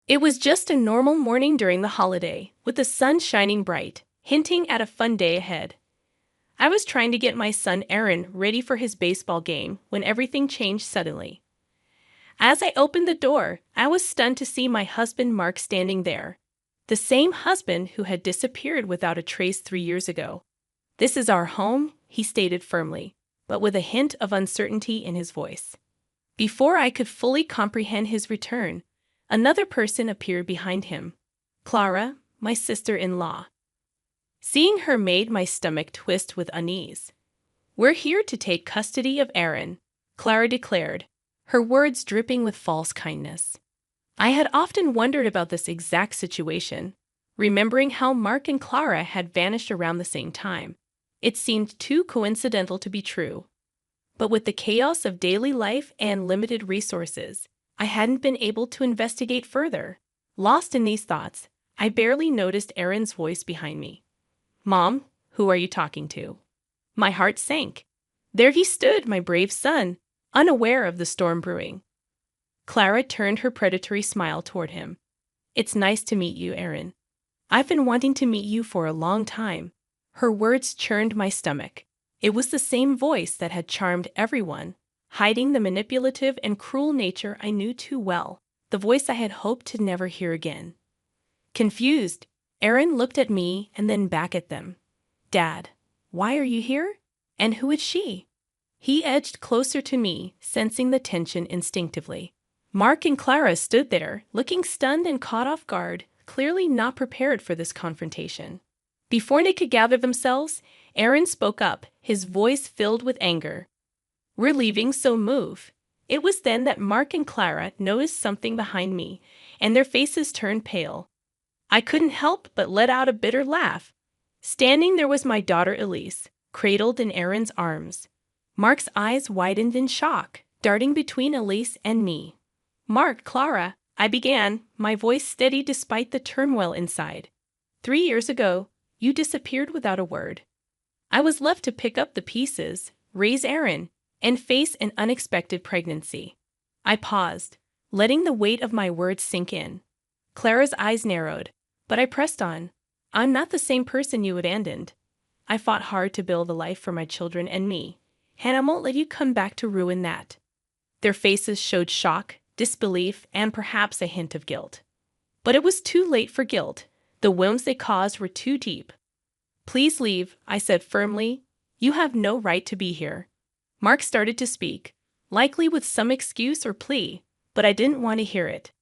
It was just a normal morning during the holiday, with the sun shining bright, hinting at a fun day ahead. I was trying to get my son Aaron ready for his baseball game when everything changed suddenly. As I opened the door, I was stunned to see my husband Mark standing there. The same husband who had disappeared without a trace 3 years ago. "This is our home," he stated firmly, but with a hint of uncertainty in his voice. Before I could fully comprehend his return, another person appeared behind him. Clara, my sister-in-law. Seeing her made my stomach twist with unease. "We're here to take custody of Aaron," Clara declared, her words dripping with false kindness. I had often wondered about this exact situation, remembering how Mark and Clara had vanished around the same time. It seemed too coincidental to be true. But with the chaos of daily life and limited resources, I hadn't been able to investigate further. Lost in these thoughts, I barely noticed Aaron's voice behind me. "Mom, who are you talking to?" My heart sank. There he stood, my brave son, unaware of the storm brewing. Clara turned her predatory smile toward him. "It's nice to meet you, Aaron. I've been wanting to meet you for a long time." Her words churned my stomach. It was the same voice that had charmed everyone, hiding the manipulative and cruel nature I knew too well, the voice I had hoped to never hear again. Confused, Aaron looked at me and then back at them. "Dad, why are you here? And who is she?" He edged closer to me, sensing the tension instinctively. Mark and Clara stood there, looking stunned and caught off guard, clearly not prepared for this confrontation. Before they could gather themselves, Aaron spoke up, his voice filled with anger. "We're leaving, so move." It was then that Mark and Clara noticed something behind me, and their faces turned pale. I couldn't help but let out a bitter laugh. Standing there was my daughter Elise, cradled in Aaron's arms. Mark's eyes widened in shock, darting between Elise and me. "Mark, Clara," I began, my voice steady despite the turmoil inside. "3 years ago, you disappeared without a word. I was left to pick up the pieces, raise Aaron, and face an unexpected pregnancy." I paused, letting the weight of my words sink in. Clara's eyes narrowed, but I pressed on. "I'm not the same person you abandoned. I fought hard to build a life for my children and me, and I won't let you come back to ruin that." Their faces showed shock, disbelief, and perhaps a hint of guilt. But it was too late for guilt. The wounds they caused were too deep. "Please leave," I said firmly. "You have no right to be here." Mark started to speak, likely with some excuse or plea, but I didn't want to hear it.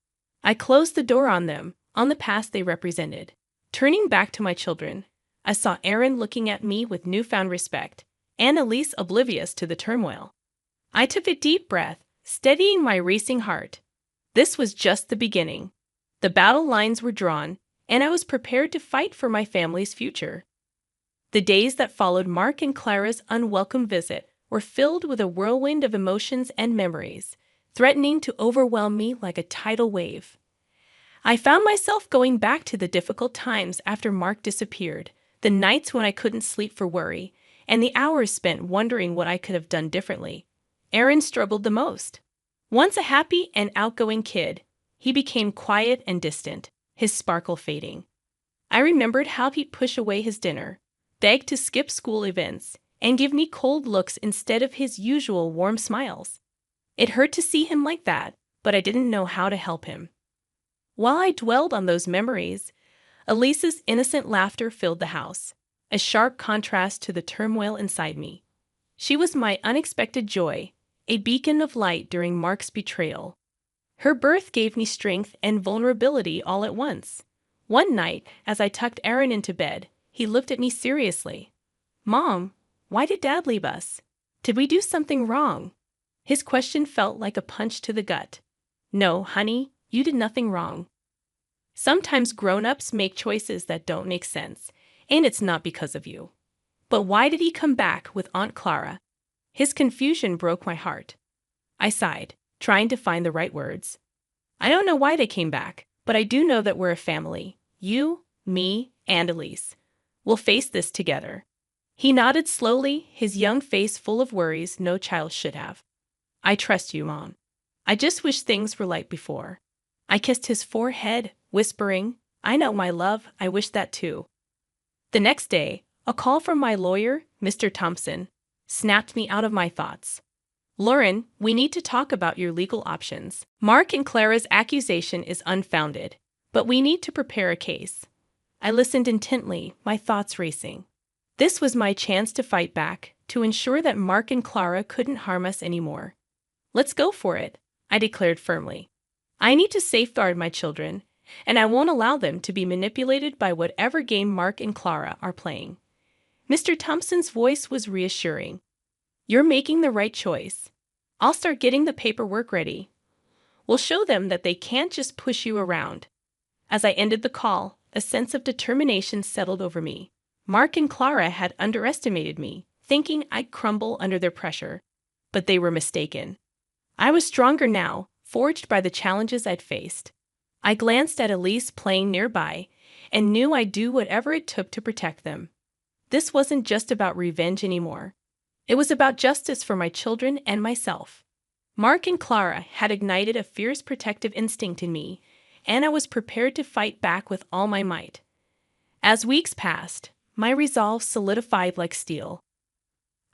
I closed the door on them, on the past they represented. Turning back to my children, I saw Aaron looking at me with newfound respect, and Elise oblivious to the turmoil. I took a deep breath, steadying my racing heart. This was just the beginning. The battle lines were drawn, and I was prepared to fight for my family's future. The days that followed Mark and Clara's unwelcome visit were filled with a whirlwind of emotions and memories, threatening to overwhelm me like a tidal wave. I found myself going back to the difficult times after Mark disappeared, the nights when I couldn't sleep for worry, and the hours spent wondering what I could have done differently. Aaron struggled the most. Once a happy and outgoing kid, he became quiet and distant, his sparkle fading. I remembered how he'd push away his dinner, beg to skip school events, and give me cold looks instead of his usual warm smiles. It hurt to see him like that, but I didn't know how to help him. While I dwelled on those memories, Elise's innocent laughter filled the house, a sharp contrast to the turmoil inside me. She was my unexpected joy, a beacon of light during Mark's betrayal. Her birth gave me strength and vulnerability all at once. One night, as I tucked Aaron into bed, he looked at me seriously. "Mom, why did Dad leave us? Did we do something wrong?" His question felt like a punch to the gut. "No, honey, you did nothing wrong. Sometimes grown-ups make choices that don't make sense, and it's not because of you." "But why did he come back with Aunt Clara?" His confusion broke my heart. I sighed, trying to find the right words. "I don't know why they came back, but I do know that we're a family. You, me, and Elise. We'll face this together." He nodded slowly, his young face full of worries no child should have. "I trust you, Mom. I just wish things were like before." I kissed his forehead, whispering, "I know, my love, I wish that too." The next day, a call from my lawyer, Mr. Thompson, snapped me out of my thoughts. "Lauren, we need to talk about your legal options. Mark and Clara's accusation is unfounded, but we need to prepare a case." I listened intently, my thoughts racing. This was my chance to fight back, to ensure that Mark and Clara couldn't harm us anymore. "Let's go for it," I declared firmly. "I need to safeguard my children, and I won't allow them to be manipulated by whatever game Mark and Clara are playing." Mr. Thompson's voice was reassuring. "You're making the right choice. I'll start getting the paperwork ready. We'll show them that they can't just push you around." As I ended the call, a sense of determination settled over me. Mark and Clara had underestimated me, thinking I'd crumble under their pressure. But they were mistaken. I was stronger now, forged by the challenges I'd faced. I glanced at Elise playing nearby and knew I'd do whatever it took to protect them. This wasn't just about revenge anymore. It was about justice for my children and myself. Mark and Clara had ignited a fierce protective instinct in me, and I was prepared to fight back with all my might. As weeks passed, my resolve solidified like steel.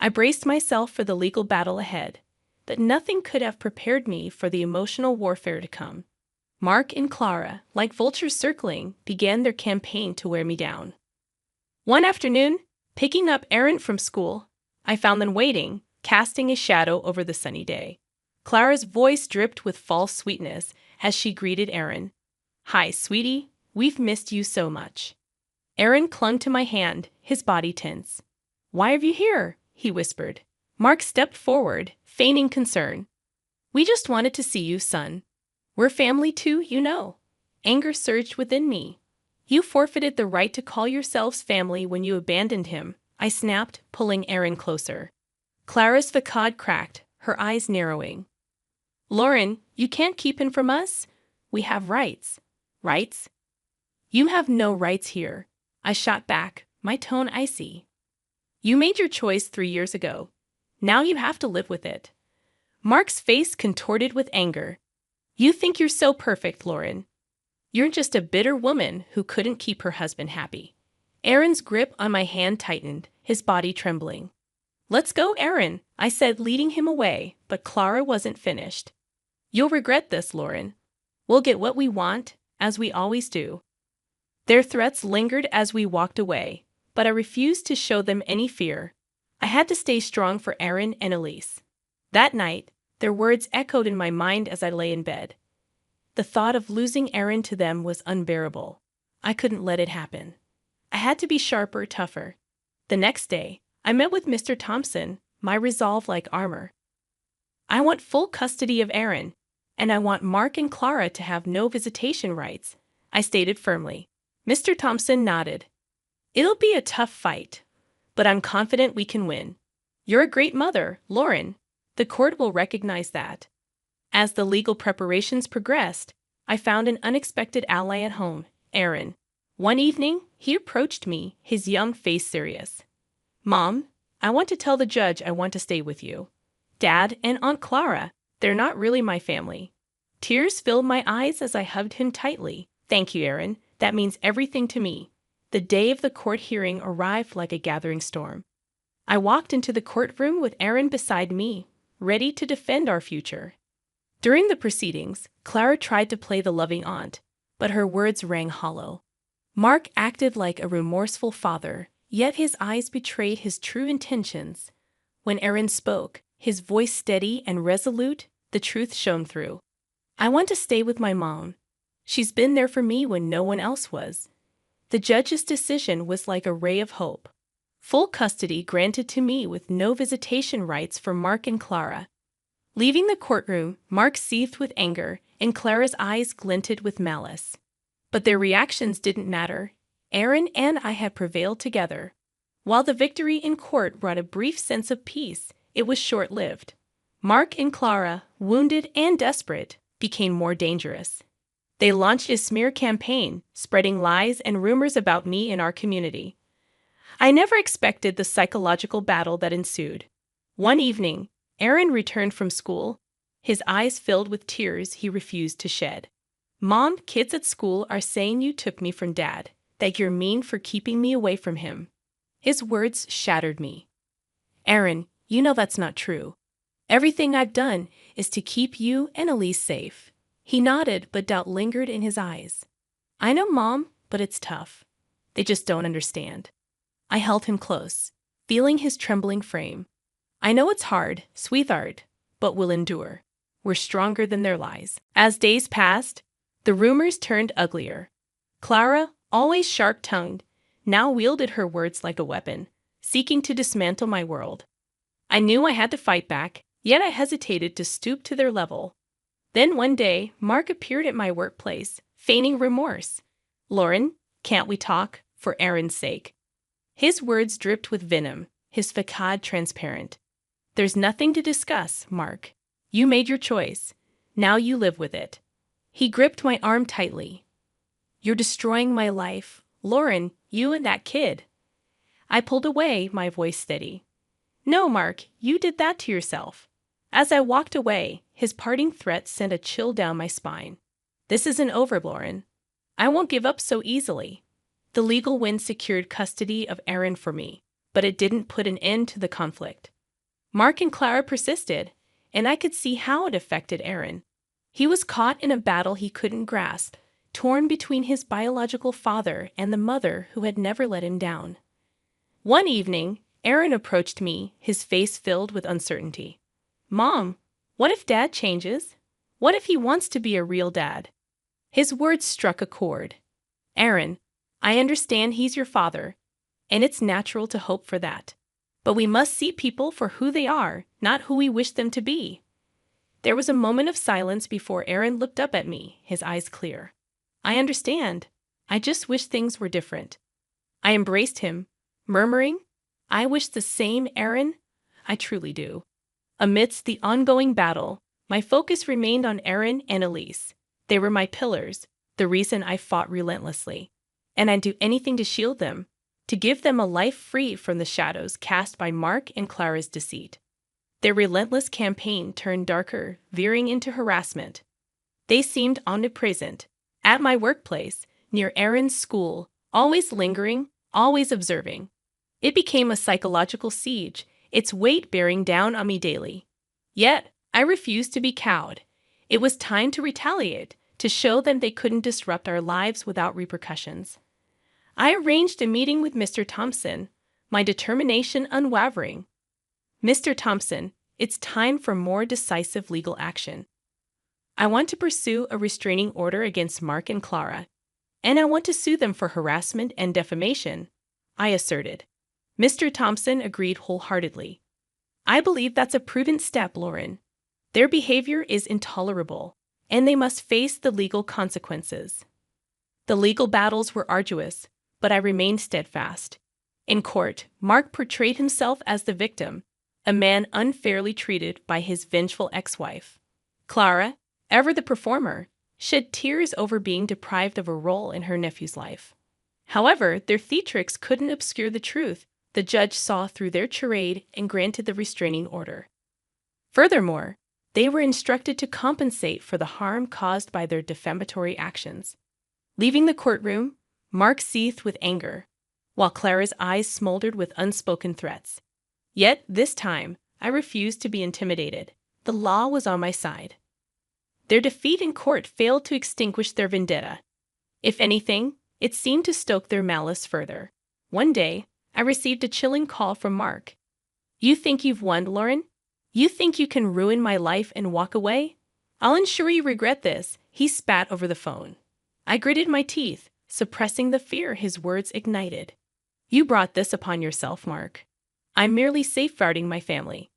I braced myself for the legal battle ahead, but nothing could have prepared me for the emotional warfare to come. Mark and Clara, like vultures circling, began their campaign to wear me down. One afternoon, picking up Aaron from school, I found them waiting, casting a shadow over the sunny day. Clara's voice dripped with false sweetness as she greeted Aaron. "Hi, sweetie. We've missed you so much." Aaron clung to my hand, his body tense. "Why are you here?" he whispered. Mark stepped forward, feigning concern. "We just wanted to see you, son. We're family too, you know." Anger surged within me. "You forfeited the right to call yourselves family when you abandoned him," I snapped, pulling Aaron closer. Clara's facade cracked, her eyes narrowing. "Lauren, you can't keep him from us. We have rights." "Rights? You have no rights here," I shot back, my tone icy. "You made your choice 3 years ago. Now you have to live with it." Mark's face contorted with anger. "You think you're so perfect, Lauren. You're just a bitter woman who couldn't keep her husband happy." Aaron's grip on my hand tightened, his body trembling. "Let's go, Aaron," I said, leading him away, but Clara wasn't finished. "You'll regret this, Lauren. We'll get what we want, as we always do." Their threats lingered as we walked away, but I refused to show them any fear. I had to stay strong for Aaron and Elise. That night, their words echoed in my mind as I lay in bed. The thought of losing Aaron to them was unbearable. I couldn't let it happen. I had to be sharper, tougher. The next day, I met with Mr. Thompson, my resolve like armor. "I want full custody of Aaron, and I want Mark and Clara to have no visitation rights," I stated firmly. Mr. Thompson nodded. "It'll be a tough fight, but I'm confident we can win. You're a great mother, Lauren. The court will recognize that." As the legal preparations progressed, I found an unexpected ally at home, Aaron. One evening, he approached me, his young face serious. "Mom, I want to tell the judge I want to stay with you. Dad and Aunt Clara, they're not really my family." Tears filled my eyes as I hugged him tightly. "Thank you, Aaron. That means everything to me." The day of the court hearing arrived like a gathering storm. I walked into the courtroom with Aaron beside me, ready to defend our future. During the proceedings, Clara tried to play the loving aunt, but her words rang hollow. Mark acted like a remorseful father, yet his eyes betrayed his true intentions. When Aaron spoke, his voice steady and resolute, the truth shone through. "I want to stay with my mom. She's been there for me when no one else was." The judge's decision was like a ray of hope. Full custody granted to me with no visitation rights for Mark and Clara. Leaving the courtroom, Mark seethed with anger, and Clara's eyes glinted with malice. But their reactions didn't matter. Aaron and I had prevailed together. While the victory in court brought a brief sense of peace, it was short-lived. Mark and Clara, wounded and desperate, became more dangerous. They launched a smear campaign, spreading lies and rumors about me in our community. I never expected the psychological battle that ensued. One evening, Aaron returned from school, his eyes filled with tears he refused to shed. Mom, kids at school are saying you took me from Dad, that you're mean for keeping me away from him. His words shattered me. Aaron, you know that's not true. Everything I've done is to keep you and Elise safe. He nodded, but doubt lingered in his eyes. I know, Mom, but it's tough. They just don't understand. I held him close, feeling his trembling frame. I know it's hard, sweetheart, but we'll endure. We're stronger than their lies. As days passed, the rumors turned uglier. Clara, always sharp-tongued, now wielded her words like a weapon, seeking to dismantle my world. I knew I had to fight back, yet I hesitated to stoop to their level. Then one day, Mark appeared at my workplace, feigning remorse. Lauren, can't we talk, for Aaron's sake? His words dripped with venom, his facade transparent. There's nothing to discuss, Mark. You made your choice. Now you live with it. He gripped my arm tightly. You're destroying my life. Lauren, you and that kid. I pulled away, my voice steady. No, Mark, you did that to yourself. As I walked away, his parting threat sent a chill down my spine. This isn't over, Lauren. I won't give up so easily. The legal win secured custody of Aaron for me, but it didn't put an end to the conflict. Mark and Clara persisted, and I could see how it affected Aaron. He was caught in a battle he couldn't grasp, torn between his biological father and the mother who had never let him down. One evening, Aaron approached me, his face filled with uncertainty. Mom, what if Dad changes? What if he wants to be a real dad? His words struck a chord. Aaron, I understand he's your father, and it's natural to hope for that. But we must see people for who they are, not who we wish them to be. There was a moment of silence before Aaron looked up at me, his eyes clear. I understand. I just wish things were different. I embraced him, murmuring, I wish the same, Aaron. I truly do. Amidst the ongoing battle, my focus remained on Aaron and Elise. They were my pillars, the reason I fought relentlessly. And I'd do anything to shield them, to give them a life free from the shadows cast by Mark and Clara's deceit. Their relentless campaign turned darker, veering into harassment. They seemed omnipresent, at my workplace, near Aaron's school, always lingering, always observing. It became a psychological siege, its weight bearing down on me daily. Yet, I refused to be cowed. It was time to retaliate, to show them they couldn't disrupt our lives without repercussions. I arranged a meeting with Mr. Thompson, my determination unwavering. Mr. Thompson, it's time for more decisive legal action. I want to pursue a restraining order against Mark and Clara, and I want to sue them for harassment and defamation, I asserted. Mr. Thompson agreed wholeheartedly. I believe that's a prudent step, Lauren. Their behavior is intolerable, and they must face the legal consequences. The legal battles were arduous, but I remained steadfast. In court, Mark portrayed himself as the victim, a man unfairly treated by his vengeful ex-wife. Clara, ever the performer, shed tears over being deprived of a role in her nephew's life. However, their theatrics couldn't obscure the truth. The judge saw through their charade and granted the restraining order. Furthermore, they were instructed to compensate for the harm caused by their defamatory actions. Leaving the courtroom, Mark seethed with anger, while Clara's eyes smoldered with unspoken threats. Yet, this time, I refused to be intimidated. The law was on my side. Their defeat in court failed to extinguish their vendetta. If anything, it seemed to stoke their malice further. One day, I received a chilling call from Mark. You think you've won, Lauren? You think you can ruin my life and walk away? I'll ensure you regret this, he spat over the phone. I gritted my teeth, suppressing the fear his words ignited. You brought this upon yourself, Mark. I'm merely safeguarding my family.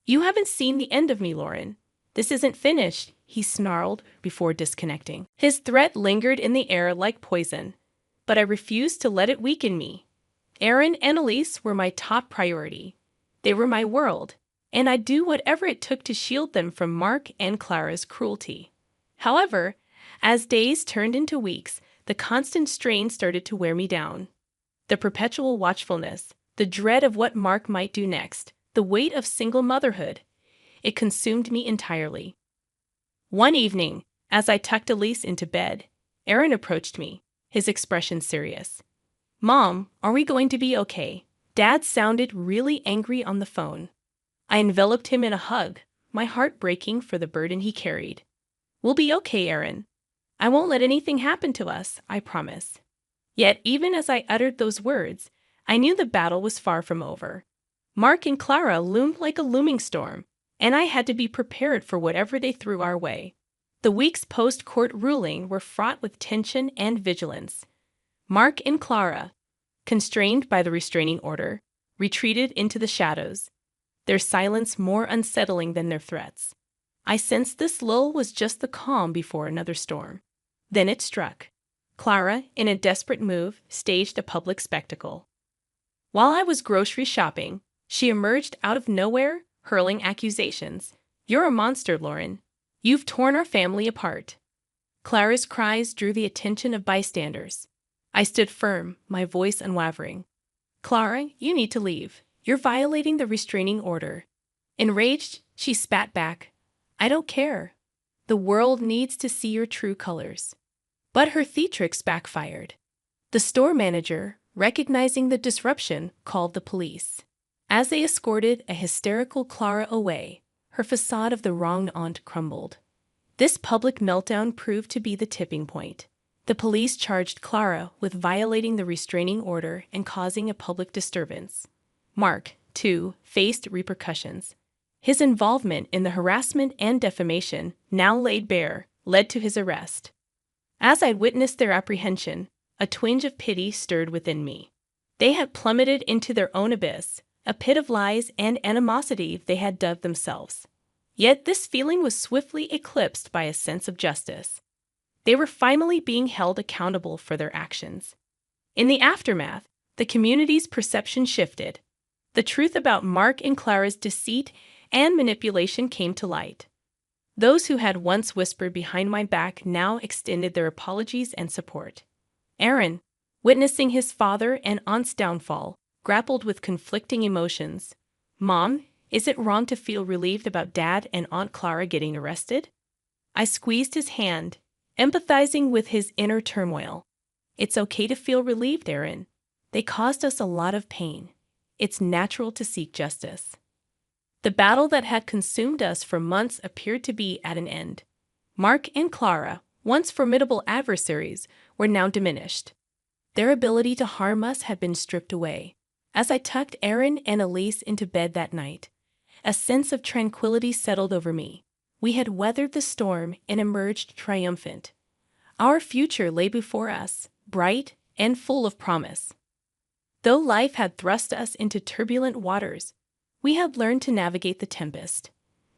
You haven't seen the end of me, Lauren. This isn't finished, he snarled before disconnecting. His threat lingered in the air like poison, but I refused to let it weaken me. Aaron and Elise were my top priority. They were my world, and I'd do whatever it took to shield them from Mark and Clara's cruelty. However, as days turned into weeks, the constant strain started to wear me down. The perpetual watchfulness, the dread of what Mark might do next, the weight of single motherhood, it consumed me entirely. One evening, As I tucked Elise into bed, Aaron approached me, his expression serious. Mom, are we going to be okay? Dad sounded really angry on the phone. I enveloped him in a hug, my heart breaking for the burden he carried. We'll be okay, Aaron. I won't let anything happen to us, I promise. Yet, even as I uttered those words, I knew the battle was far from over. Mark and Clara loomed like a looming storm, and I had to be prepared for whatever they threw our way. The weeks post-court ruling were fraught with tension and vigilance. Mark and Clara, constrained by the restraining order, retreated into the shadows, their silence more unsettling than their threats. I sensed this lull was just the calm before another storm. Then it struck. Clara, in a desperate move, staged a public spectacle. While I was grocery shopping, she emerged out of nowhere, hurling accusations. You're a monster, Lauren. You've torn our family apart. Clara's cries drew the attention of bystanders. I stood firm, my voice unwavering. Clara, you need to leave. You're violating the restraining order. Enraged, she spat back. I don't care. The world needs to see your true colors. But her theatrics backfired. The store manager, recognizing the disruption, called the police. As they escorted a hysterical Clara away, her facade of the wronged aunt crumbled. This public meltdown proved to be the tipping point. The police charged Clara with violating the restraining order and causing a public disturbance. Mark, too, faced repercussions. His involvement in the harassment and defamation, now laid bare, led to his arrest. As I witnessed their apprehension, a twinge of pity stirred within me. They had plummeted into their own abyss, a pit of lies and animosity they had dug themselves. Yet this feeling was swiftly eclipsed by a sense of justice. They were finally being held accountable for their actions. In the aftermath, the community's perception shifted. The truth about Mark and Clara's deceit and manipulation came to light. Those who had once whispered behind my back now extended their apologies and support. Aaron, witnessing his father and aunt's downfall, grappled with conflicting emotions. Mom, is it wrong to feel relieved about Dad and Aunt Clara getting arrested? I squeezed his hand, empathizing with his inner turmoil. It's okay to feel relieved, Aaron. They caused us a lot of pain. It's natural to seek justice. The battle that had consumed us for months appeared to be at an end. Mark and Clara, once formidable adversaries, were now diminished. Their ability to harm us had been stripped away. As I tucked Aaron and Elise into bed that night, a sense of tranquility settled over me. We had weathered the storm and emerged triumphant. Our future lay before us, bright and full of promise. Though life had thrust us into turbulent waters, we had learned to navigate the tempest.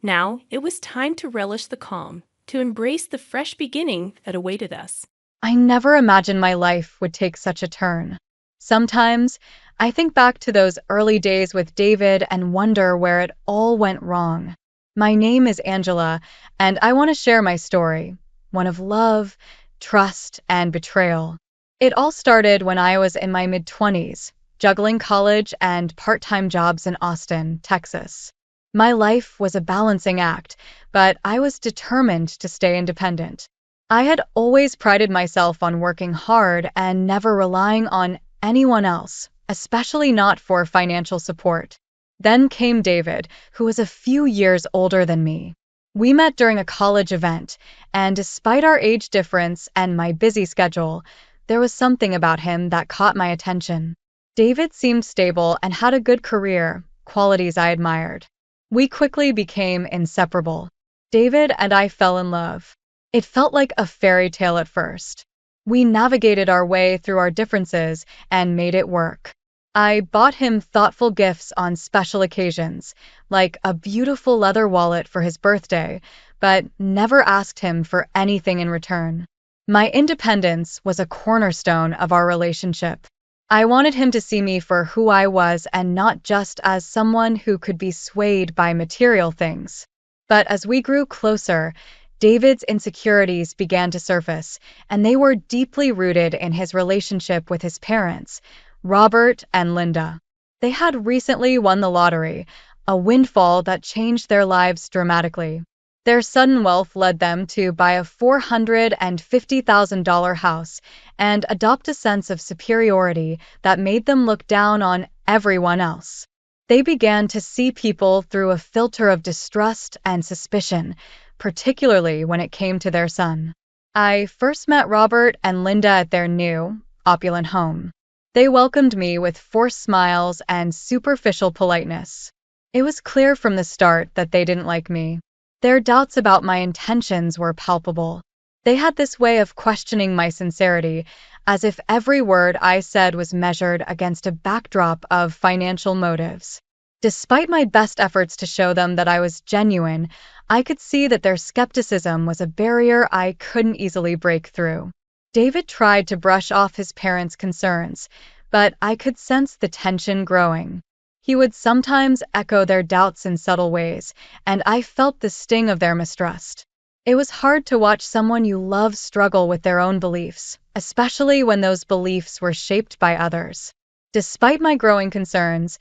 Now it was time to relish the calm, to embrace the fresh beginning that awaited us. I never imagined my life would take such a turn. Sometimes, I think back to those early days with David and wonder where it all went wrong. My name is Angela, and I want to share my story, one of love, trust, and betrayal. It all started when I was in my mid-20s, juggling college and part-time jobs in Austin, Texas. My life was a balancing act, but I was determined to stay independent. I had always prided myself on working hard and never relying on anyone else, especially not for financial support. Then came David, who was a few years older than me. We met during a college event, and despite our age difference and my busy schedule, there was something about him that caught my attention. David seemed stable and had a good career, qualities I admired. We quickly became inseparable. David and I fell in love. It felt like a fairy tale at first. We navigated our way through our differences and made it work. I bought him thoughtful gifts on special occasions, like a beautiful leather wallet for his birthday, but never asked him for anything in return. My independence was a cornerstone of our relationship. I wanted him to see me for who I was and not just as someone who could be swayed by material things. But as we grew closer, David's insecurities began to surface, and they were deeply rooted in his relationship with his parents, Robert and Linda. They had recently won the lottery, a windfall that changed their lives dramatically. Their sudden wealth led them to buy a $450,000 house and adopt a sense of superiority that made them look down on everyone else. They began to see people through a filter of distrust and suspicion, particularly when it came to their son. I first met Robert and Linda at their new, opulent home. They welcomed me with forced smiles and superficial politeness. It was clear from the start that they didn't like me. Their doubts about my intentions were palpable. They had this way of questioning my sincerity, as if every word I said was measured against a backdrop of financial motives. Despite my best efforts to show them that I was genuine, I could see that their skepticism was a barrier I couldn't easily break through. David tried to brush off his parents' concerns, but I could sense the tension growing. He would sometimes echo their doubts in subtle ways, and I felt the sting of their mistrust. It was hard to watch someone you love struggle with their own beliefs, especially when those beliefs were shaped by others. Despite my growing concerns,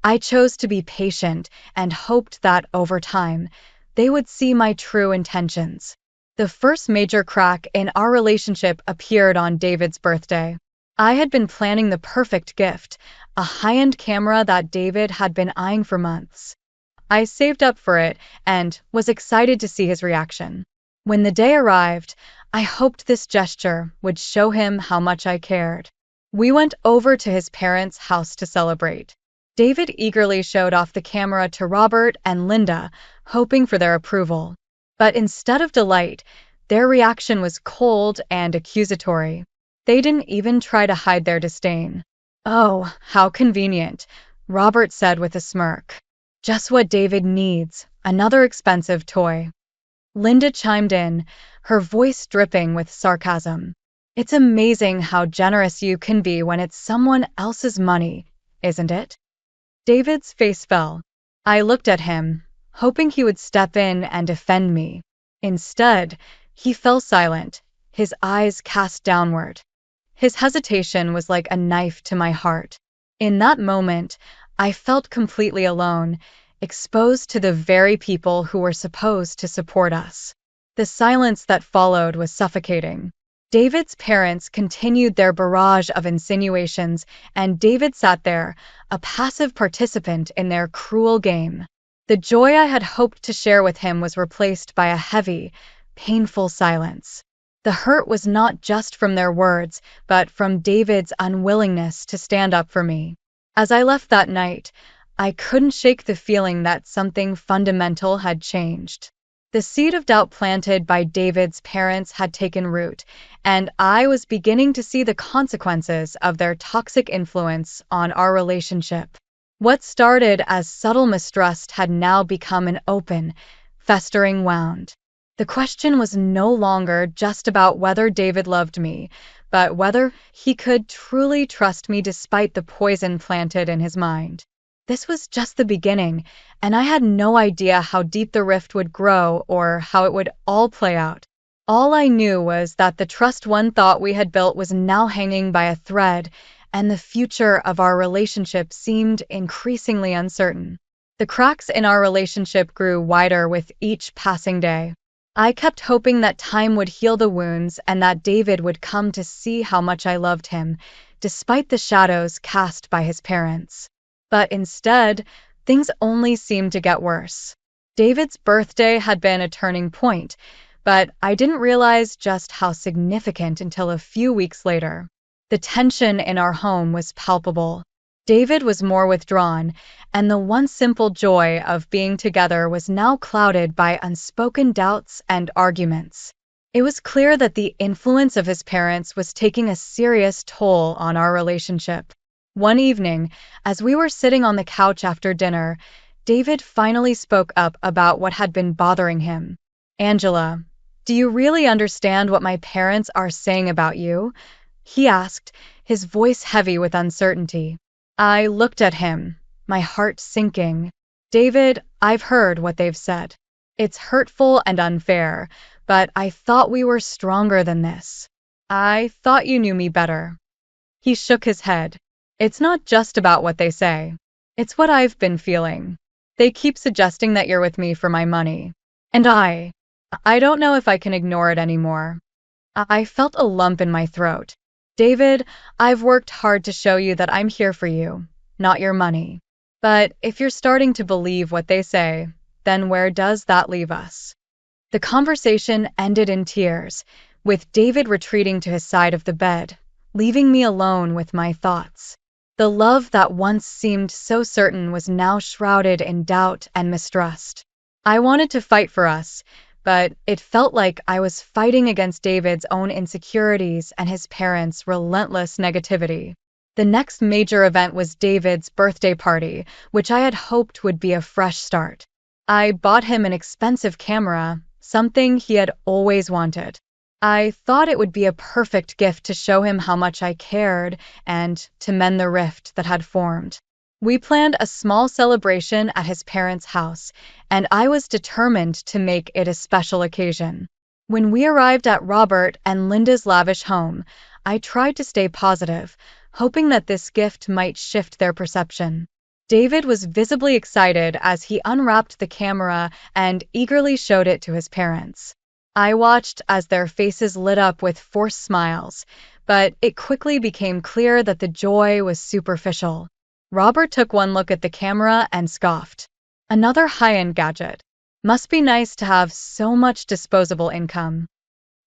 I chose to be patient and hoped that, over time, they would see my true intentions. The first major crack in our relationship appeared on David's birthday. I had been planning the perfect gift, a high-end camera that David had been eyeing for months. I saved up for it and was excited to see his reaction. When the day arrived, I hoped this gesture would show him how much I cared. We went over to his parents' house to celebrate. David eagerly showed off the camera to Robert and Linda, hoping for their approval. But instead of delight, their reaction was cold and accusatory. They didn't even try to hide their disdain. "Oh, how convenient," Robert said with a smirk. "Just what David needs, another expensive toy." Linda chimed in, her voice dripping with sarcasm. "It's amazing how generous you can be when it's someone else's money, isn't it?" David's face fell. I looked at him, hoping he would step in and defend me. Instead, he fell silent, his eyes cast downward. His hesitation was like a knife to my heart. In that moment, I felt completely alone, exposed to the very people who were supposed to support us. The silence that followed was suffocating. David's parents continued their barrage of insinuations, and David sat there, a passive participant in their cruel game. The joy I had hoped to share with him was replaced by a heavy, painful silence. The hurt was not just from their words, but from David's unwillingness to stand up for me. As I left that night, I couldn't shake the feeling that something fundamental had changed. The seed of doubt planted by David's parents had taken root, and I was beginning to see the consequences of their toxic influence on our relationship. What started as subtle mistrust had now become an open, festering wound. The question was no longer just about whether David loved me, but whether he could truly trust me despite the poison planted in his mind. This was just the beginning, and I had no idea how deep the rift would grow or how it would all play out. All I knew was that the trust one thought we had built was now hanging by a thread, and the future of our relationship seemed increasingly uncertain. The cracks in our relationship grew wider with each passing day. I kept hoping that time would heal the wounds and that David would come to see how much I loved him, despite the shadows cast by his parents. But instead, things only seemed to get worse. David's birthday had been a turning point, but I didn't realize just how significant until a few weeks later. The tension in our home was palpable. David was more withdrawn, and the once simple joy of being together was now clouded by unspoken doubts and arguments. It was clear that the influence of his parents was taking a serious toll on our relationship. One evening, as we were sitting on the couch after dinner, David finally spoke up about what had been bothering him. "Angela, do you really understand what my parents are saying about you?" he asked, his voice heavy with uncertainty. I looked at him, my heart sinking. "David, I've heard what they've said. It's hurtful and unfair, but I thought we were stronger than this. I thought you knew me better." He shook his head. "It's not just about what they say. It's what I've been feeling. They keep suggesting that you're with me for my money. And I don't know if I can ignore it anymore. I felt a lump in my throat. David, I've worked hard to show you that I'm here for you, not your money. But if you're starting to believe what they say, then where does that leave us? The conversation ended in tears, with David retreating to his side of the bed, leaving me alone with my thoughts. The love that once seemed so certain was now shrouded in doubt and mistrust. I wanted to fight for us, but it felt like I was fighting against David's own insecurities and his parents' relentless negativity. The next major event was David's birthday party, which I had hoped would be a fresh start. I bought him an expensive camera, something he had always wanted. I thought it would be a perfect gift to show him how much I cared and to mend the rift that had formed. We planned a small celebration at his parents' house, and I was determined to make it a special occasion. When we arrived at Robert and Linda's lavish home, I tried to stay positive, hoping that this gift might shift their perception. David was visibly excited as he unwrapped the camera and eagerly showed it to his parents. I watched as their faces lit up with forced smiles, but it quickly became clear that the joy was superficial. Robert took one look at the camera and scoffed. Another high-end gadget. Must be nice to have so much disposable income.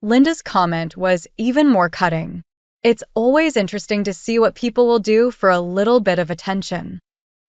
Linda's comment was even more cutting. It's always interesting to see what people will do for a little bit of attention.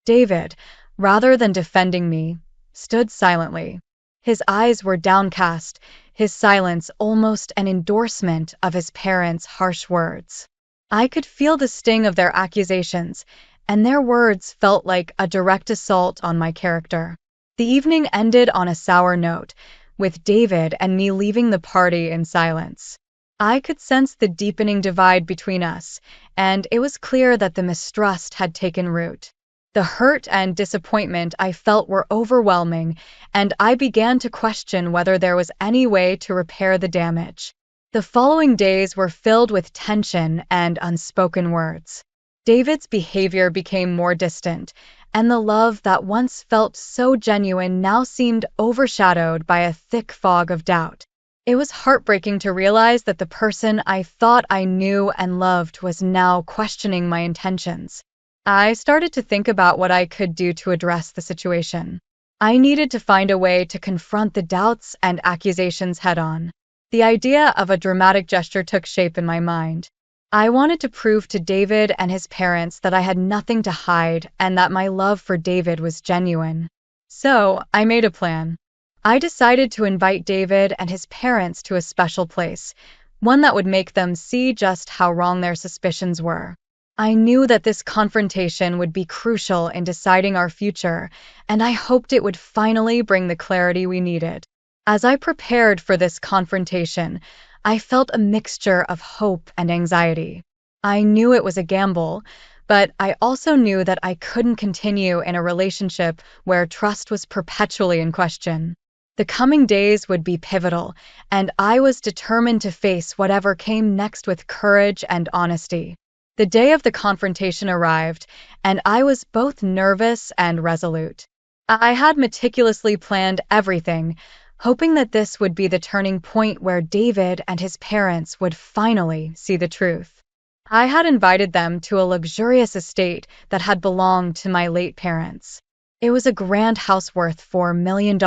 David, rather than defending me, stood silently. His eyes were downcast, his silence almost an endorsement of his parents' harsh words. I could feel the sting of their accusations, and their words felt like a direct assault on my character. The evening ended on a sour note, with David and me leaving the party in silence. I could sense the deepening divide between us, and it was clear that the mistrust had taken root. The hurt and disappointment I felt were overwhelming, and I began to question whether there was any way to repair the damage. The following days were filled with tension and unspoken words. David's behavior became more distant, and the love that once felt so genuine now seemed overshadowed by a thick fog of doubt. It was heartbreaking to realize that the person I thought I knew and loved was now questioning my intentions. I started to think about what I could do to address the situation. I needed to find a way to confront the doubts and accusations head-on. The idea of a dramatic gesture took shape in my mind. I wanted to prove to David and his parents that I had nothing to hide and that my love for David was genuine. So, I made a plan. I decided to invite David and his parents to a special place, one that would make them see just how wrong their suspicions were. I knew that this confrontation would be crucial in deciding our future, and I hoped it would finally bring the clarity we needed. As I prepared for this confrontation, I felt a mixture of hope and anxiety. I knew it was a gamble, but I also knew that I couldn't continue in a relationship where trust was perpetually in question. The coming days would be pivotal, and I was determined to face whatever came next with courage and honesty. The day of the confrontation arrived, and I was both nervous and resolute. I had meticulously planned everything, hoping that this would be the turning point where David and his parents would finally see the truth. I had invited them to a luxurious estate that had belonged to my late parents. It was a grand house worth $4 million,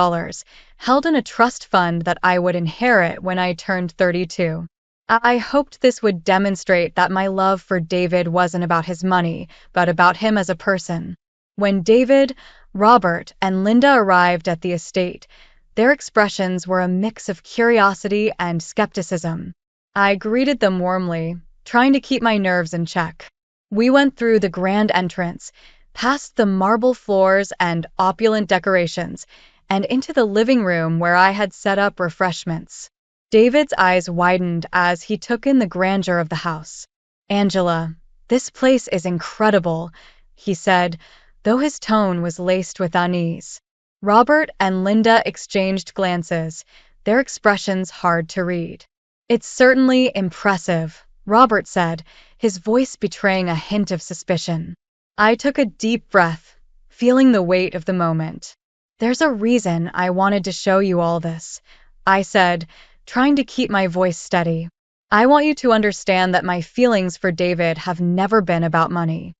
held in a trust fund that I would inherit when I turned 32. I hoped this would demonstrate that my love for David wasn't about his money, but about him as a person. When David, Robert, and Linda arrived at the estate, their expressions were a mix of curiosity and skepticism. I greeted them warmly, trying to keep my nerves in check. We went through the grand entrance, past the marble floors and opulent decorations, and into the living room where I had set up refreshments. David's eyes widened as he took in the grandeur of the house. "Angela, this place is incredible," he said, though his tone was laced with unease. Robert and Linda exchanged glances, their expressions hard to read. "It's certainly impressive," Robert said, his voice betraying a hint of suspicion. I took a deep breath, feeling the weight of the moment. There's a reason I wanted to show you all this, I said, trying to keep my voice steady. I want you to understand that my feelings for David have never been about money.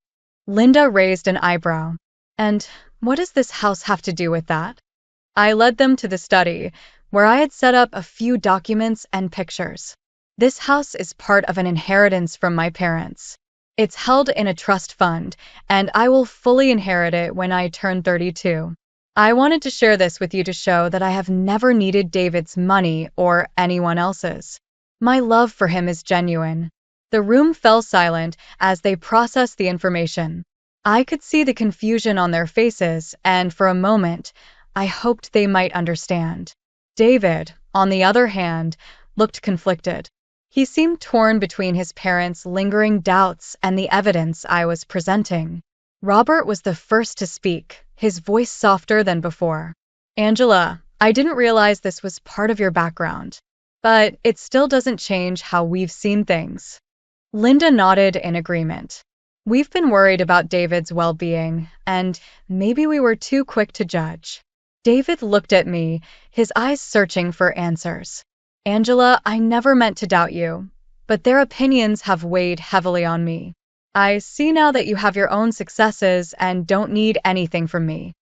Linda raised an eyebrow. And what does this house have to do with that? I led them to the study, where I had set up a few documents and pictures. This house is part of an inheritance from my parents. It's held in a trust fund, and I will fully inherit it when I turn 32. I wanted to share this with you to show that I have never needed David's money or anyone else's. My love for him is genuine. The room fell silent as they processed the information. I could see the confusion on their faces, and for a moment, I hoped they might understand. David, on the other hand, looked conflicted. He seemed torn between his parents' lingering doubts and the evidence I was presenting. Robert was the first to speak, his voice softer than before. Angela, I didn't realize this was part of your background, but it still doesn't change how we've seen things. Linda nodded in agreement. We've been worried about David's well-being, and maybe we were too quick to judge. David looked at me, his eyes searching for answers. Angela, I never meant to doubt you, but their opinions have weighed heavily on me. I see now that you have your own successes and don't need anything from me.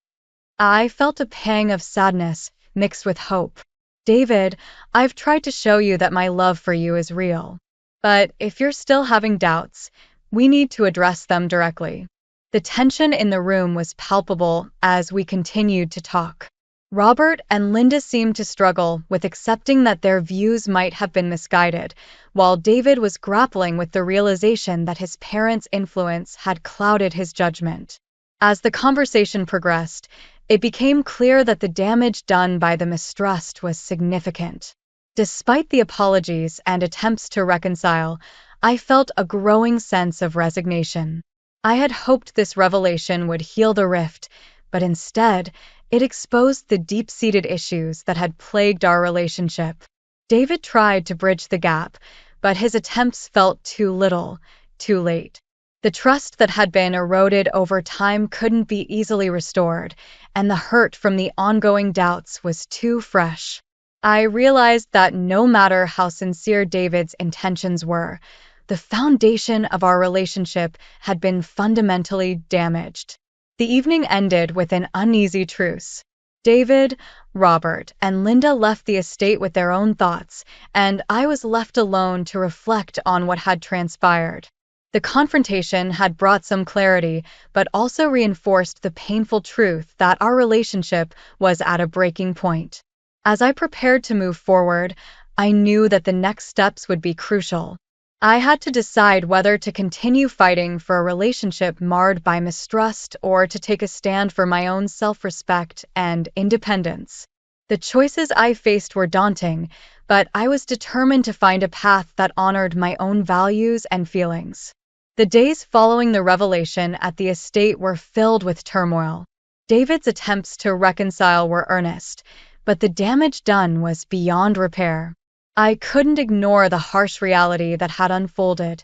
I felt a pang of sadness mixed with hope. David, I've tried to show you that my love for you is real. But if you're still having doubts, we need to address them directly. The tension in the room was palpable as we continued to talk. Robert and Linda seemed to struggle with accepting that their views might have been misguided, while David was grappling with the realization that his parents' influence had clouded his judgment. As the conversation progressed, it became clear that the damage done by the mistrust was significant. Despite the apologies and attempts to reconcile, I felt a growing sense of resignation. I had hoped this revelation would heal the rift, but instead, it exposed the deep-seated issues that had plagued our relationship. David tried to bridge the gap, but his attempts felt too little, too late. The trust that had been eroded over time couldn't be easily restored, and the hurt from the ongoing doubts was too fresh. I realized that no matter how sincere David's intentions were, the foundation of our relationship had been fundamentally damaged. The evening ended with an uneasy truce. David, Robert, and Linda left the estate with their own thoughts, and I was left alone to reflect on what had transpired. The confrontation had brought some clarity, but also reinforced the painful truth that our relationship was at a breaking point. As I prepared to move forward, I knew that the next steps would be crucial. I had to decide whether to continue fighting for a relationship marred by mistrust or to take a stand for my own self-respect and independence. The choices I faced were daunting, but I was determined to find a path that honored my own values and feelings. The days following the revelation at the estate were filled with turmoil. David's attempts to reconcile were earnest, but the damage done was beyond repair. I couldn't ignore the harsh reality that had unfolded.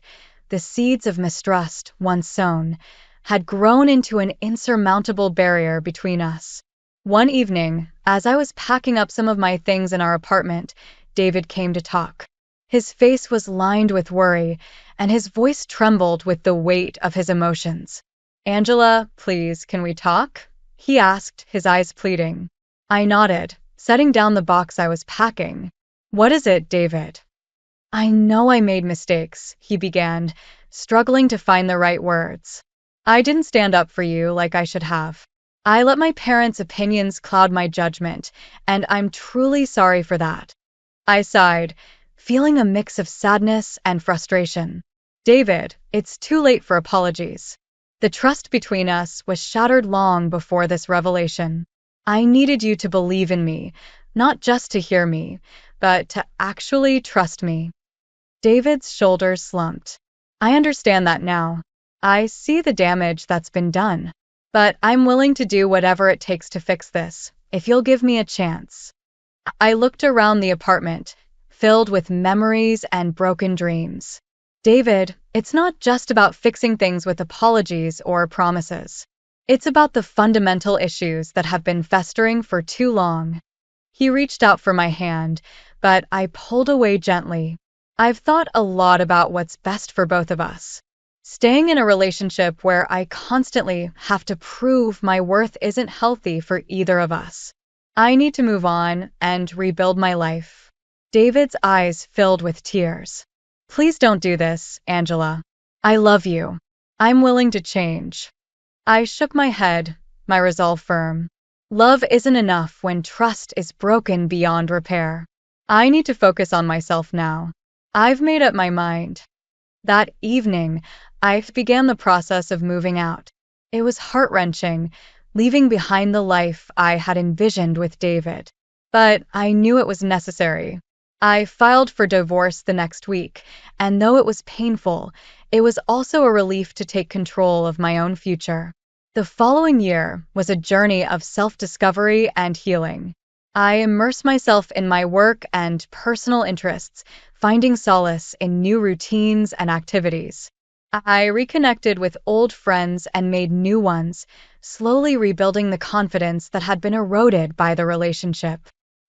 The seeds of mistrust, once sown, had grown into an insurmountable barrier between us. One evening, as I was packing up some of my things in our apartment, David came to talk. His face was lined with worry, and his voice trembled with the weight of his emotions. "Angela, please, can we talk?" he asked, his eyes pleading. I nodded, setting down the box I was packing. "What is it, David?" "I know I made mistakes," he began, struggling to find the right words. "I didn't stand up for you like I should have. I let my parents' opinions cloud my judgment, and I'm truly sorry for that." I sighed, feeling a mix of sadness and frustration. "David, it's too late for apologies. The trust between us was shattered long before this revelation. I needed you to believe in me, not just to hear me, but to actually trust me." David's shoulders slumped. "I understand that now. I see the damage that's been done. But I'm willing to do whatever it takes to fix this, if you'll give me a chance." I looked around the apartment, filled with memories and broken dreams. "David, it's not just about fixing things with apologies or promises. It's about the fundamental issues that have been festering for too long. He reached out for my hand, but I pulled away gently. I've thought a lot about what's best for both of us. Staying in a relationship where I constantly have to prove my worth isn't healthy for either of us. I need to move on and rebuild my life. David's eyes filled with tears. Please don't do this, Angela. I love you. I'm willing to change. I shook my head, my resolve firm. Love isn't enough when trust is broken beyond repair. I need to focus on myself now. I've made up my mind. That evening, I began the process of moving out. It was heart-wrenching, leaving behind the life I had envisioned with David. But I knew it was necessary. I filed for divorce the next week, and though it was painful, it was also a relief to take control of my own future. The following year was a journey of self-discovery and healing. I immersed myself in my work and personal interests, finding solace in new routines and activities. I reconnected with old friends and made new ones, slowly rebuilding the confidence that had been eroded by the relationship.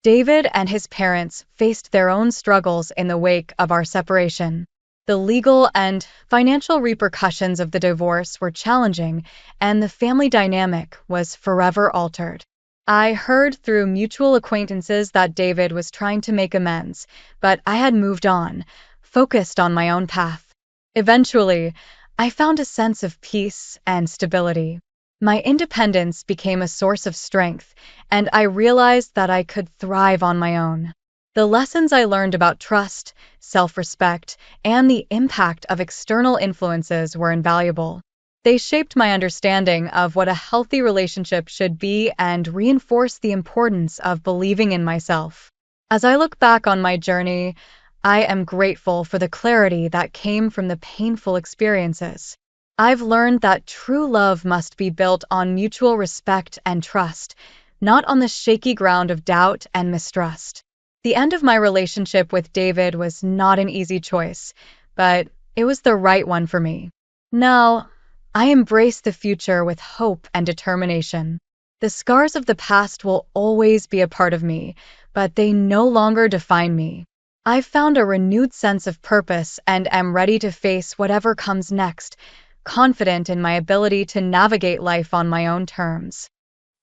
David and his parents faced their own struggles in the wake of our separation. The legal and financial repercussions of the divorce were challenging, and the family dynamic was forever altered. I heard through mutual acquaintances that David was trying to make amends, but I had moved on, focused on my own path. Eventually, I found a sense of peace and stability. My independence became a source of strength, and I realized that I could thrive on my own. The lessons I learned about trust, self-respect, and the impact of external influences were invaluable. They shaped my understanding of what a healthy relationship should be and reinforced the importance of believing in myself. As I look back on my journey, I am grateful for the clarity that came from the painful experiences. I've learned that true love must be built on mutual respect and trust, not on the shaky ground of doubt and mistrust. The end of my relationship with David was not an easy choice, but it was the right one for me. Now, I embrace the future with hope and determination. The scars of the past will always be a part of me, but they no longer define me. I've found a renewed sense of purpose and am ready to face whatever comes next, confident in my ability to navigate life on my own terms.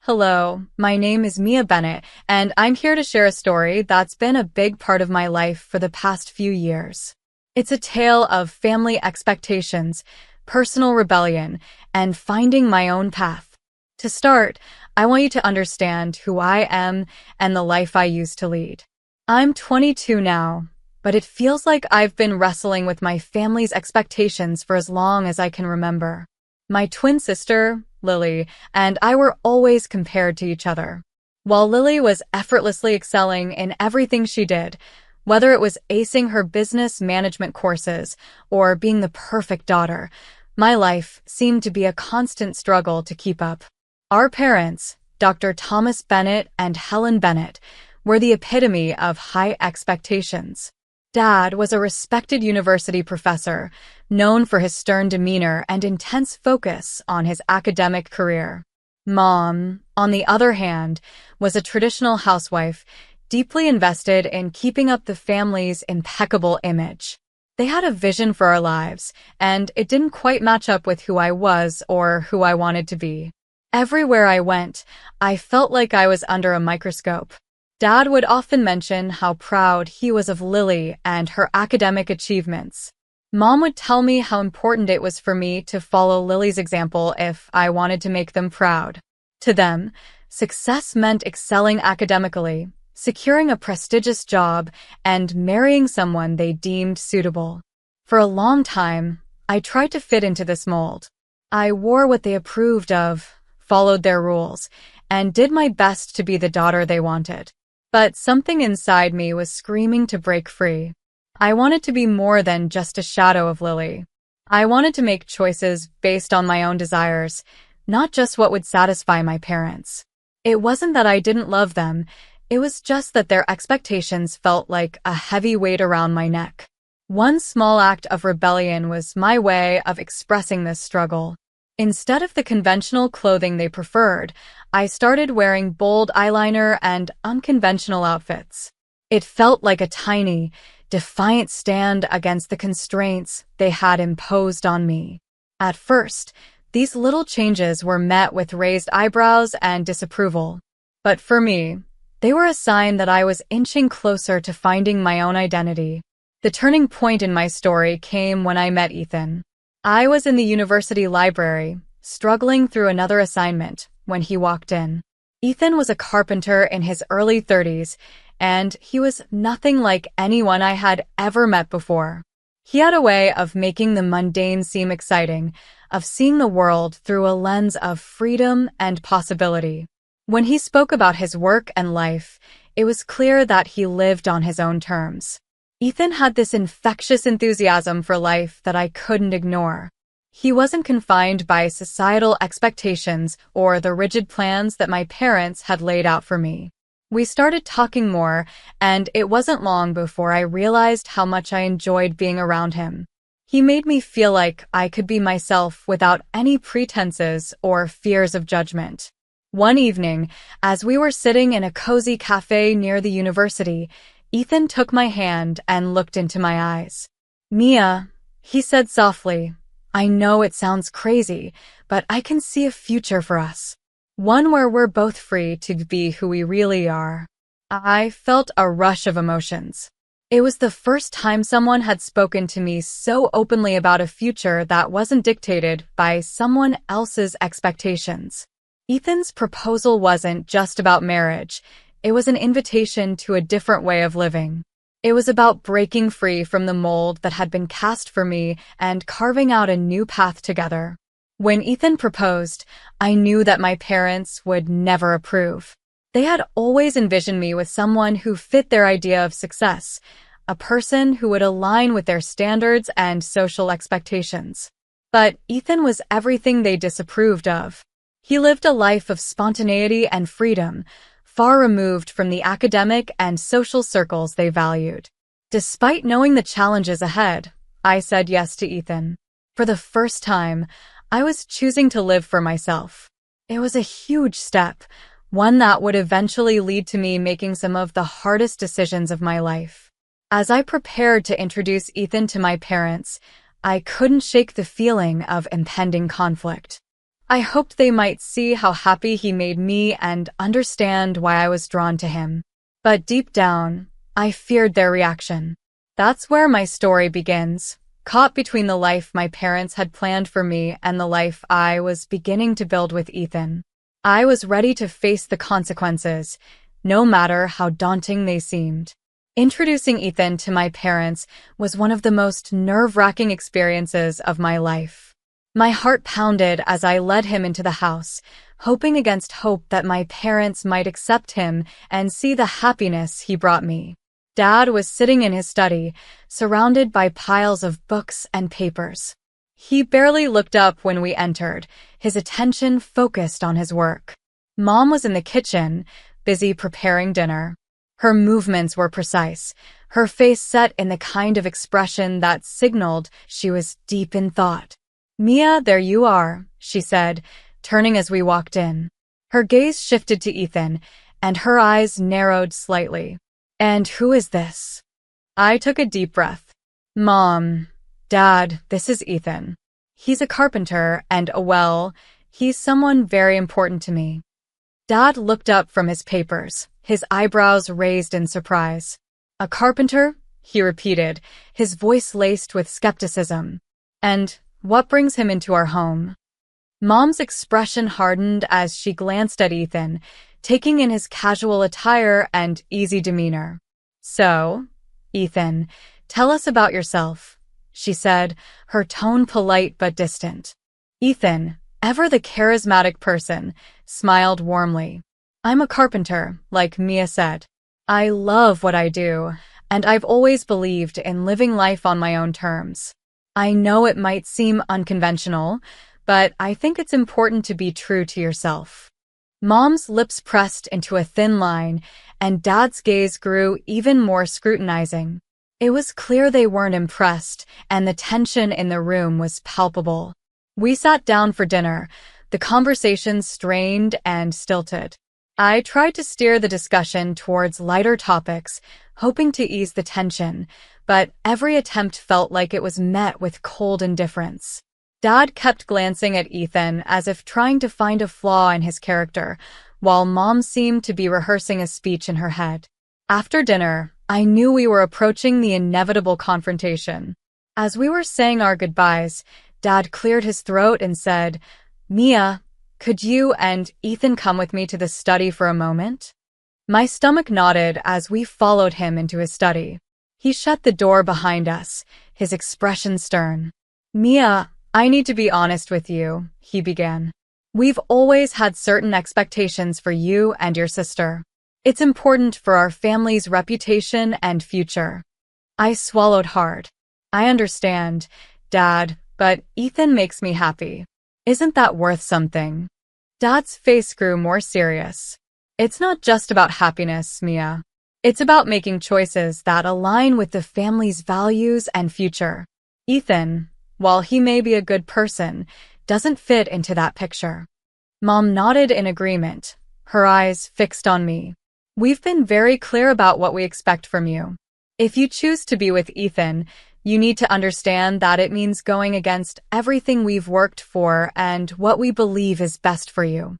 Hello, my name is Mia Bennett, and I'm here to share a story that's been a big part of my life for the past few years. It's a tale of family expectations, personal rebellion, and finding my own path. To start, I want you to understand who I am and the life I used to lead. I'm 22 now, but it feels like I've been wrestling with my family's expectations for as long as I can remember. My twin sister, Lily, and I were always compared to each other. While Lily was effortlessly excelling in everything she did, whether it was acing her business management courses or being the perfect daughter, my life seemed to be a constant struggle to keep up. Our parents, Dr. Thomas Bennett and Helen Bennett, were the epitome of high expectations. Dad was a respected university professor, known for his stern demeanor and intense focus on his academic career. Mom, on the other hand, was a traditional housewife, deeply invested in keeping up the family's impeccable image. They had a vision for our lives, and it didn't quite match up with who I was or who I wanted to be. Everywhere I went, I felt like I was under a microscope. Dad would often mention how proud he was of Lily and her academic achievements. Mom would tell me how important it was for me to follow Lily's example if I wanted to make them proud. To them, success meant excelling academically, securing a prestigious job, and marrying someone they deemed suitable. For a long time, I tried to fit into this mold. I wore what they approved of, followed their rules, and did my best to be the daughter they wanted. But something inside me was screaming to break free. I wanted to be more than just a shadow of Lily. I wanted to make choices based on my own desires, not just what would satisfy my parents. It wasn't that I didn't love them, it was just that their expectations felt like a heavy weight around my neck. One small act of rebellion was my way of expressing this struggle. Instead of the conventional clothing they preferred, I started wearing bold eyeliner and unconventional outfits. It felt like a tiny, defiant stand against the constraints they had imposed on me. At first, these little changes were met with raised eyebrows and disapproval. But for me, they were a sign that I was inching closer to finding my own identity. The turning point in my story came when I met Ethan. I was in the university library, struggling through another assignment, when he walked in. Ethan was a carpenter in his early 30s, and he was nothing like anyone I had ever met before. He had a way of making the mundane seem exciting, of seeing the world through a lens of freedom and possibility. When he spoke about his work and life, it was clear that he lived on his own terms. Ethan had this infectious enthusiasm for life that I couldn't ignore. He wasn't confined by societal expectations or the rigid plans that my parents had laid out for me. We started talking more, and it wasn't long before I realized how much I enjoyed being around him. He made me feel like I could be myself without any pretenses or fears of judgment. One evening, as we were sitting in a cozy cafe near the university, Ethan took my hand and looked into my eyes. "Mia," he said softly, "I know it sounds crazy, but I can see a future for us. One where we're both free to be who we really are." I felt a rush of emotions. It was the first time someone had spoken to me so openly about a future that wasn't dictated by someone else's expectations. Ethan's proposal wasn't just about marriage. It was an invitation to a different way of living. It was about breaking free from the mold that had been cast for me and carving out a new path together. When Ethan proposed, I knew that my parents would never approve. They had always envisioned me with someone who fit their idea of success, a person who would align with their standards and social expectations. But Ethan was everything they disapproved of. He lived a life of spontaneity and freedom, far removed from the academic and social circles they valued. Despite knowing the challenges ahead, I said yes to Ethan. For the first time, I was choosing to live for myself. It was a huge step, one that would eventually lead to me making some of the hardest decisions of my life. As I prepared to introduce Ethan to my parents, I couldn't shake the feeling of impending conflict. I hoped they might see how happy he made me and understand why I was drawn to him. But deep down, I feared their reaction. That's where my story begins, caught between the life my parents had planned for me and the life I was beginning to build with Ethan. I was ready to face the consequences, no matter how daunting they seemed. Introducing Ethan to my parents was one of the most nerve-wracking experiences of my life. My heart pounded as I led him into the house, hoping against hope that my parents might accept him and see the happiness he brought me. Dad was sitting in his study, surrounded by piles of books and papers. He barely looked up when we entered, his attention focused on his work. Mom was in the kitchen, busy preparing dinner. Her movements were precise, her face set in the kind of expression that signaled she was deep in thought. "Mia, there you are," she said, turning as we walked in. Her gaze shifted to Ethan, and her eyes narrowed slightly. "And who is this?" I took a deep breath. "Mom, Dad, this is Ethan. He's a carpenter, and, well, he's someone very important to me." Dad looked up from his papers, his eyebrows raised in surprise. "A carpenter?" he repeated, his voice laced with skepticism. "And what brings him into our home?" Mom's expression hardened as she glanced at Ethan, taking in his casual attire and easy demeanor. "So, Ethan, tell us about yourself," she said, her tone polite but distant. Ethan, ever the charismatic person, smiled warmly. "I'm a carpenter, like Mia said. I love what I do, and I've always believed in living life on my own terms. I know it might seem unconventional, but I think it's important to be true to yourself." Mom's lips pressed into a thin line, and Dad's gaze grew even more scrutinizing. It was clear they weren't impressed, and the tension in the room was palpable. We sat down for dinner, the conversation strained and stilted. I tried to steer the discussion towards lighter topics, hoping to ease the tension, but every attempt felt like it was met with cold indifference. Dad kept glancing at Ethan as if trying to find a flaw in his character, while Mom seemed to be rehearsing a speech in her head. After dinner, I knew we were approaching the inevitable confrontation. As we were saying our goodbyes, Dad cleared his throat and said, "Mia, could you and Ethan come with me to the study for a moment?" My stomach nodded as we followed him into his study. He shut the door behind us, his expression stern. "Mia, I need to be honest with you," he began. "We've always had certain expectations for you and your sister. It's important for our family's reputation and future." I swallowed hard. "I understand, Dad, but Ethan makes me happy. Isn't that worth something?" Dad's face grew more serious. "It's not just about happiness, Mia. It's about making choices that align with the family's values and future. Ethan, while he may be a good person, doesn't fit into that picture." Mom nodded in agreement, her eyes fixed on me. "We've been very clear about what we expect from you. If you choose to be with Ethan, you need to understand that it means going against everything we've worked for and what we believe is best for you."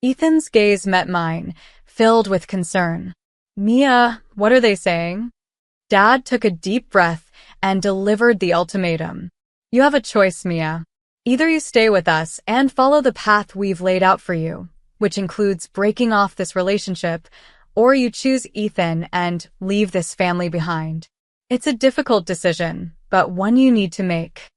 Ethan's gaze met mine, filled with concern. "Mia, what are they saying?" Dad took a deep breath and delivered the ultimatum. "You have a choice, Mia. Either you stay with us and follow the path we've laid out for you, which includes breaking off this relationship, or you choose Ethan and leave this family behind. It's a difficult decision, but one you need to make."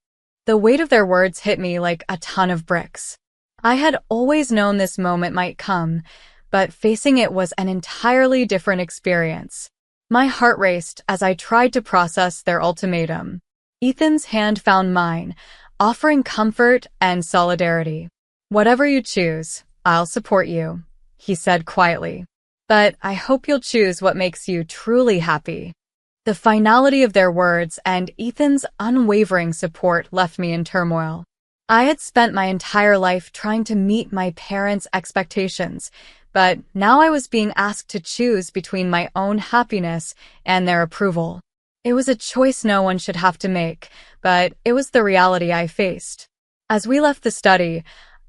The weight of their words hit me like a ton of bricks. I had always known this moment might come, but facing it was an entirely different experience. My heart raced as I tried to process their ultimatum. Ethan's hand found mine, offering comfort and solidarity. "Whatever you choose, I'll support you," he said quietly. "But I hope you'll choose what makes you truly happy." The finality of their words and Ethan's unwavering support left me in turmoil. I had spent my entire life trying to meet my parents' expectations, but now I was being asked to choose between my own happiness and their approval. It was a choice no one should have to make, but it was the reality I faced. As we left the study,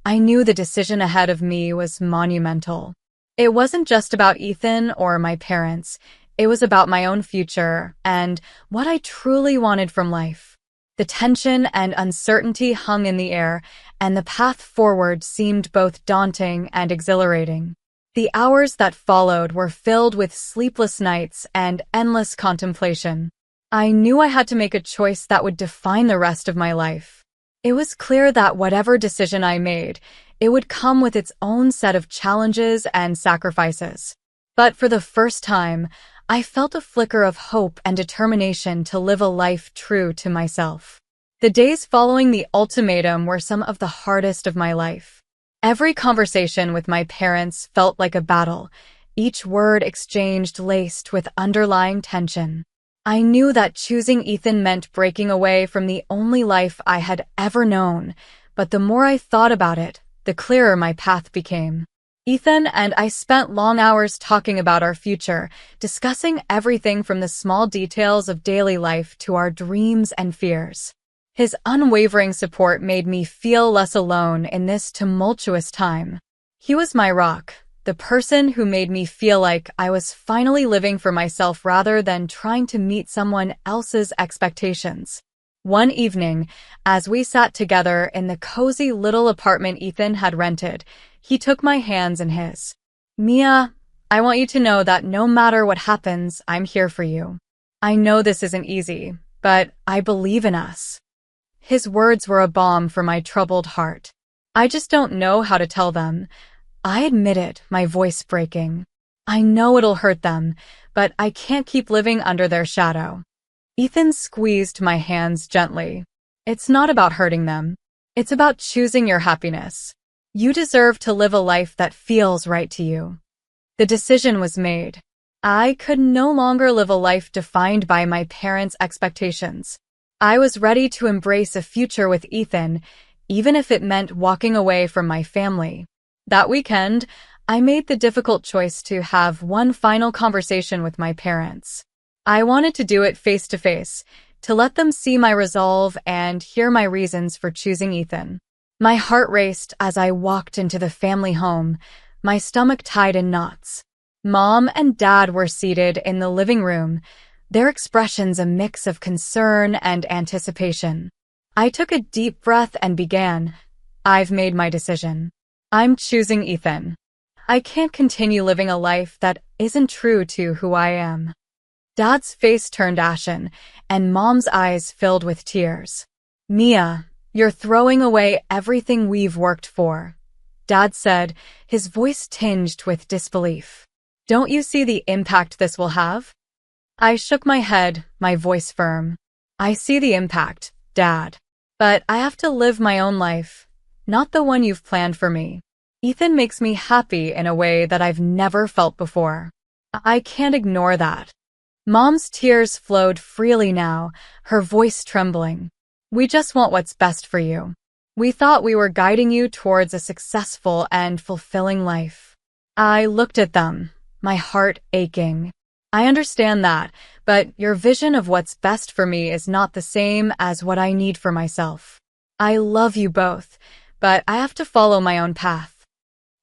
I knew the decision ahead of me was monumental. It wasn't just about Ethan or my parents. It was about my own future and what I truly wanted from life. The tension and uncertainty hung in the air, and the path forward seemed both daunting and exhilarating. The hours that followed were filled with sleepless nights and endless contemplation. I knew I had to make a choice that would define the rest of my life. It was clear that whatever decision I made, it would come with its own set of challenges and sacrifices. But for the first time, I felt a flicker of hope and determination to live a life true to myself. The days following the ultimatum were some of the hardest of my life. Every conversation with my parents felt like a battle, each word exchanged laced with underlying tension. I knew that choosing Ethan meant breaking away from the only life I had ever known, but the more I thought about it, the clearer my path became. Ethan and I spent long hours talking about our future, discussing everything from the small details of daily life to our dreams and fears. His unwavering support made me feel less alone in this tumultuous time. He was my rock, the person who made me feel like I was finally living for myself rather than trying to meet someone else's expectations. One evening, as we sat together in the cozy little apartment Ethan had rented, he took my hands in his. "Mia, I want you to know that no matter what happens, I'm here for you. I know this isn't easy, but I believe in us." His words were a balm for my troubled heart. "I just don't know how to tell them," I admitted, my voice breaking. "I know it'll hurt them, but I can't keep living under their shadow." Ethan squeezed my hands gently. "It's not about hurting them. It's about choosing your happiness. You deserve to live a life that feels right to you." The decision was made. I could no longer live a life defined by my parents' expectations. I was ready to embrace a future with Ethan, even if it meant walking away from my family. That weekend, I made the difficult choice to have one final conversation with my parents. I wanted to do it face to face, to let them see my resolve and hear my reasons for choosing Ethan. My heart raced as I walked into the family home, my stomach tied in knots. Mom and Dad were seated in the living room, their expressions a mix of concern and anticipation. I took a deep breath and began, "I've made my decision. I'm choosing Ethan. I can't continue living a life that isn't true to who I am." Dad's face turned ashen, and Mom's eyes filled with tears. "Mia, you're throwing away everything we've worked for," Dad said, his voice tinged with disbelief. "Don't you see the impact this will have?" I shook my head, my voice firm. "I see the impact, Dad. But I have to live my own life, not the one you've planned for me. Ethan makes me happy in a way that I've never felt before. I can't ignore that." Mom's tears flowed freely now, her voice trembling. "We just want what's best for you. We thought we were guiding you towards a successful and fulfilling life." I looked at them, my heart aching. "I understand that, but your vision of what's best for me is not the same as what I need for myself. I love you both, but I have to follow my own path."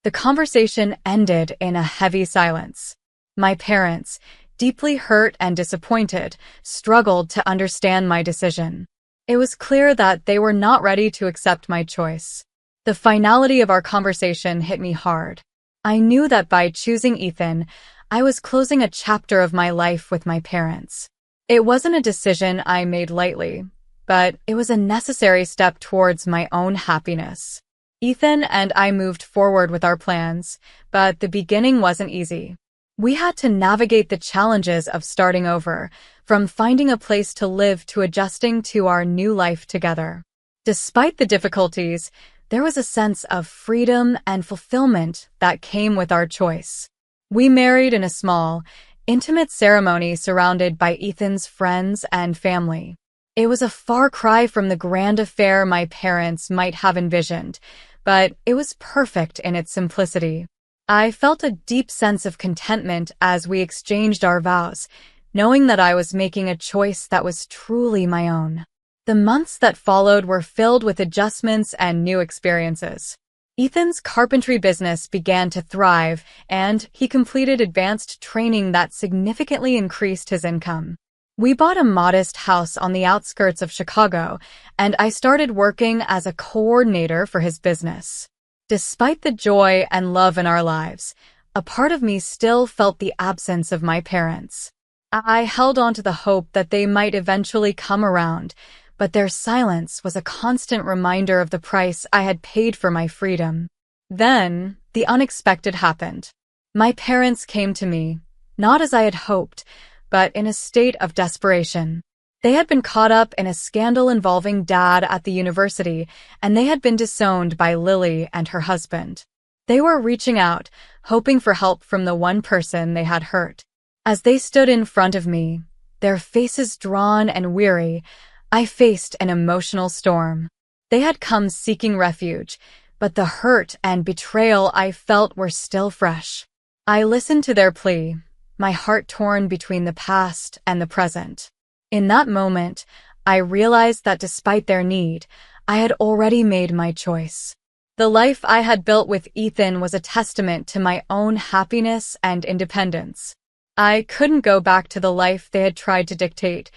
The conversation ended in a heavy silence. My parents, deeply hurt and disappointed, struggled to understand my decision. It was clear that they were not ready to accept my choice. The finality of our conversation hit me hard. I knew that by choosing Ethan, I was closing a chapter of my life with my parents. It wasn't a decision I made lightly, but it was a necessary step towards my own happiness. Ethan and I moved forward with our plans, but the beginning wasn't easy. We had to navigate the challenges of starting over, from finding a place to live to adjusting to our new life together. Despite the difficulties, there was a sense of freedom and fulfillment that came with our choice. We married in a small, intimate ceremony surrounded by Ethan's friends and family. It was a far cry from the grand affair my parents might have envisioned, but it was perfect in its simplicity. I felt a deep sense of contentment as we exchanged our vows, knowing that I was making a choice that was truly my own. The months that followed were filled with adjustments and new experiences. Ethan's carpentry business began to thrive, and he completed advanced training that significantly increased his income. We bought a modest house on the outskirts of Chicago, and I started working as a coordinator for his business. Despite the joy and love in our lives, a part of me still felt the absence of my parents. I held on to the hope that they might eventually come around, but their silence was a constant reminder of the price I had paid for my freedom. Then, the unexpected happened. My parents came to me, not as I had hoped, but in a state of desperation. They had been caught up in a scandal involving Dad at the university, and they had been disowned by Lily and her husband. They were reaching out, hoping for help from the one person they had hurt. As they stood in front of me, their faces drawn and weary, I faced an emotional storm. They had come seeking refuge, but the hurt and betrayal I felt were still fresh. I listened to their plea, my heart torn between the past and the present. In that moment, I realized that despite their need, I had already made my choice. The life I had built with Ethan was a testament to my own happiness and independence. I couldn't go back to the life they had tried to dictate,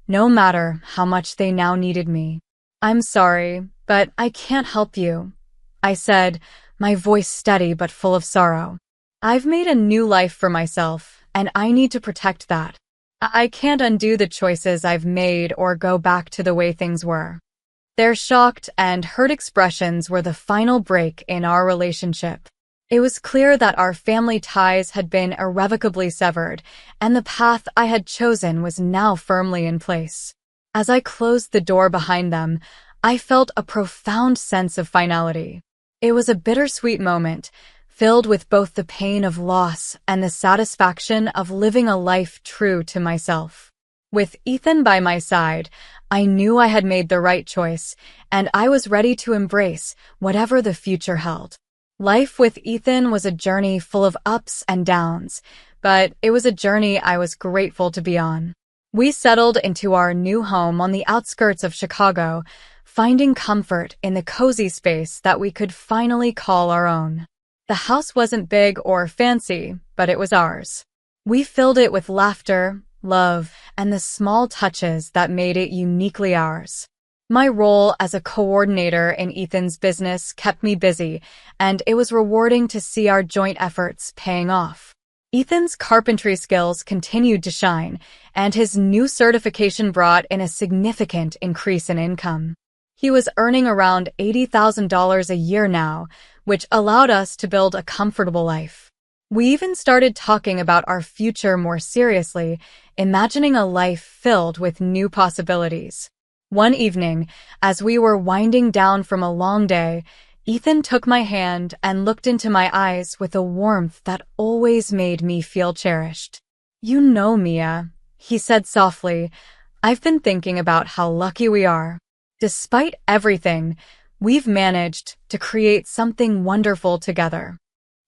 no matter how much they now needed me. "I'm sorry, but I can't help you," I said, my voice steady but full of sorrow. "I've made a new life for myself, and I need to protect that. I can't undo the choices I've made or go back to the way things were." Their shocked and hurt expressions were the final break in our relationship. It was clear that our family ties had been irrevocably severed, and the path I had chosen was now firmly in place. As I closed the door behind them, I felt a profound sense of finality. It was a bittersweet moment, filled with both the pain of loss and the satisfaction of living a life true to myself. With Ethan by my side, I knew I had made the right choice, and I was ready to embrace whatever the future held. Life with Ethan was a journey full of ups and downs, but it was a journey I was grateful to be on. We settled into our new home on the outskirts of Chicago, finding comfort in the cozy space that we could finally call our own. The house wasn't big or fancy, but it was ours. We filled it with laughter, love, and the small touches that made it uniquely ours. My role as a coordinator in Ethan's business kept me busy, and it was rewarding to see our joint efforts paying off. Ethan's carpentry skills continued to shine, and his new certification brought in a significant increase in income. He was earning around $80,000 a year now, which allowed us to build a comfortable life. We even started talking about our future more seriously, imagining a life filled with new possibilities. One evening, as we were winding down from a long day, Ethan took my hand and looked into my eyes with a warmth that always made me feel cherished. "You know, Mia," he said softly, "I've been thinking about how lucky we are. Despite everything, we've managed to create something wonderful together."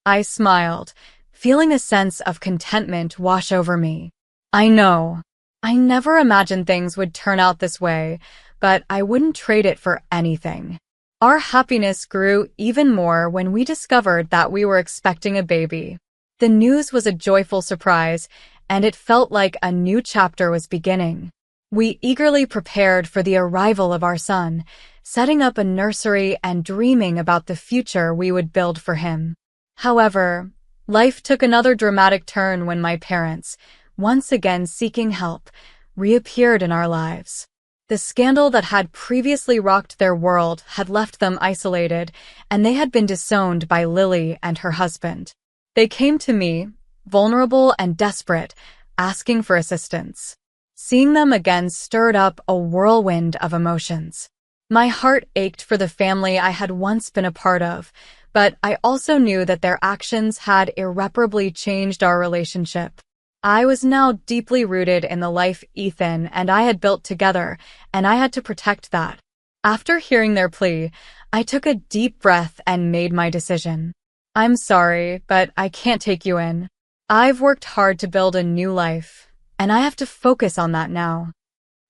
I smiled, feeling a sense of contentment wash over me. I know. I never imagined things would turn out this way, but I wouldn't trade it for anything. Our happiness grew even more when we discovered that we were expecting a baby. The news was a joyful surprise, and it felt like a new chapter was beginning. We eagerly prepared for the arrival of our son, setting up a nursery and dreaming about the future we would build for him. However, life took another dramatic turn when my parents, once again seeking help, reappeared in our lives. The scandal that had previously rocked their world had left them isolated, and they had been disowned by Lily and her husband. They came to me, vulnerable and desperate, asking for assistance. Seeing them again stirred up a whirlwind of emotions. My heart ached for the family I had once been a part of, but I also knew that their actions had irreparably changed our relationship. I was now deeply rooted in the life Ethan and I had built together, and I had to protect that. After hearing their plea, I took a deep breath and made my decision. "I'm sorry, but I can't take you in. I've worked hard to build a new life, and I have to focus on that now."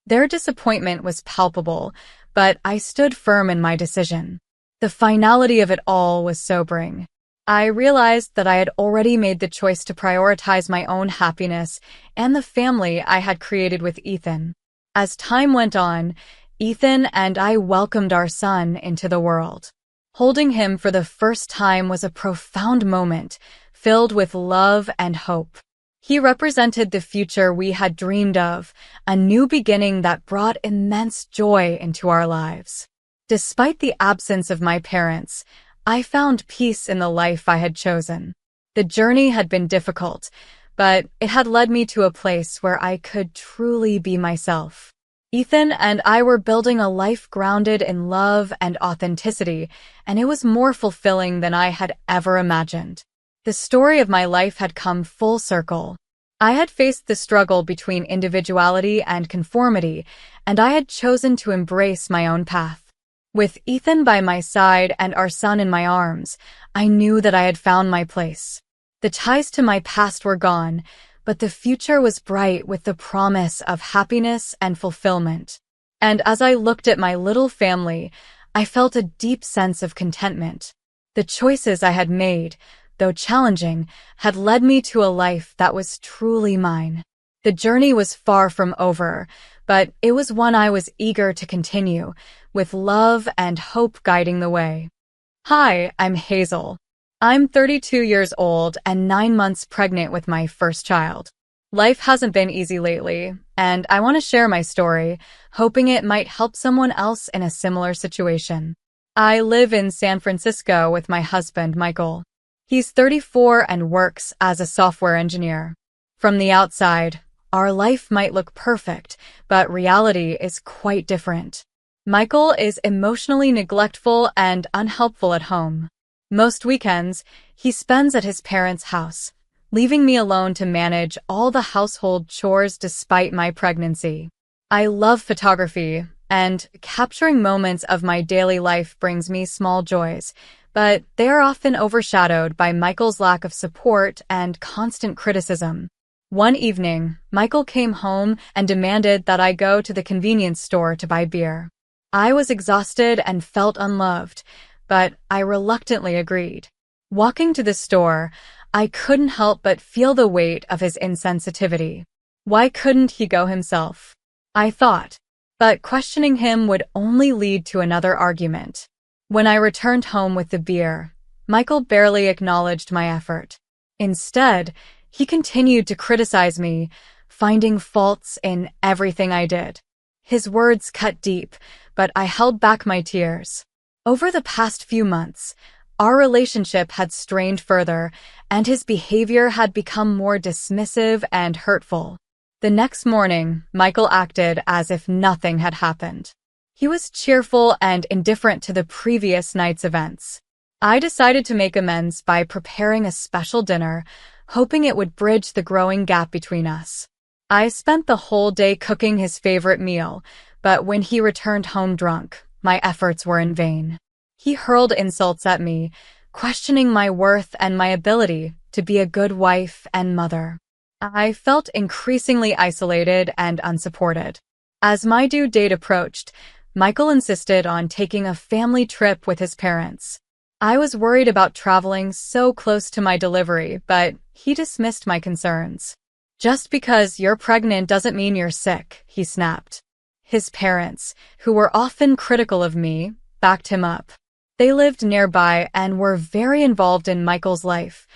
Their disappointment was palpable, but I stood firm in my decision. The finality of it all was sobering. I realized that I had already made the choice to prioritize my own happiness and the family I had created with Ethan. As time went on, Ethan and I welcomed our son into the world. Holding him for the first time was a profound moment, filled with love and hope. He represented the future we had dreamed of, a new beginning that brought immense joy into our lives. Despite the absence of my parents, I found peace in the life I had chosen. The journey had been difficult, but it had led me to a place where I could truly be myself. Ethan and I were building a life grounded in love and authenticity, and it was more fulfilling than I had ever imagined. The story of my life had come full circle. I had faced the struggle between individuality and conformity, and I had chosen to embrace my own path. With Ethan by my side and our son in my arms, I knew that I had found my place. The ties to my past were gone, but the future was bright with the promise of happiness and fulfillment. And as I looked at my little family, I felt a deep sense of contentment. The choices I had made, though challenging, had led me to a life that was truly mine. The journey was far from over, but it was one I was eager to continue, with love and hope guiding the way. Hi, I'm Hazel. I'm 32 years old and 9 months pregnant with my first child. Life hasn't been easy lately, and I want to share my story, hoping it might help someone else in a similar situation. I live in San Francisco with my husband, Michael. He's 34 and works as a software engineer. From the outside, our life might look perfect, but reality is quite different. Michael is emotionally neglectful and unhelpful at home. Most weekends, he spends at his parents' house, leaving me alone to manage all the household chores despite my pregnancy. I love photography, and capturing moments of my daily life brings me small joys, but they are often overshadowed by Michael's lack of support and constant criticism. One evening, Michael came home and demanded that I go to the convenience store to buy beer. I was exhausted and felt unloved, but I reluctantly agreed. Walking to the store, I couldn't help but feel the weight of his insensitivity. Why couldn't he go himself? I thought, but questioning him would only lead to another argument. When I returned home with the beer, Michael barely acknowledged my effort. Instead, he continued to criticize me, finding faults in everything I did. His words cut deep, but I held back my tears. Over the past few months, our relationship had strained further, and his behavior had become more dismissive and hurtful. The next morning, Michael acted as if nothing had happened. He was cheerful and indifferent to the previous night's events. I decided to make amends by preparing a special dinner, hoping it would bridge the growing gap between us. I spent the whole day cooking his favorite meal, but when he returned home drunk, my efforts were in vain. He hurled insults at me, questioning my worth and my ability to be a good wife and mother. I felt increasingly isolated and unsupported. As my due date approached, Michael insisted on taking a family trip with his parents. I was worried about traveling so close to my delivery, but he dismissed my concerns. "Just because you're pregnant doesn't mean you're sick," he snapped. His parents, who were often critical of me, backed him up. They lived nearby and were very involved in Michael's life,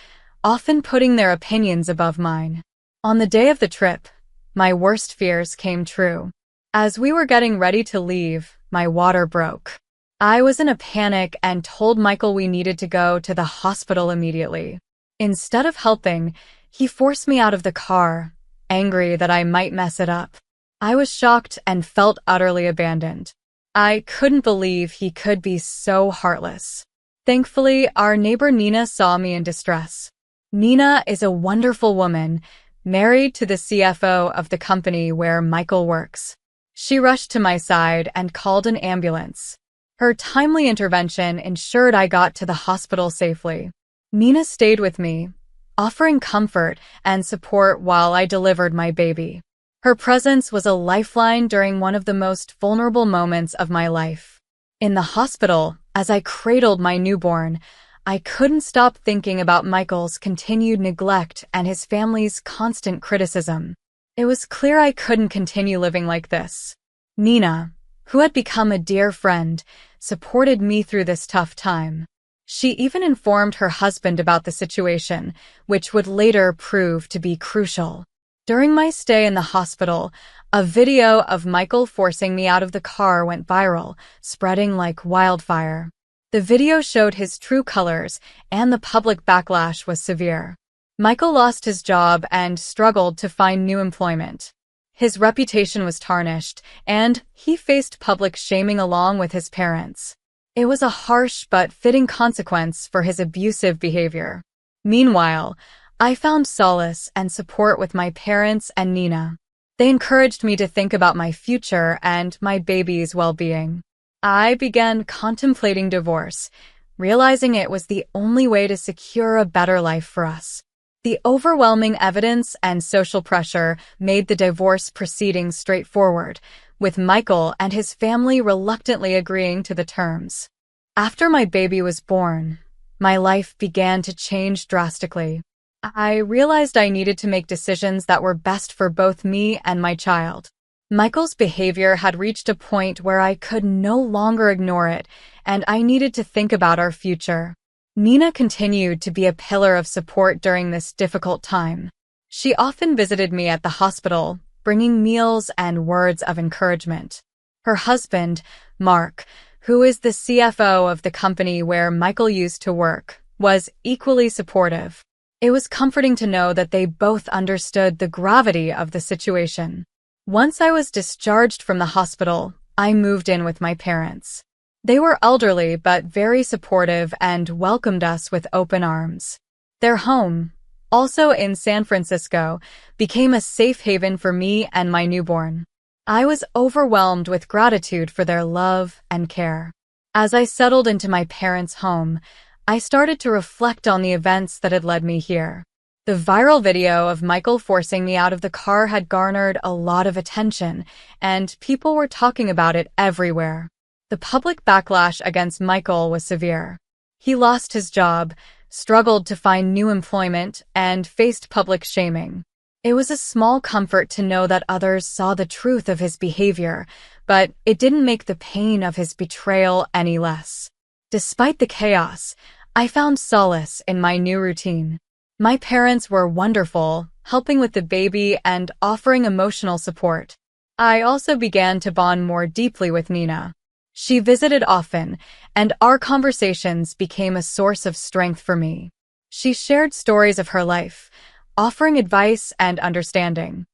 often putting their opinions above mine. On the day of the trip, my worst fears came true. As we were getting ready to leave, my water broke. I was in a panic and told Michael we needed to go to the hospital immediately. Instead of helping, he forced me out of the car, angry that I might mess it up. I was shocked and felt utterly abandoned. I couldn't believe he could be so heartless. Thankfully, our neighbor Nina saw me in distress. Nina is a wonderful woman, married to the CFO of the company where Michael works. She rushed to my side and called an ambulance. Her timely intervention ensured I got to the hospital safely. Nina stayed with me, offering comfort and support while I delivered my baby. Her presence was a lifeline during one of the most vulnerable moments of my life. In the hospital, as I cradled my newborn, I couldn't stop thinking about Michael's continued neglect and his family's constant criticism. It was clear I couldn't continue living like this. Nina, who had become a dear friend, supported me through this tough time. She even informed her husband about the situation, which would later prove to be crucial. During my stay in the hospital, a video of Michael forcing me out of the car went viral, spreading like wildfire. The video showed his true colors, and the public backlash was severe. Michael lost his job and struggled to find new employment. His reputation was tarnished, and he faced public shaming along with his parents. It was a harsh but fitting consequence for his abusive behavior. Meanwhile, I found solace and support with my parents and Nina. They encouraged me to think about my future and my baby's well-being. I began contemplating divorce, realizing it was the only way to secure a better life for us. The overwhelming evidence and social pressure made the divorce proceedings straightforward, with Michael and his family reluctantly agreeing to the terms. After my baby was born, my life began to change drastically. I realized I needed to make decisions that were best for both me and my child. Michael's behavior had reached a point where I could no longer ignore it, and I needed to think about our future. Nina continued to be a pillar of support during this difficult time. She often visited me at the hospital, bringing meals and words of encouragement. Her husband, Mark, who is the CFO of the company where Michael used to work, was equally supportive. It was comforting to know that they both understood the gravity of the situation. Once I was discharged from the hospital, I moved in with my parents. They were elderly but very supportive and welcomed us with open arms. Their home, also in San Francisco, became a safe haven for me and my newborn. I was overwhelmed with gratitude for their love and care. As I settled into my parents' home, I started to reflect on the events that had led me here. The viral video of Michael forcing me out of the car had garnered a lot of attention, and people were talking about it everywhere. The public backlash against Michael was severe. He lost his job, struggled to find new employment, and faced public shaming. It was a small comfort to know that others saw the truth of his behavior, but it didn't make the pain of his betrayal any less. Despite the chaos, I found solace in my new routine. My parents were wonderful, helping with the baby and offering emotional support. I also began to bond more deeply with Nina. She visited often, and our conversations became a source of strength for me. She shared stories of her life, offering advice and understanding.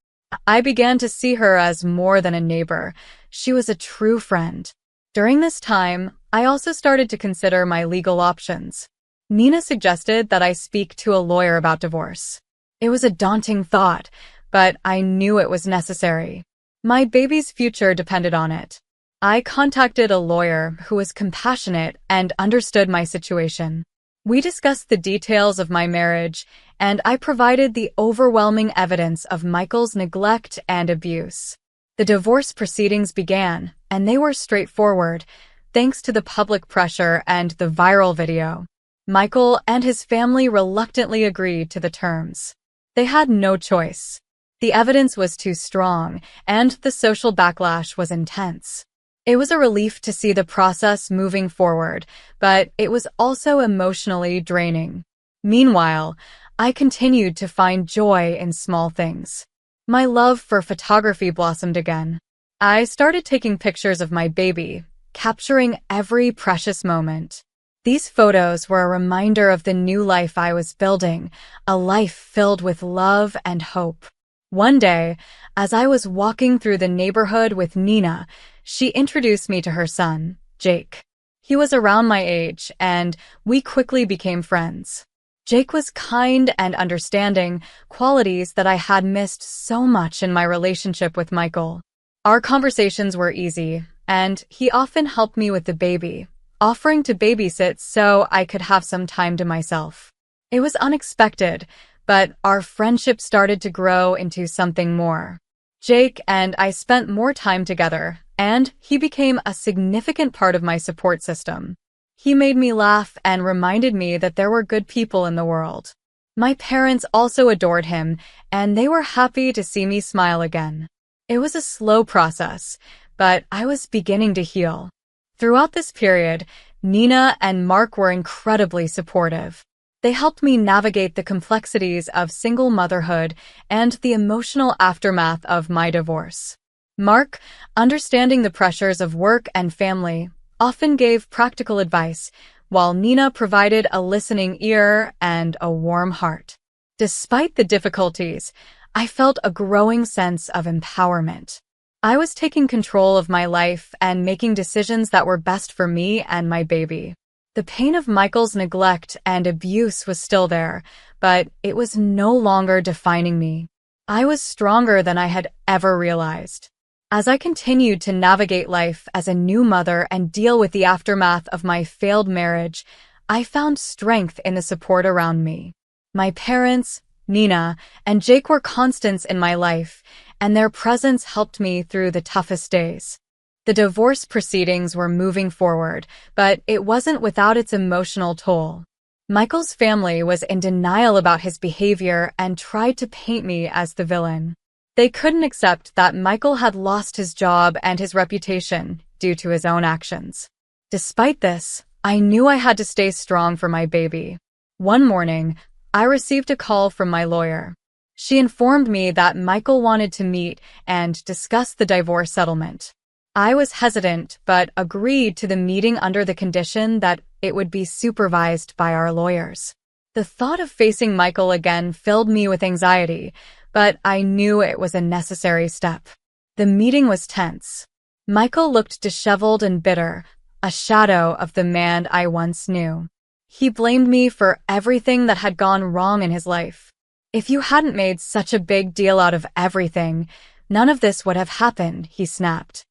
I began to see her as more than a neighbor. She was a true friend. During this time, I also started to consider my legal options. Nina suggested that I speak to a lawyer about divorce. It was a daunting thought, but I knew it was necessary. My baby's future depended on it. I contacted a lawyer who was compassionate and understood my situation. We discussed the details of my marriage, and I provided the overwhelming evidence of Michael's neglect and abuse. The divorce proceedings began, and they were straightforward, thanks to the public pressure and the viral video. Michael and his family reluctantly agreed to the terms. They had no choice. The evidence was too strong, and the social backlash was intense. It was a relief to see the process moving forward, but it was also emotionally draining. Meanwhile, I continued to find joy in small things. My love for photography blossomed again. I started taking pictures of my baby, capturing every precious moment. These photos were a reminder of the new life I was building, a life filled with love and hope. One day, as I was walking through the neighborhood with Nina, she introduced me to her son, Jake. He was around my age, and we quickly became friends. Jake was kind and understanding, qualities that I had missed so much in my relationship with Michael. Our conversations were easy, and he often helped me with the baby, offering to babysit so I could have some time to myself. It was unexpected, but our friendship started to grow into something more. Jake and I spent more time together, and he became a significant part of my support system. He made me laugh and reminded me that there were good people in the world. My parents also adored him, and they were happy to see me smile again. It was a slow process, but I was beginning to heal. Throughout this period, Nina and Mark were incredibly supportive. They helped me navigate the complexities of single motherhood and the emotional aftermath of my divorce. Mark, understanding the pressures of work and family, often gave practical advice, while Nina provided a listening ear and a warm heart. Despite the difficulties, I felt a growing sense of empowerment. I was taking control of my life and making decisions that were best for me and my baby. The pain of Michael's neglect and abuse was still there, but it was no longer defining me. I was stronger than I had ever realized. As I continued to navigate life as a new mother and deal with the aftermath of my failed marriage, I found strength in the support around me. My parents, Nina, and Jake were constants in my life, and their presence helped me through the toughest days. The divorce proceedings were moving forward, but it wasn't without its emotional toll. Michael's family was in denial about his behavior and tried to paint me as the villain. They couldn't accept that Michael had lost his job and his reputation due to his own actions. Despite this, I knew I had to stay strong for my baby. One morning, I received a call from my lawyer. She informed me that Michael wanted to meet and discuss the divorce settlement. I was hesitant, but agreed to the meeting under the condition that it would be supervised by our lawyers. The thought of facing Michael again filled me with anxiety, but I knew it was a necessary step. The meeting was tense. Michael looked disheveled and bitter, a shadow of the man I once knew. He blamed me for everything that had gone wrong in his life. If you hadn't made such a big deal out of everything, None of this would have happened, he snapped.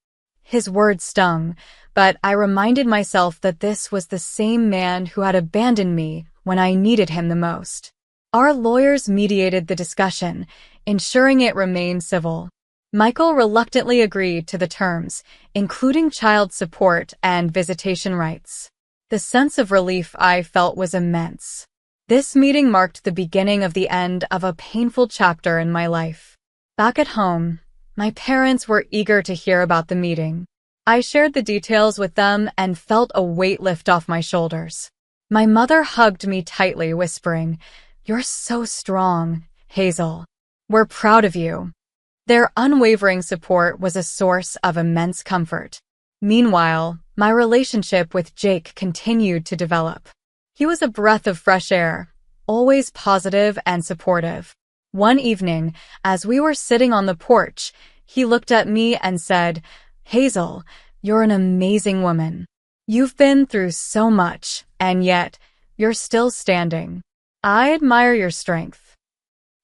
His words stung, but I reminded myself that this was the same man who had abandoned me when I needed him the most. Our lawyers mediated the discussion, ensuring it remained civil. Michael reluctantly agreed to the terms, including child support and visitation rights. The sense of relief I felt was immense. This meeting marked the beginning of the end of a painful chapter in my life. Back at home, my parents were eager to hear about the meeting. I shared the details with them and felt a weight lift off my shoulders. My mother hugged me tightly, whispering, "You're so strong, Hazel. We're proud of you." Their unwavering support was a source of immense comfort. Meanwhile, my relationship with Jake continued to develop. He was a breath of fresh air, always positive and supportive. One evening, as we were sitting on the porch, he looked at me and said, "Hazel, you're an amazing woman. You've been through so much, and yet, you're still standing. I admire your strength."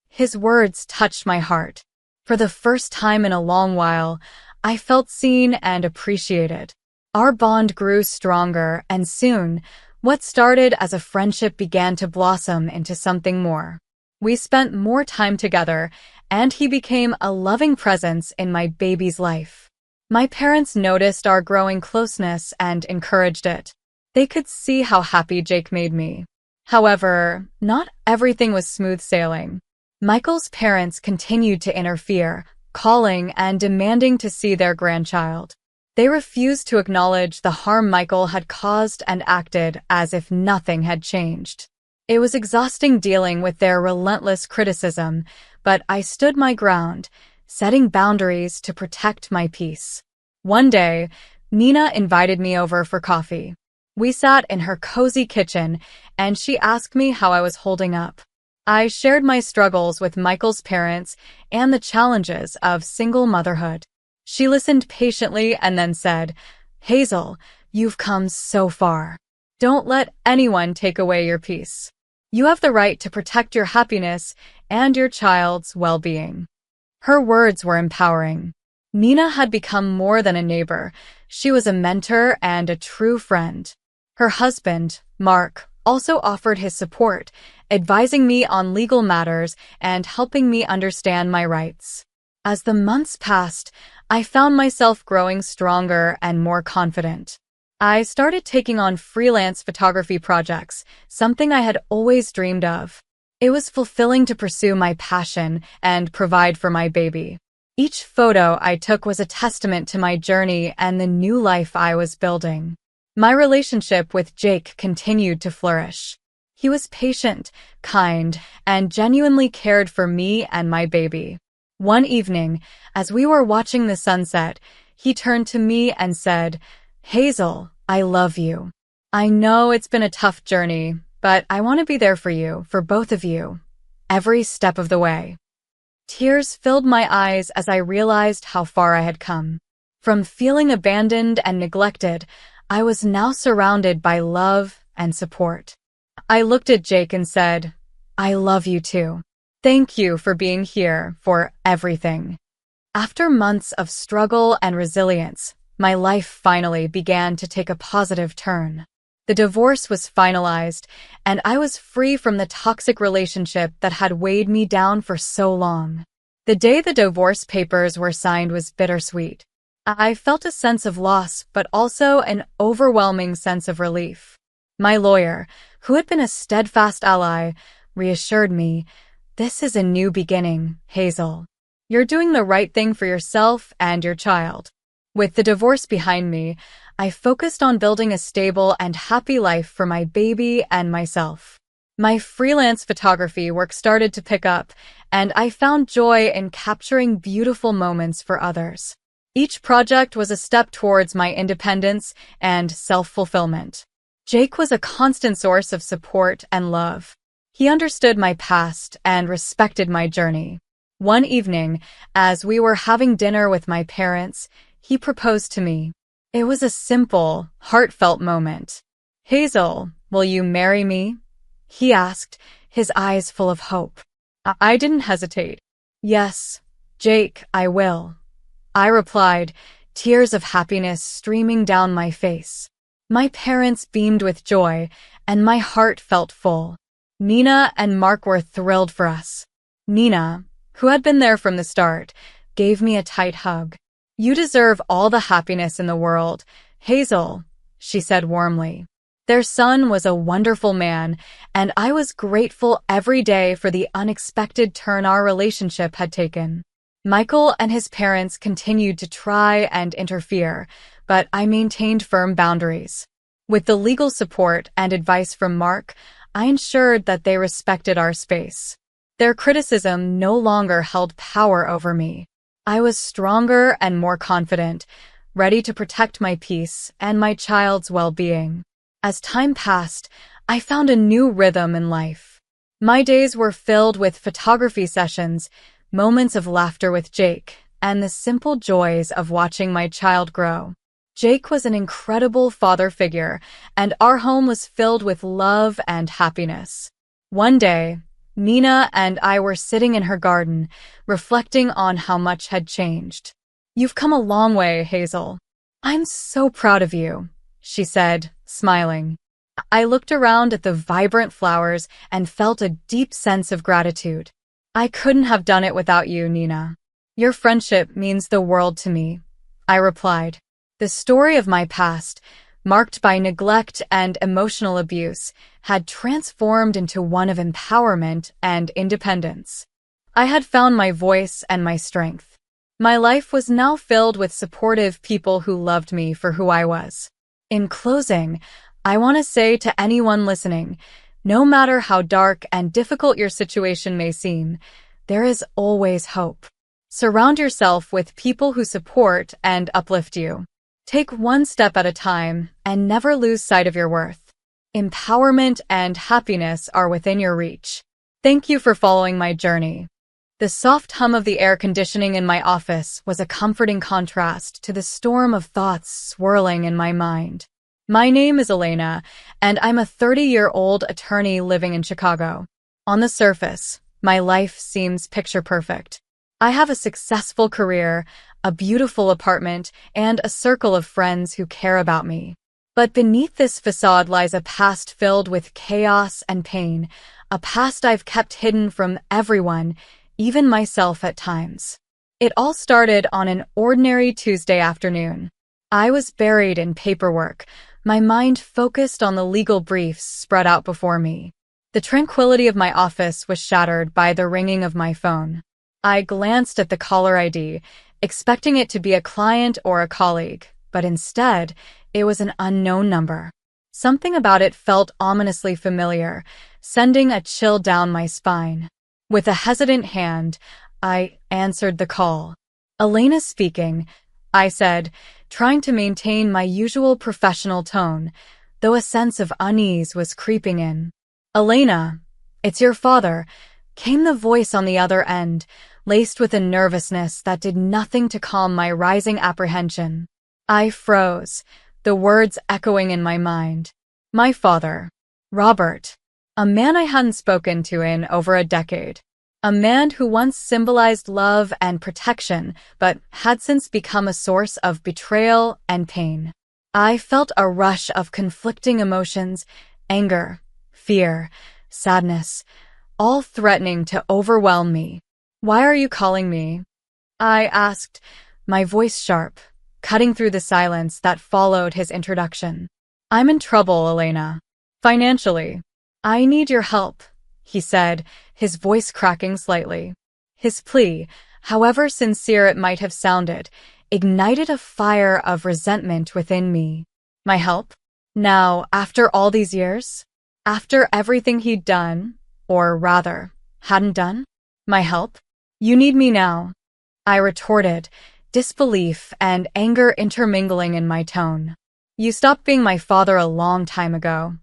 His words touched my heart. For the first time in a long while, I felt seen and appreciated. Our bond grew stronger, and soon, what started as a friendship began to blossom into something more. We spent more time together, and he became a loving presence in my baby's life. My parents noticed our growing closeness and encouraged it. They could see how happy Jake made me. However, not everything was smooth sailing. Michael's parents continued to interfere, calling and demanding to see their grandchild. They refused to acknowledge the harm Michael had caused and acted as if nothing had changed. It was exhausting dealing with their relentless criticism, but I stood my ground, setting boundaries to protect my peace. One day, Nina invited me over for coffee. We sat in her cozy kitchen, and she asked me how I was holding up. I shared my struggles with Michael's parents and the challenges of single motherhood. She listened patiently and then said, "Hazel, you've come so far. Don't let anyone take away your peace. You have the right to protect your happiness and your child's well-being." Her words were empowering. Nina had become more than a neighbor. She was a mentor and a true friend. Her husband, Mark, also offered his support, advising me on legal matters and helping me understand my rights. As the months passed, I found myself growing stronger and more confident. I started taking on freelance photography projects, something I had always dreamed of. It was fulfilling to pursue my passion and provide for my baby. Each photo I took was a testament to my journey and the new life I was building. My relationship with Jake continued to flourish. He was patient, kind, and genuinely cared for me and my baby. One evening, as we were watching the sunset, he turned to me and said, "Hazel, I love you. I know it's been a tough journey, but I want to be there for you, for both of you, every step of the way." Tears filled my eyes as I realized how far I had come. From feeling abandoned and neglected, I was now surrounded by love and support. I looked at Jake and said, "I love you too. Thank you for being here, for everything." After months of struggle and resilience, my life finally began to take a positive turn. The divorce was finalized, and I was free from the toxic relationship that had weighed me down for so long. The day the divorce papers were signed was bittersweet. I felt a sense of loss, but also an overwhelming sense of relief. My lawyer, who had been a steadfast ally, reassured me, "This is a new beginning, Hazel. You're doing the right thing for yourself and your child." With the divorce behind me, I focused on building a stable and happy life for my baby and myself. My freelance photography work started to pick up, and I found joy in capturing beautiful moments for others. Each project was a step towards my independence and self-fulfillment. Jake was a constant source of support and love. He understood my past and respected my journey. One evening, as we were having dinner with my parents, he proposed to me. It was a simple, heartfelt moment. "Hazel, will you marry me?" he asked, his eyes full of hope. I didn't hesitate. "Yes, Jake, I will. I replied, tears of happiness streaming down my face. My parents beamed with joy, and my heart felt full. Nina and Mark were thrilled for us. Nina, who had been there from the start, gave me a tight hug. You deserve all the happiness in the world, Hazel, she said warmly. Their son was a wonderful man, and I was grateful every day for the unexpected turn our relationship had taken. Michael and his parents continued to try and interfere, but I maintained firm boundaries. With the legal support and advice from Mark, I ensured that they respected our space. Their criticism no longer held power over me. I was stronger and more confident, ready to protect my peace and my child's well-being. As time passed, I found a new rhythm in life. My days were filled with photography sessions, moments of laughter with Jake, and the simple joys of watching my child grow. Jake was an incredible father figure, and our home was filled with love and happiness. One day, Nina and I were sitting in her garden, reflecting on how much had changed. You've come a long way, Hazel. I'm so proud of you, she said, smiling. I looked around at the vibrant flowers and felt a deep sense of gratitude. I couldn't have done it without you, Nina. Your friendship means the world to me, I replied. The story of my past, marked by neglect and emotional abuse, had transformed into one of empowerment and independence. I had found my voice and my strength. My life was now filled with supportive people who loved me for who I was. In closing, I want to say to anyone listening, no matter how dark and difficult your situation may seem, there is always hope. Surround yourself with people who support and uplift you. Take one step at a time and never lose sight of your worth. Empowerment and happiness are within your reach. Thank you for following my journey. The soft hum of the air conditioning in my office was a comforting contrast to the storm of thoughts swirling in my mind. My name is Elena, and I'm a 30-year-old attorney living in Chicago. On the surface, my life seems picture perfect. I have a successful career, a beautiful apartment, and a circle of friends who care about me. But beneath this facade lies a past filled with chaos and pain, a past I've kept hidden from everyone, even myself at times. It all started on an ordinary Tuesday afternoon. I was buried in paperwork, my mind focused on the legal briefs spread out before me. The tranquility of my office was shattered by the ringing of my phone. I glanced at the caller ID, expecting it to be a client or a colleague, but instead, it was an unknown number. Something about it felt ominously familiar, sending a chill down my spine. With a hesitant hand, I answered the call. "Elena speaking," I said, trying to maintain my usual professional tone, though a sense of unease was creeping in. "Elena, it's your father," came the voice on the other end, laced with a nervousness that did nothing to calm my rising apprehension. I froze, the words echoing in my mind. My father, Robert, a man I hadn't spoken to in over a decade. A man who once symbolized love and protection, but had since become a source of betrayal and pain. I felt a rush of conflicting emotions, anger, fear, sadness, all threatening to overwhelm me. "Why are you calling me?" I asked, my voice sharp, cutting through the silence that followed his introduction. "I'm in trouble, Elena. Financially. I need your help," he said, his voice cracking slightly. His plea, however sincere it might have sounded, ignited a fire of resentment within me. My help? Now, after all these years? After everything he'd done, or rather, hadn't done? My help? You need me now, I retorted, disbelief and anger intermingling in my tone. You stopped being my father a long time ago.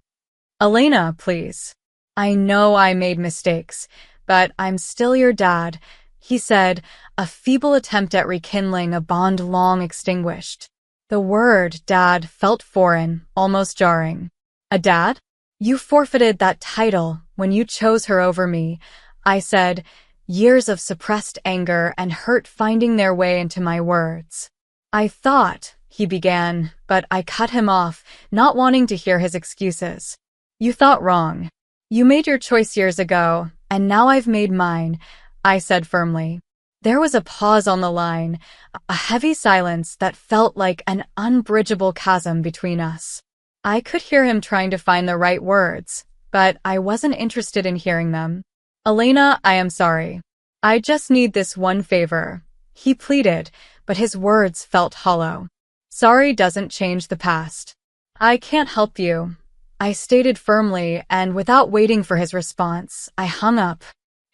Elena, please. I know I made mistakes, but I'm still your dad, he said, a feeble attempt at rekindling a bond long extinguished. The word dad felt foreign, almost jarring. A dad? You forfeited that title when you chose her over me, I said, years of suppressed anger and hurt finding their way into my words. "I thought," he began, but I cut him off, not wanting to hear his excuses. "You thought wrong. You made your choice years ago, and now I've made mine," I said firmly. There was a pause on the line, a heavy silence that felt like an unbridgeable chasm between us. I could hear him trying to find the right words, but I wasn't interested in hearing them. "Elena, I am sorry. I just need this one favor," he pleaded, but his words felt hollow. "Sorry doesn't change the past." "I can't help you," I stated firmly, and without waiting for his response, I hung up.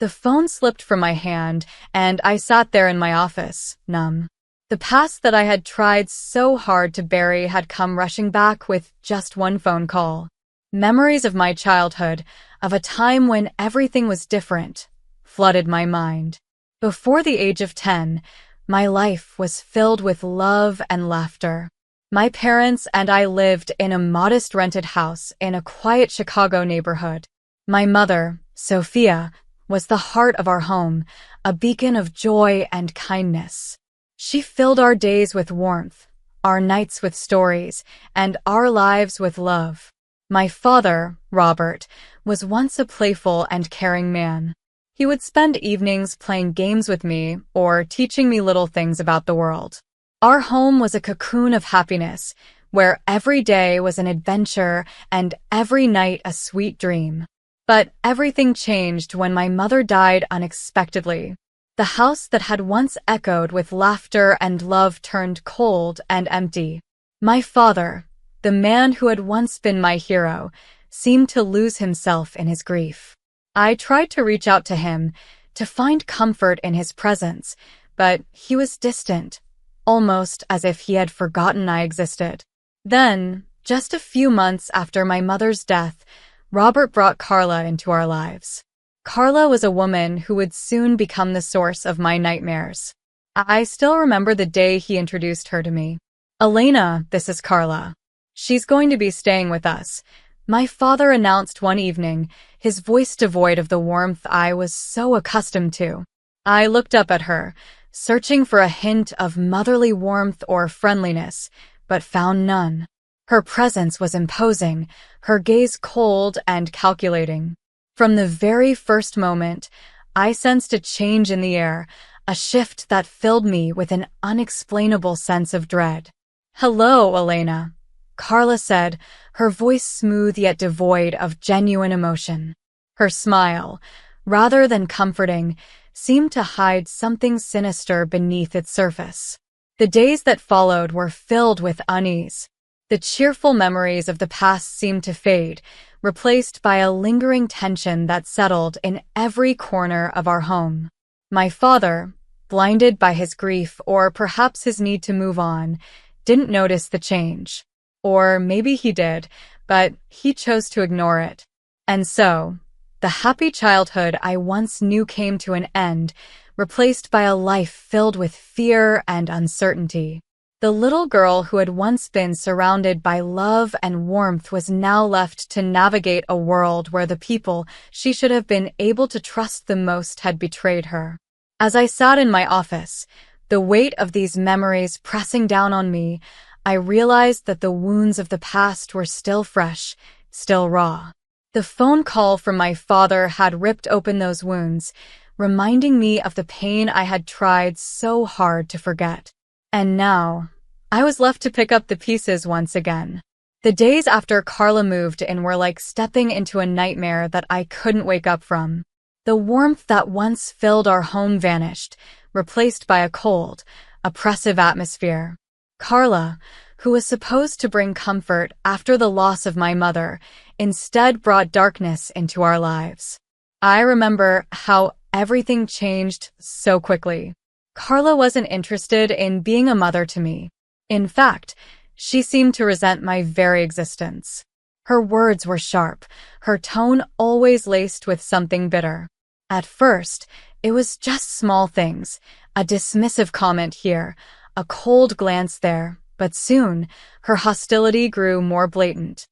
The phone slipped from my hand, and I sat there in my office, numb. The past that I had tried so hard to bury had come rushing back with just one phone call. Memories of my childhood, of a time when everything was different, flooded my mind. Before the age of 10, my life was filled with love and laughter. My parents and I lived in a modest rented house in a quiet Chicago neighborhood. My mother, Sophia, was the heart of our home, a beacon of joy and kindness. She filled our days with warmth, our nights with stories, and our lives with love. My father, Robert, was once a playful and caring man. He would spend evenings playing games with me or teaching me little things about the world. Our home was a cocoon of happiness, where every day was an adventure and every night a sweet dream. But everything changed when my mother died unexpectedly. The house that had once echoed with laughter and love turned cold and empty. My father, the man who had once been my hero, seemed to lose himself in his grief. I tried to reach out to him, to find comfort in his presence, but he was distant, almost as if he had forgotten I existed. Then, just a few months after my mother's death, Robert brought Carla into our lives. Carla was a woman who would soon become the source of my nightmares. I still remember the day he introduced her to me. "Elena, this is Carla. She's going to be staying with us," my father announced one evening, his voice devoid of the warmth I was so accustomed to. I looked up at her, searching for a hint of motherly warmth or friendliness, but found none. Her presence was imposing, her gaze cold and calculating. From the very first moment, I sensed a change in the air, a shift that filled me with an unexplainable sense of dread. "Hello, Elena," Carla said, her voice smooth yet devoid of genuine emotion. Her smile, rather than comforting, seemed to hide something sinister beneath its surface. The days that followed were filled with unease. The cheerful memories of the past seemed to fade, replaced by a lingering tension that settled in every corner of our home. My father, blinded by his grief or perhaps his need to move on, didn't notice the change. Or maybe he did, but he chose to ignore it. And so, the happy childhood I once knew came to an end, replaced by a life filled with fear and uncertainty. The little girl who had once been surrounded by love and warmth was now left to navigate a world where the people she should have been able to trust the most had betrayed her. As I sat in my office, the weight of these memories pressing down on me, I realized that the wounds of the past were still fresh, still raw. The phone call from my father had ripped open those wounds, reminding me of the pain I had tried so hard to forget. And now, I was left to pick up the pieces once again. The days after Carla moved in were like stepping into a nightmare that I couldn't wake up from. The warmth that once filled our home vanished, replaced by a cold, oppressive atmosphere. Carla, who was supposed to bring comfort after the loss of my mother, instead brought darkness into our lives. I remember how everything changed so quickly. Carla wasn't interested in being a mother to me. In fact, she seemed to resent my very existence. Her words were sharp, her tone always laced with something bitter. At first, it was just small things, a dismissive comment here, a cold glance there, but soon, her hostility grew more blatant.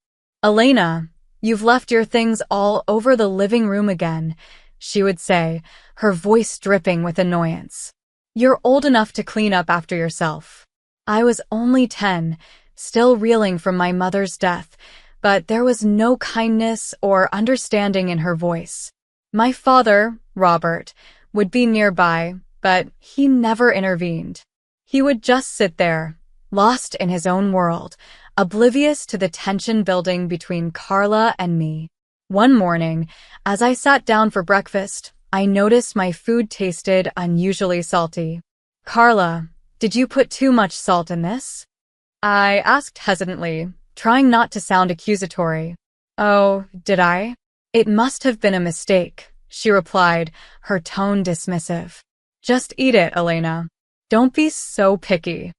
"Elena, you've left your things all over the living room again," she would say, her voice dripping with annoyance. You're old enough to clean up after yourself. I was only 10, still reeling from my mother's death, but there was no kindness or understanding in her voice. My father, Robert, would be nearby, but he never intervened. He would just sit there, lost in his own world, oblivious to the tension building between Carla and me. One morning, as I sat down for breakfast, I noticed my food tasted unusually salty. Carla, did you put too much salt in this? I asked hesitantly, trying not to sound accusatory. Oh, did I? It must have been a mistake, she replied, her tone dismissive. Just eat it, Elena. Don't be so picky.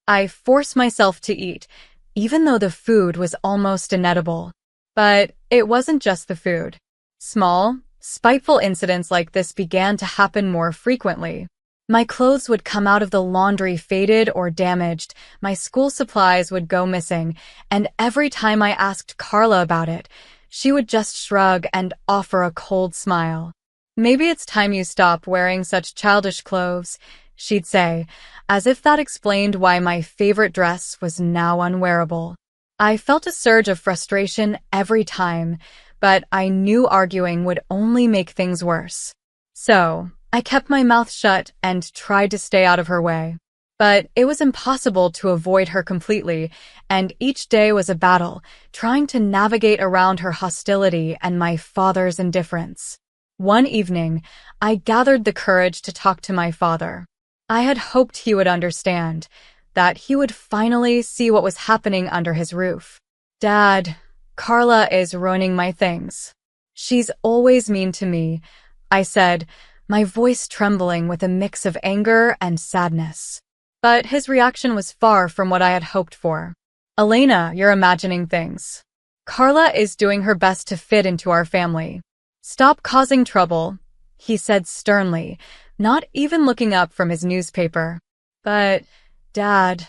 I forced myself to eat, even though the food was almost inedible. But it wasn't just the food. Small, spiteful incidents like this began to happen more frequently. My clothes would come out of the laundry faded or damaged, my school supplies would go missing, and every time I asked Carla about it, she would just shrug and offer a cold smile. Maybe it's time you stop wearing such childish clothes, she'd say, as if that explained why my favorite dress was now unwearable. I felt a surge of frustration every time, but I knew arguing would only make things worse. So, I kept my mouth shut and tried to stay out of her way. But it was impossible to avoid her completely, and each day was a battle, trying to navigate around her hostility and my father's indifference. One evening, I gathered the courage to talk to my father. I had hoped he would understand, that he would finally see what was happening under his roof. Dad, Carla is ruining my things. She's always mean to me, I said, my voice trembling with a mix of anger and sadness. But his reaction was far from what I had hoped for. Elena, you're imagining things. Carla is doing her best to fit into our family. Stop causing trouble, he said sternly, not even looking up from his newspaper. But, Dad,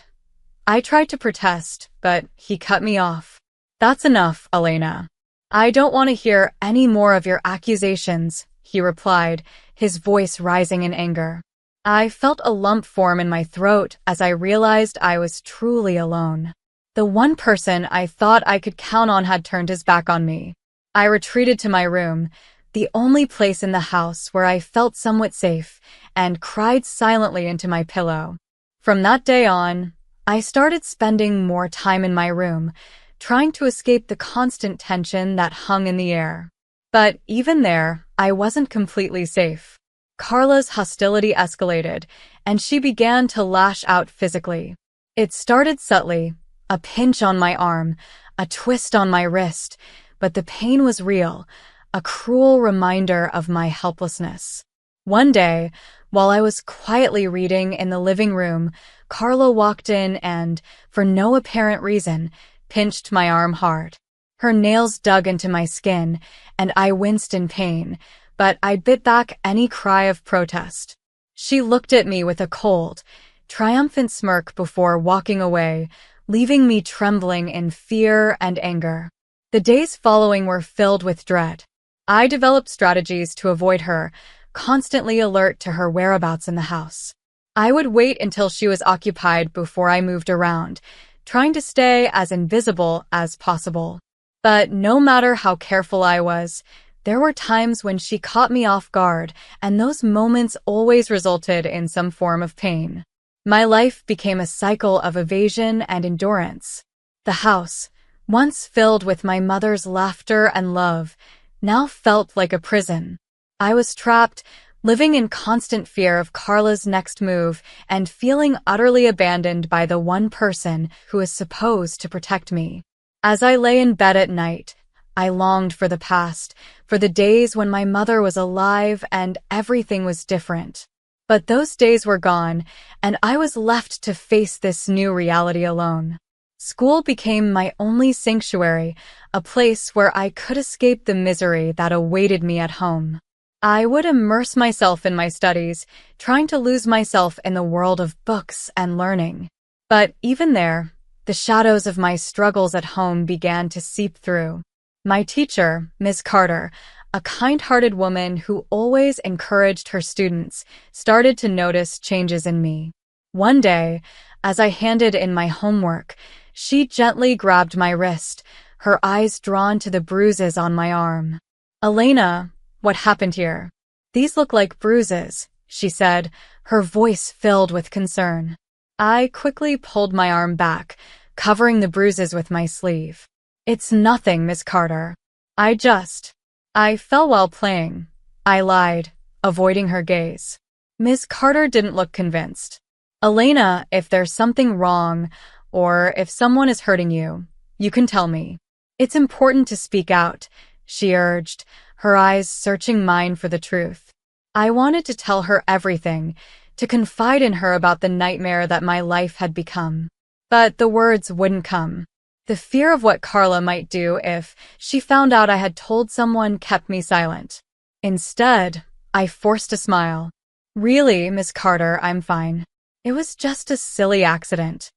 I tried to protest, but he cut me off. That's enough, Elena. I don't want to hear any more of your accusations, he replied, his voice rising in anger. I felt a lump form in my throat as I realized I was truly alone. The one person I thought I could count on had turned his back on me. I retreated to my room, the only place in the house where I felt somewhat safe, and cried silently into my pillow. From that day on, I started spending more time in my room, trying to escape the constant tension that hung in the air. But even there, I wasn't completely safe. Carla's hostility escalated, and she began to lash out physically. It started subtly, a pinch on my arm, a twist on my wrist, but the pain was real, a cruel reminder of my helplessness. One day, while I was quietly reading in the living room, Carla walked in and, for no apparent reason, pinched my arm hard. Her nails dug into my skin, and I winced in pain, but I bit back any cry of protest. She looked at me with a cold, triumphant smirk before walking away, leaving me trembling in fear and anger. The days following were filled with dread. I developed strategies to avoid her, constantly alert to her whereabouts in the house. I would wait until she was occupied before I moved around, trying to stay as invisible as possible. But no matter how careful I was, there were times when she caught me off guard, and those moments always resulted in some form of pain. My life became a cycle of evasion and endurance. The house, once filled with my mother's laughter and love, now felt like a prison. I was trapped, living in constant fear of Carla's next move and feeling utterly abandoned by the one person who was supposed to protect me. As I lay in bed at night, I longed for the past, for the days when my mother was alive and everything was different. But those days were gone, and I was left to face this new reality alone. School became my only sanctuary, a place where I could escape the misery that awaited me at home. I would immerse myself in my studies, trying to lose myself in the world of books and learning. But even there, the shadows of my struggles at home began to seep through. My teacher, Miss Carter, a kind-hearted woman who always encouraged her students, started to notice changes in me. One day, as I handed in my homework, she gently grabbed my wrist, her eyes drawn to the bruises on my arm. "Elena, what happened here?" "These look like bruises," she said, her voice filled with concern. I quickly pulled my arm back, covering the bruises with my sleeve. "It's nothing, Miss Carter. I fell while playing," I lied, avoiding her gaze. Miss Carter didn't look convinced. "Elena, if there's something wrong, or if someone is hurting you, you can tell me. It's important to speak out," she urged, her eyes searching mine for the truth. I wanted to tell her everything, to confide in her about the nightmare that my life had become. But the words wouldn't come. The fear of what Carla might do if she found out I had told someone kept me silent. Instead, I forced a smile. "Really, Miss Carter, I'm fine. It was just a silly accident."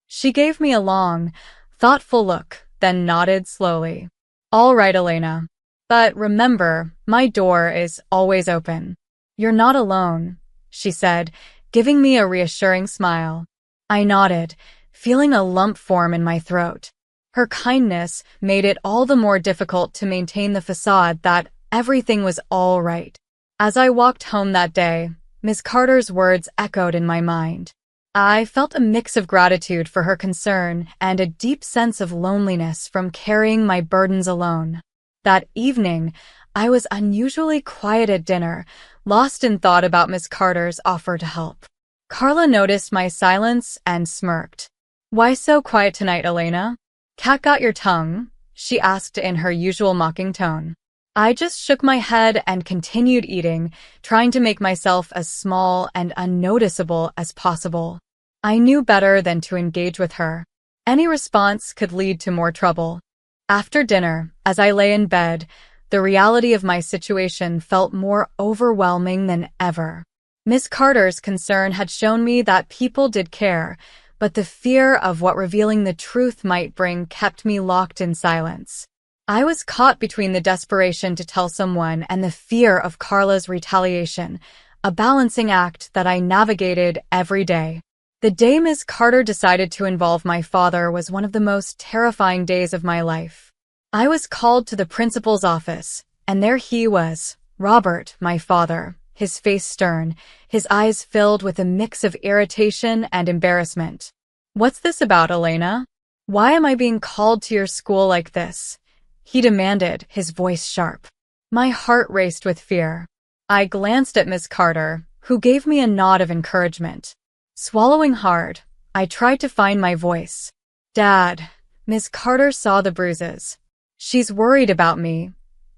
She gave me a long, thoughtful look, then nodded slowly. "All right, Elena. But remember, my door is always open. You're not alone," she said, giving me a reassuring smile. I nodded, feeling a lump form in my throat. Her kindness made it all the more difficult to maintain the facade that everything was all right. As I walked home that day, Miss Carter's words echoed in my mind. I felt a mix of gratitude for her concern and a deep sense of loneliness from carrying my burdens alone. That evening, I was unusually quiet at dinner, lost in thought about Miss Carter's offer to help. Carla noticed my silence and smirked. "Why so quiet tonight, Elena? Cat got your tongue?" she asked in her usual mocking tone. I just shook my head and continued eating, trying to make myself as small and unnoticeable as possible. I knew better than to engage with her. Any response could lead to more trouble. After dinner, as I lay in bed, the reality of my situation felt more overwhelming than ever. Miss Carter's concern had shown me that people did care, but the fear of what revealing the truth might bring kept me locked in silence. I was caught between the desperation to tell someone and the fear of Carla's retaliation, a balancing act that I navigated every day. The day Miss Carter decided to involve my father was one of the most terrifying days of my life. I was called to the principal's office, and there he was, Robert, my father, his face stern, his eyes filled with a mix of irritation and embarrassment. "What's this about, Elena? Why am I being called to your school like this?" he demanded, his voice sharp. My heart raced with fear. I glanced at Miss Carter, who gave me a nod of encouragement. Swallowing hard, I tried to find my voice. "Dad," Miss Carter saw the bruises. "She's worried about me,"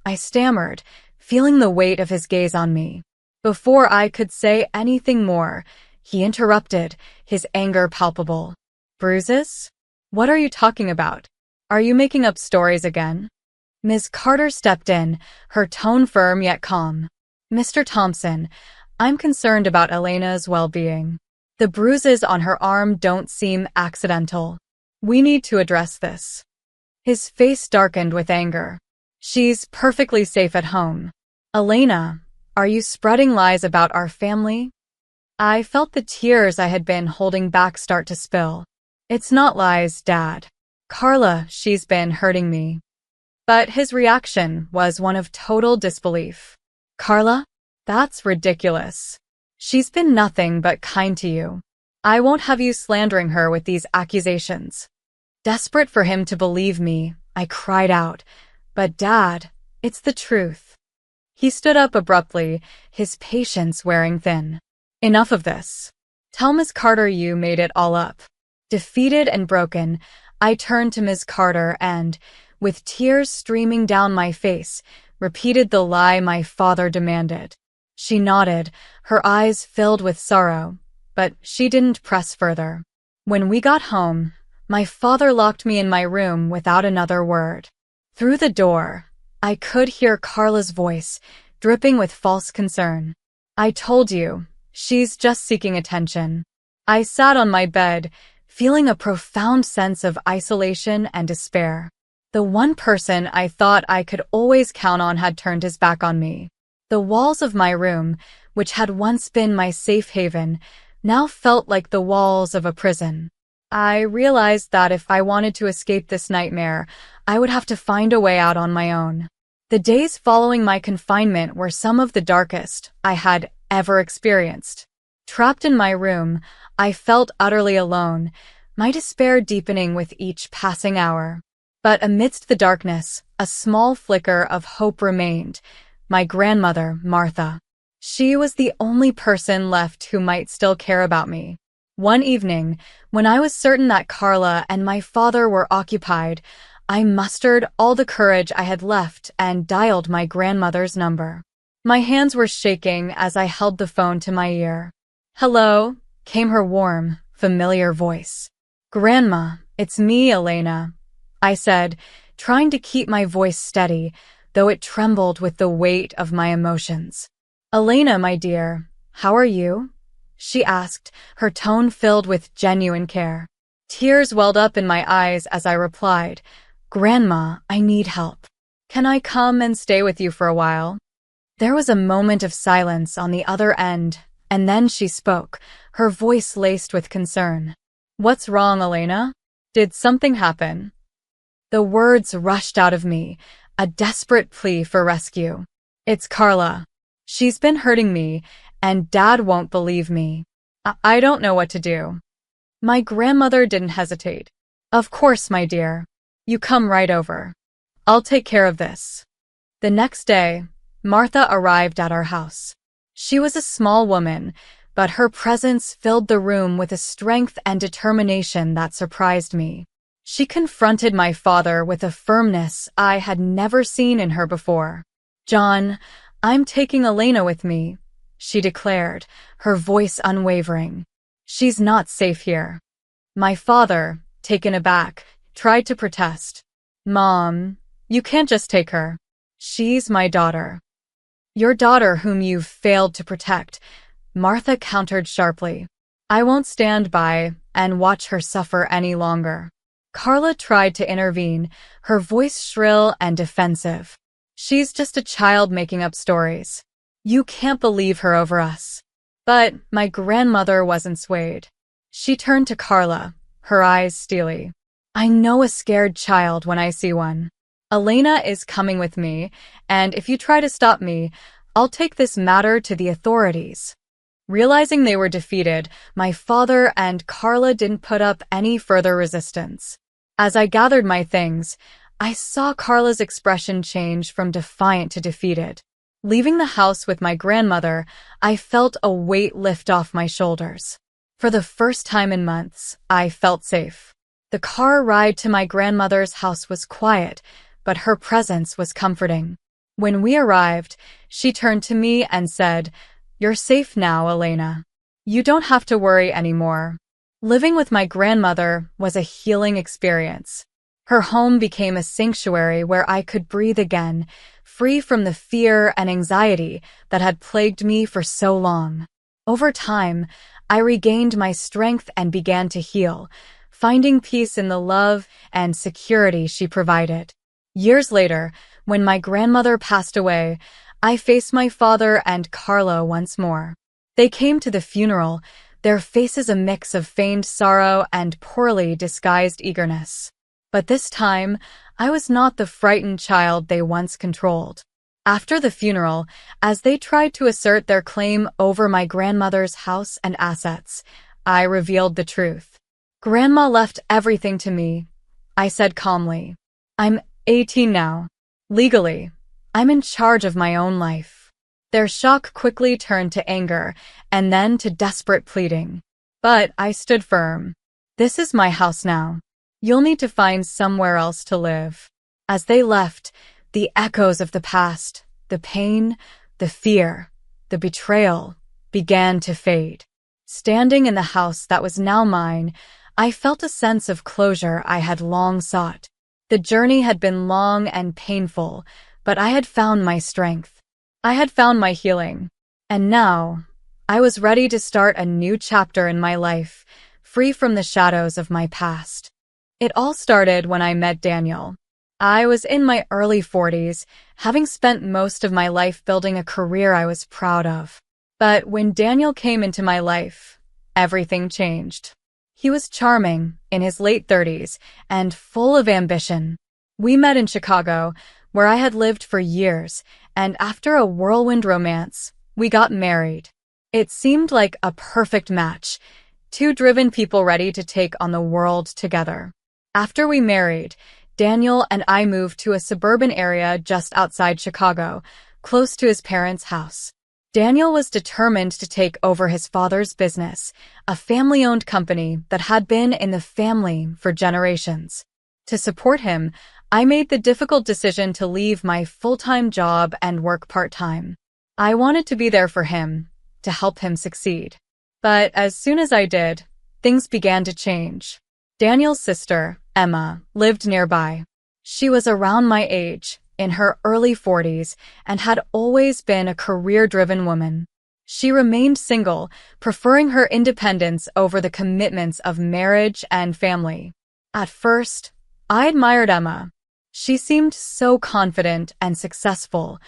I stammered, feeling the weight of his gaze on me. Before I could say anything more, he interrupted, his anger palpable. "Bruises? What are you talking about? Are you making up stories again?" Ms. Carter stepped in, her tone firm yet calm. "Mr. Thompson, I'm concerned about Elena's well-being. The bruises on her arm don't seem accidental. We need to address this." His face darkened with anger. "She's perfectly safe at home. Elena, are you spreading lies about our family?" I felt the tears I had been holding back start to spill. "It's not lies, Dad. Carla, she's been hurting me." But his reaction was one of total disbelief. "Carla? That's ridiculous. She's been nothing but kind to you. I won't have you slandering her with these accusations." Desperate for him to believe me, I cried out, "But Dad, it's the truth." He stood up abruptly, his patience wearing thin. "Enough of this. Tell Miss Carter you made it all up." Defeated and broken, I turned to Miss Carter and, with tears streaming down my face, repeated the lie my father demanded. She nodded, her eyes filled with sorrow, but she didn't press further. When we got home, my father locked me in my room without another word. Through the door, I could hear Carla's voice, dripping with false concern. "I told you, she's just seeking attention." I sat on my bed, feeling a profound sense of isolation and despair. The one person I thought I could always count on had turned his back on me. The walls of my room, which had once been my safe haven, now felt like the walls of a prison. I realized that if I wanted to escape this nightmare, I would have to find a way out on my own. The days following my confinement were some of the darkest I had ever experienced. Trapped in my room, I felt utterly alone, my despair deepening with each passing hour. But amidst the darkness, a small flicker of hope remained. My grandmother, Martha. She was the only person left who might still care about me. One evening, when I was certain that Carla and my father were occupied, I mustered all the courage I had left and dialed my grandmother's number. My hands were shaking as I held the phone to my ear. "Hello," came her warm, familiar voice. "Grandma, it's me, Elena," I said, trying to keep my voice steady, though it trembled with the weight of my emotions. "Elena, my dear, how are you?" she asked, her tone filled with genuine care. Tears welled up in my eyes as I replied, "Grandma, I need help. Can I come and stay with you for a while?" There was a moment of silence on the other end, and then she spoke, her voice laced with concern. "What's wrong, Elena? Did something happen?" The words rushed out of me, a desperate plea for rescue. "It's Carla. She's been hurting me, and Dad won't believe me. I don't know what to do." My grandmother didn't hesitate. "Of course, my dear. You come right over. I'll take care of this." The next day, Martha arrived at our house. She was a small woman, but her presence filled the room with a strength and determination that surprised me. She confronted my father with a firmness I had never seen in her before. "John, I'm taking Elena with me," she declared, her voice unwavering. "She's not safe here." My father, taken aback, tried to protest. "Mom, you can't just take her. She's my daughter." "Your daughter whom you've failed to protect," Martha countered sharply. "I won't stand by and watch her suffer any longer." Carla tried to intervene, her voice shrill and defensive. "She's just a child making up stories. You can't believe her over us." But my grandmother wasn't swayed. She turned to Carla, her eyes steely. "I know a scared child when I see one. Elena is coming with me, and if you try to stop me, I'll take this matter to the authorities." Realizing they were defeated, my father and Carla didn't put up any further resistance. As I gathered my things, I saw Carla's expression change from defiant to defeated. Leaving the house with my grandmother, I felt a weight lift off my shoulders. For the first time in months, I felt safe. The car ride to my grandmother's house was quiet, but her presence was comforting. When we arrived, she turned to me and said, "You're safe now, Elena. You don't have to worry anymore." Living with my grandmother was a healing experience. Her home became a sanctuary where I could breathe again, free from the fear and anxiety that had plagued me for so long. Over time, I regained my strength and began to heal, finding peace in the love and security she provided. Years later, when my grandmother passed away, I faced my father and Carla once more. They came to the funeral, their faces a mix of feigned sorrow and poorly disguised eagerness. But this time, I was not the frightened child they once controlled. After the funeral, as they tried to assert their claim over my grandmother's house and assets, I revealed the truth. "Grandma left everything to me," I said calmly. "I'm 18 now. Legally, I'm in charge of my own life." Their shock quickly turned to anger, and then to desperate pleading. But I stood firm. "This is my house now. You'll need to find somewhere else to live." As they left, the echoes of the past, the pain, the fear, the betrayal, began to fade. Standing in the house that was now mine, I felt a sense of closure I had long sought. The journey had been long and painful, but I had found my strength. I had found my healing. And now, I was ready to start a new chapter in my life, free from the shadows of my past. It all started when I met Daniel. I was in my early 40s, having spent most of my life building a career I was proud of. But when Daniel came into my life, everything changed. He was charming, in his late 30s, and full of ambition. We met in Chicago, where I had lived for years, and after a whirlwind romance, we got married. It seemed like a perfect match, two driven people ready to take on the world together. After we married, Daniel and I moved to a suburban area just outside Chicago, close to his parents' house. Daniel was determined to take over his father's business, a family-owned company that had been in the family for generations. To support him, I made the difficult decision to leave my full-time job and work part-time. I wanted to be there for him, to help him succeed. But as soon as I did, things began to change. Daniel's sister, Emma, lived nearby. She was around my age, in her early 40s, and had always been a career-driven woman. She remained single, preferring her independence over the commitments of marriage and family. At first, I admired Emma. She seemed so confident and successful,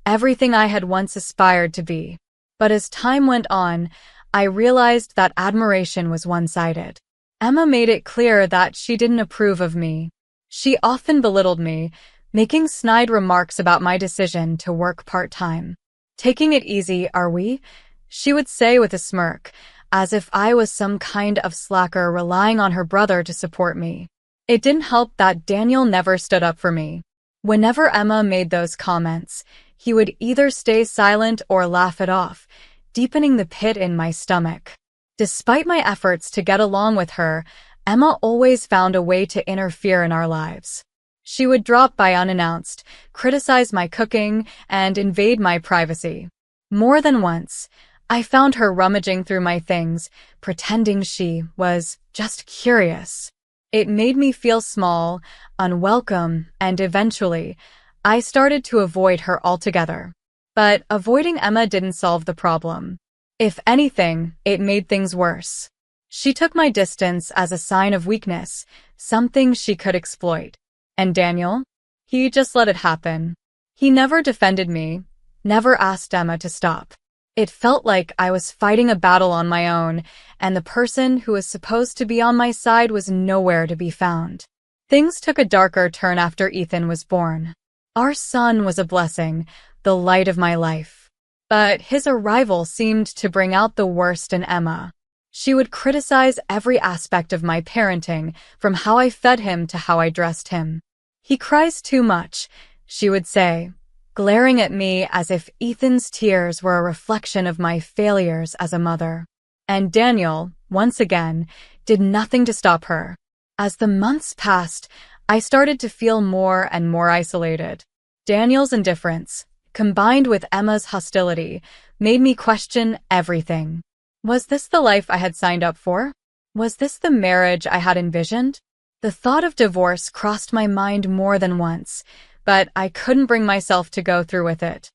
everything I had once aspired to be. But as time went on, I realized that admiration was one-sided. Emma made it clear that she didn't approve of me. She often belittled me, making snide remarks about my decision to work part-time. "Taking it easy, are we?" she would say with a smirk, as if I was some kind of slacker relying on her brother to support me. It didn't help that Daniel never stood up for me. Whenever Emma made those comments, he would either stay silent or laugh it off, deepening the pit in my stomach. Despite my efforts to get along with her, Emma always found a way to interfere in our lives. She would drop by unannounced, criticize my cooking, and invade my privacy. More than once, I found her rummaging through my things, pretending she was just curious. It made me feel small, unwelcome, and eventually, I started to avoid her altogether. But avoiding Emma didn't solve the problem. If anything, it made things worse. She took my distance as a sign of weakness, something she could exploit. And Daniel? He just let it happen. He never defended me, never asked Emma to stop. It felt like I was fighting a battle on my own, and the person who was supposed to be on my side was nowhere to be found. Things took a darker turn after Ethan was born. Our son was a blessing, the light of my life. But his arrival seemed to bring out the worst in Emma. She would criticize every aspect of my parenting, from how I fed him to how I dressed him. "He cries too much," she would say, glaring at me as if Ethan's tears were a reflection of my failures as a mother. And Daniel, once again, did nothing to stop her. As the months passed, I started to feel more and more isolated. Daniel's indifference, combined with Emma's hostility, made me question everything. Was this the life I had signed up for? Was this the marriage I had envisioned? The thought of divorce crossed my mind more than once, but I couldn't bring myself to go through with it.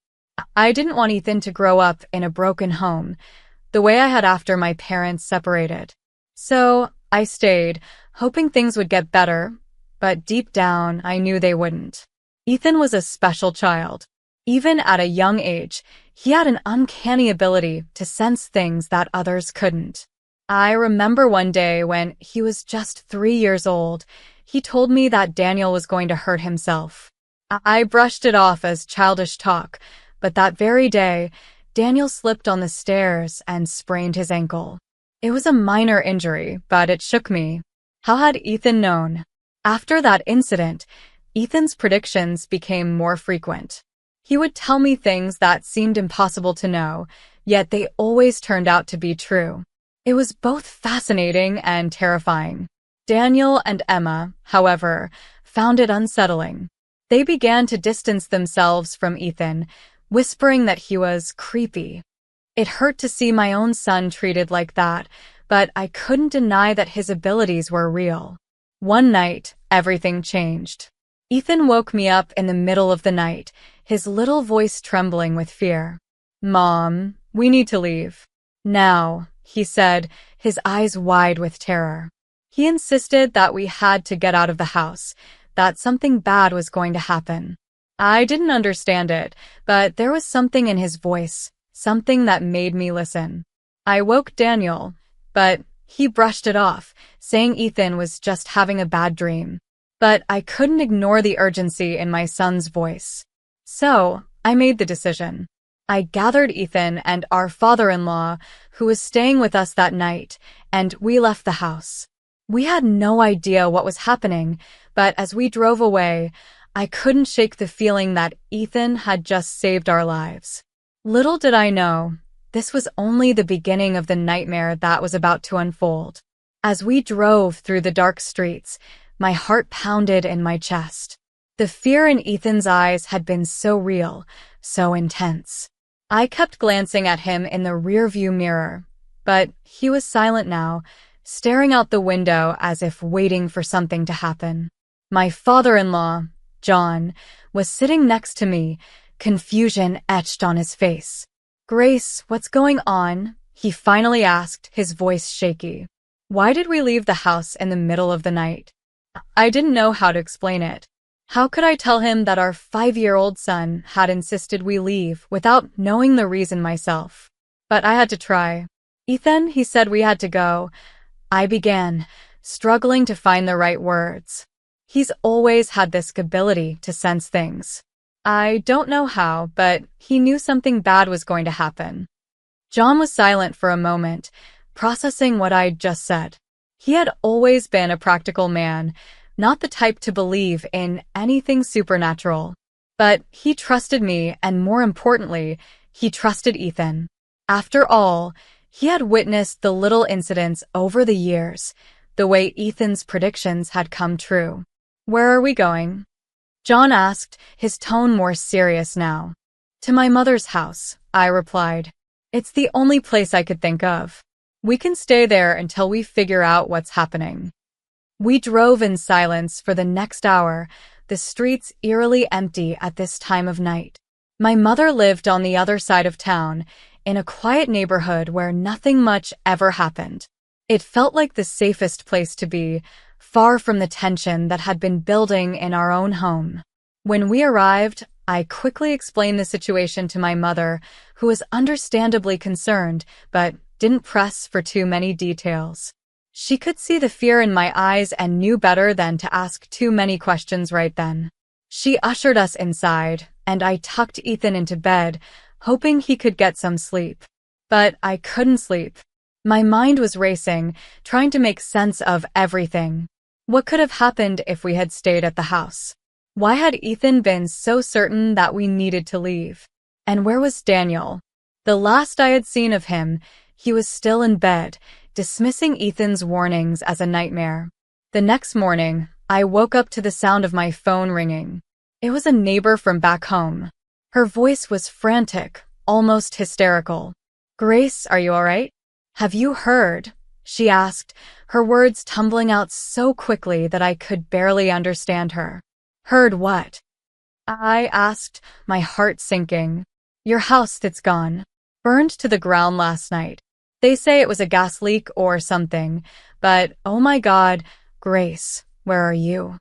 I didn't want Ethan to grow up in a broken home, the way I had after my parents separated. So I stayed, hoping things would get better, but deep down I knew they wouldn't. Ethan was a special child. Even at a young age, he had an uncanny ability to sense things that others couldn't. I remember one day when he was just 3 years old, he told me that Daniel was going to hurt himself. I brushed it off as childish talk, but that very day, Daniel slipped on the stairs and sprained his ankle. It was a minor injury, but it shook me. How had Ethan known? After that incident, Ethan's predictions became more frequent. He would tell me things that seemed impossible to know, yet they always turned out to be true. It was both fascinating and terrifying. Daniel and Emma, however, found it unsettling. They began to distance themselves from Ethan, whispering that he was creepy. It hurt to see my own son treated like that, but I couldn't deny that his abilities were real. One night, everything changed. Ethan woke me up in the middle of the night, his little voice trembling with fear. "Mom, we need to leave. Now," he said, his eyes wide with terror. He insisted that we had to get out of the house, that something bad was going to happen. I didn't understand it, but there was something in his voice, something that made me listen. I woke Daniel, but he brushed it off, saying Ethan was just having a bad dream. But I couldn't ignore the urgency in my son's voice. So, I made the decision. I gathered Ethan and our father-in-law, who was staying with us that night, and we left the house. We had no idea what was happening, but as we drove away, I couldn't shake the feeling that Ethan had just saved our lives. Little did I know, this was only the beginning of the nightmare that was about to unfold. As we drove through the dark streets, my heart pounded in my chest. The fear in Ethan's eyes had been so real, so intense. I kept glancing at him in the rearview mirror, but he was silent now, staring out the window as if waiting for something to happen. My father-in-law, John, was sitting next to me, confusion etched on his face. "Grace, what's going on?" he finally asked, his voice shaky. Why did we leave the house in the middle of the night? I didn't know how to explain it. How could I tell him that our 5-year-old son had insisted we leave without knowing the reason myself? But I had to try. "Ethan, he said we had to go." I began, struggling to find the right words. He's always had this ability to sense things. I don't know how, but he knew something bad was going to happen. John was silent for a moment, processing what I'd just said. He had always been a practical man, not the type to believe in anything supernatural. But he trusted me, and more importantly, he trusted Ethan. After all, he had witnessed the little incidents over the years, the way Ethan's predictions had come true. "Where are we going?" John asked, his tone more serious now. "To my mother's house," I replied. "It's the only place I could think of. We can stay there until we figure out what's happening." We drove in silence for the next hour, the streets eerily empty at this time of night. My mother lived on the other side of town, in a quiet neighborhood where nothing much ever happened. It felt like the safest place to be, far from the tension that had been building in our own home. When we arrived, I quickly explained the situation to my mother, who was understandably concerned, but didn't press for too many details. She could see the fear in my eyes and knew better than to ask too many questions right then. She ushered us inside, and I tucked Ethan into bed, hoping he could get some sleep. But I couldn't sleep. My mind was racing, trying to make sense of everything. What could have happened if we had stayed at the house? Why had Ethan been so certain that we needed to leave? And where was Daniel? The last I had seen of him, he was still in bed, dismissing Ethan's warnings as a nightmare. The next morning, I woke up to the sound of my phone ringing. It was a neighbor from back home. Her voice was frantic, almost hysterical. "Grace, are you all right? Have you heard?" she asked, her words tumbling out so quickly that I could barely understand her. "Heard what?" I asked, my heart sinking. "Your house that's gone. Burned to the ground last night. They say it was a gas leak or something, but oh my God, Grace, where are you?"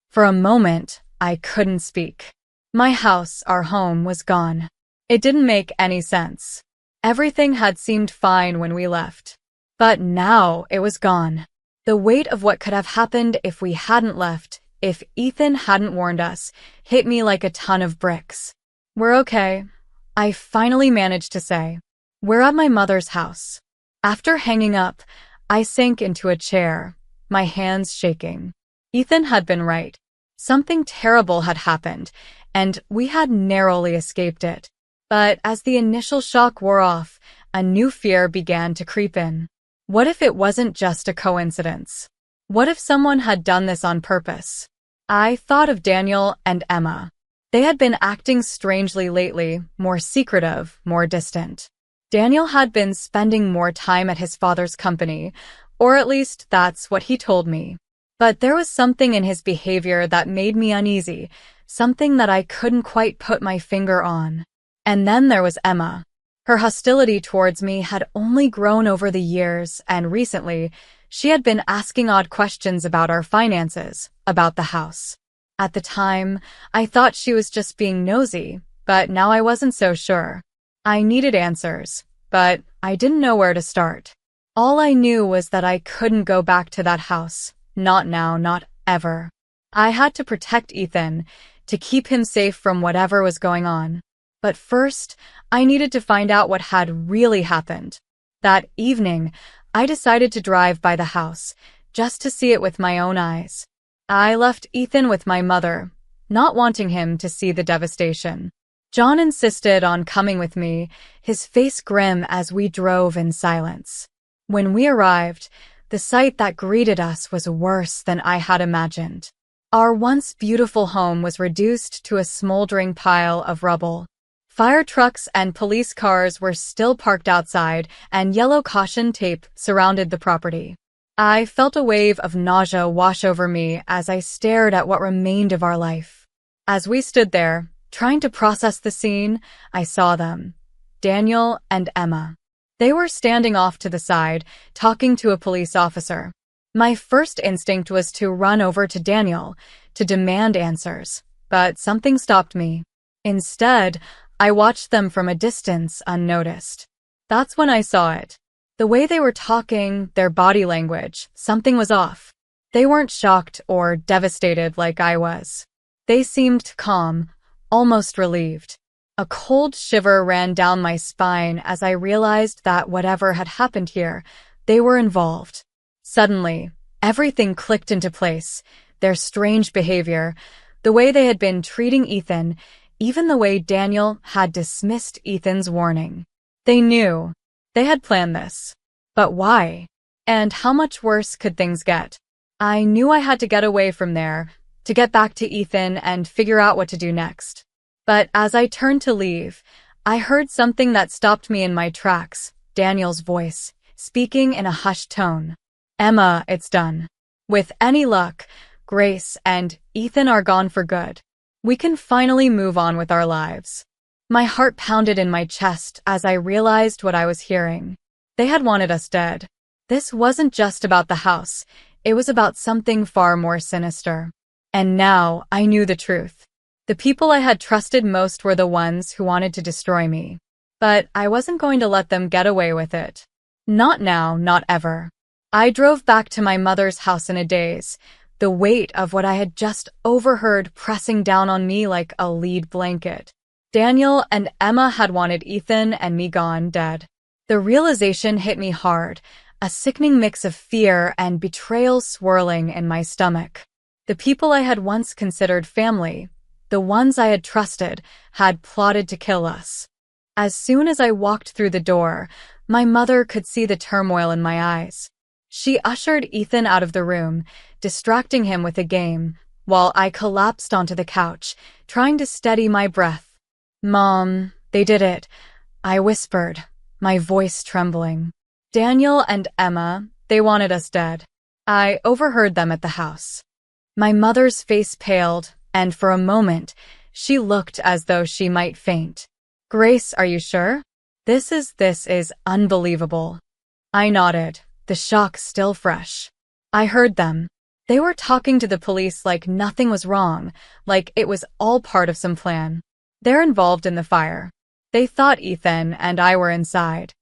For a moment, I couldn't speak. My house, our home, was gone. It didn't make any sense. Everything had seemed fine when we left. But now it was gone. The weight of what could have happened if we hadn't left, if Ethan hadn't warned us, hit me like a ton of bricks. "We're okay," I finally managed to say. "We're at my mother's house." After hanging up, I sank into a chair, my hands shaking. Ethan had been right. Something terrible had happened, and we had narrowly escaped it. But as the initial shock wore off, a new fear began to creep in. What if it wasn't just a coincidence? What if someone had done this on purpose? I thought of Daniel and Emma. They had been acting strangely lately, more secretive, more distant. Daniel had been spending more time at his father's company, or at least that's what he told me. But there was something in his behavior that made me uneasy, something that I couldn't quite put my finger on. And then there was Emma. Her hostility towards me had only grown over the years, and recently, she had been asking odd questions about our finances, about the house. At the time, I thought she was just being nosy, but now I wasn't so sure. I needed answers, but I didn't know where to start. All I knew was that I couldn't go back to that house. Not now, not ever. I had to protect Ethan, to keep him safe from whatever was going on. But first, I needed to find out what had really happened. That evening, I decided to drive by the house, just to see it with my own eyes. I left Ethan with my mother, not wanting him to see the devastation. John insisted on coming with me, his face grim as we drove in silence. When we arrived, the sight that greeted us was worse than I had imagined. Our once beautiful home was reduced to a smoldering pile of rubble. Fire trucks and police cars were still parked outside, and yellow caution tape surrounded the property. I felt a wave of nausea wash over me as I stared at what remained of our life. As we stood there, trying to process the scene, I saw them, Daniel and Emma. They were standing off to the side, talking to a police officer. My first instinct was to run over to Daniel, to demand answers, but something stopped me. Instead, I watched them from a distance unnoticed. That's when I saw it. The way they were talking, their body language, something was off. They weren't shocked or devastated like I was. They seemed calm, almost relieved. A cold shiver ran down my spine as I realized that whatever had happened here, they were involved. Suddenly, everything clicked into place. Their strange behavior, the way they had been treating Ethan, even the way Daniel had dismissed Ethan's warning. They knew. They had planned this. But why? And how much worse could things get? I knew I had to get away from there, to get back to Ethan and figure out what to do next. But as I turned to leave, I heard something that stopped me in my tracks, Daniel's voice, speaking in a hushed tone. Emma, it's done. With any luck, Grace and Ethan are gone for good. We can finally move on with our lives. My heart pounded in my chest as I realized what I was hearing. They had wanted us dead. This wasn't just about the house. It was about something far more sinister. And now I knew the truth. The people I had trusted most were the ones who wanted to destroy me. But I wasn't going to let them get away with it. Not now, not ever. I drove back to my mother's house in a daze, the weight of what I had just overheard pressing down on me like a lead blanket. Daniel and Emma had wanted Ethan and me gone, dead. The realization hit me hard, a sickening mix of fear and betrayal swirling in my stomach. The people I had once considered family, the ones I had trusted, had plotted to kill us. As soon as I walked through the door, my mother could see the turmoil in my eyes. She ushered Ethan out of the room, distracting him with a game, while I collapsed onto the couch, trying to steady my breath. Mom, they did it, I whispered, my voice trembling. Daniel and Emma, they wanted us dead. I overheard them at the house. My mother's face paled, and for a moment, she looked as though she might faint. Grace, are you sure? This is unbelievable. I nodded, the shock still fresh. I heard them. They were talking to the police like nothing was wrong, like it was all part of some plan. They're involved in the fire. They thought Ethan and I were inside.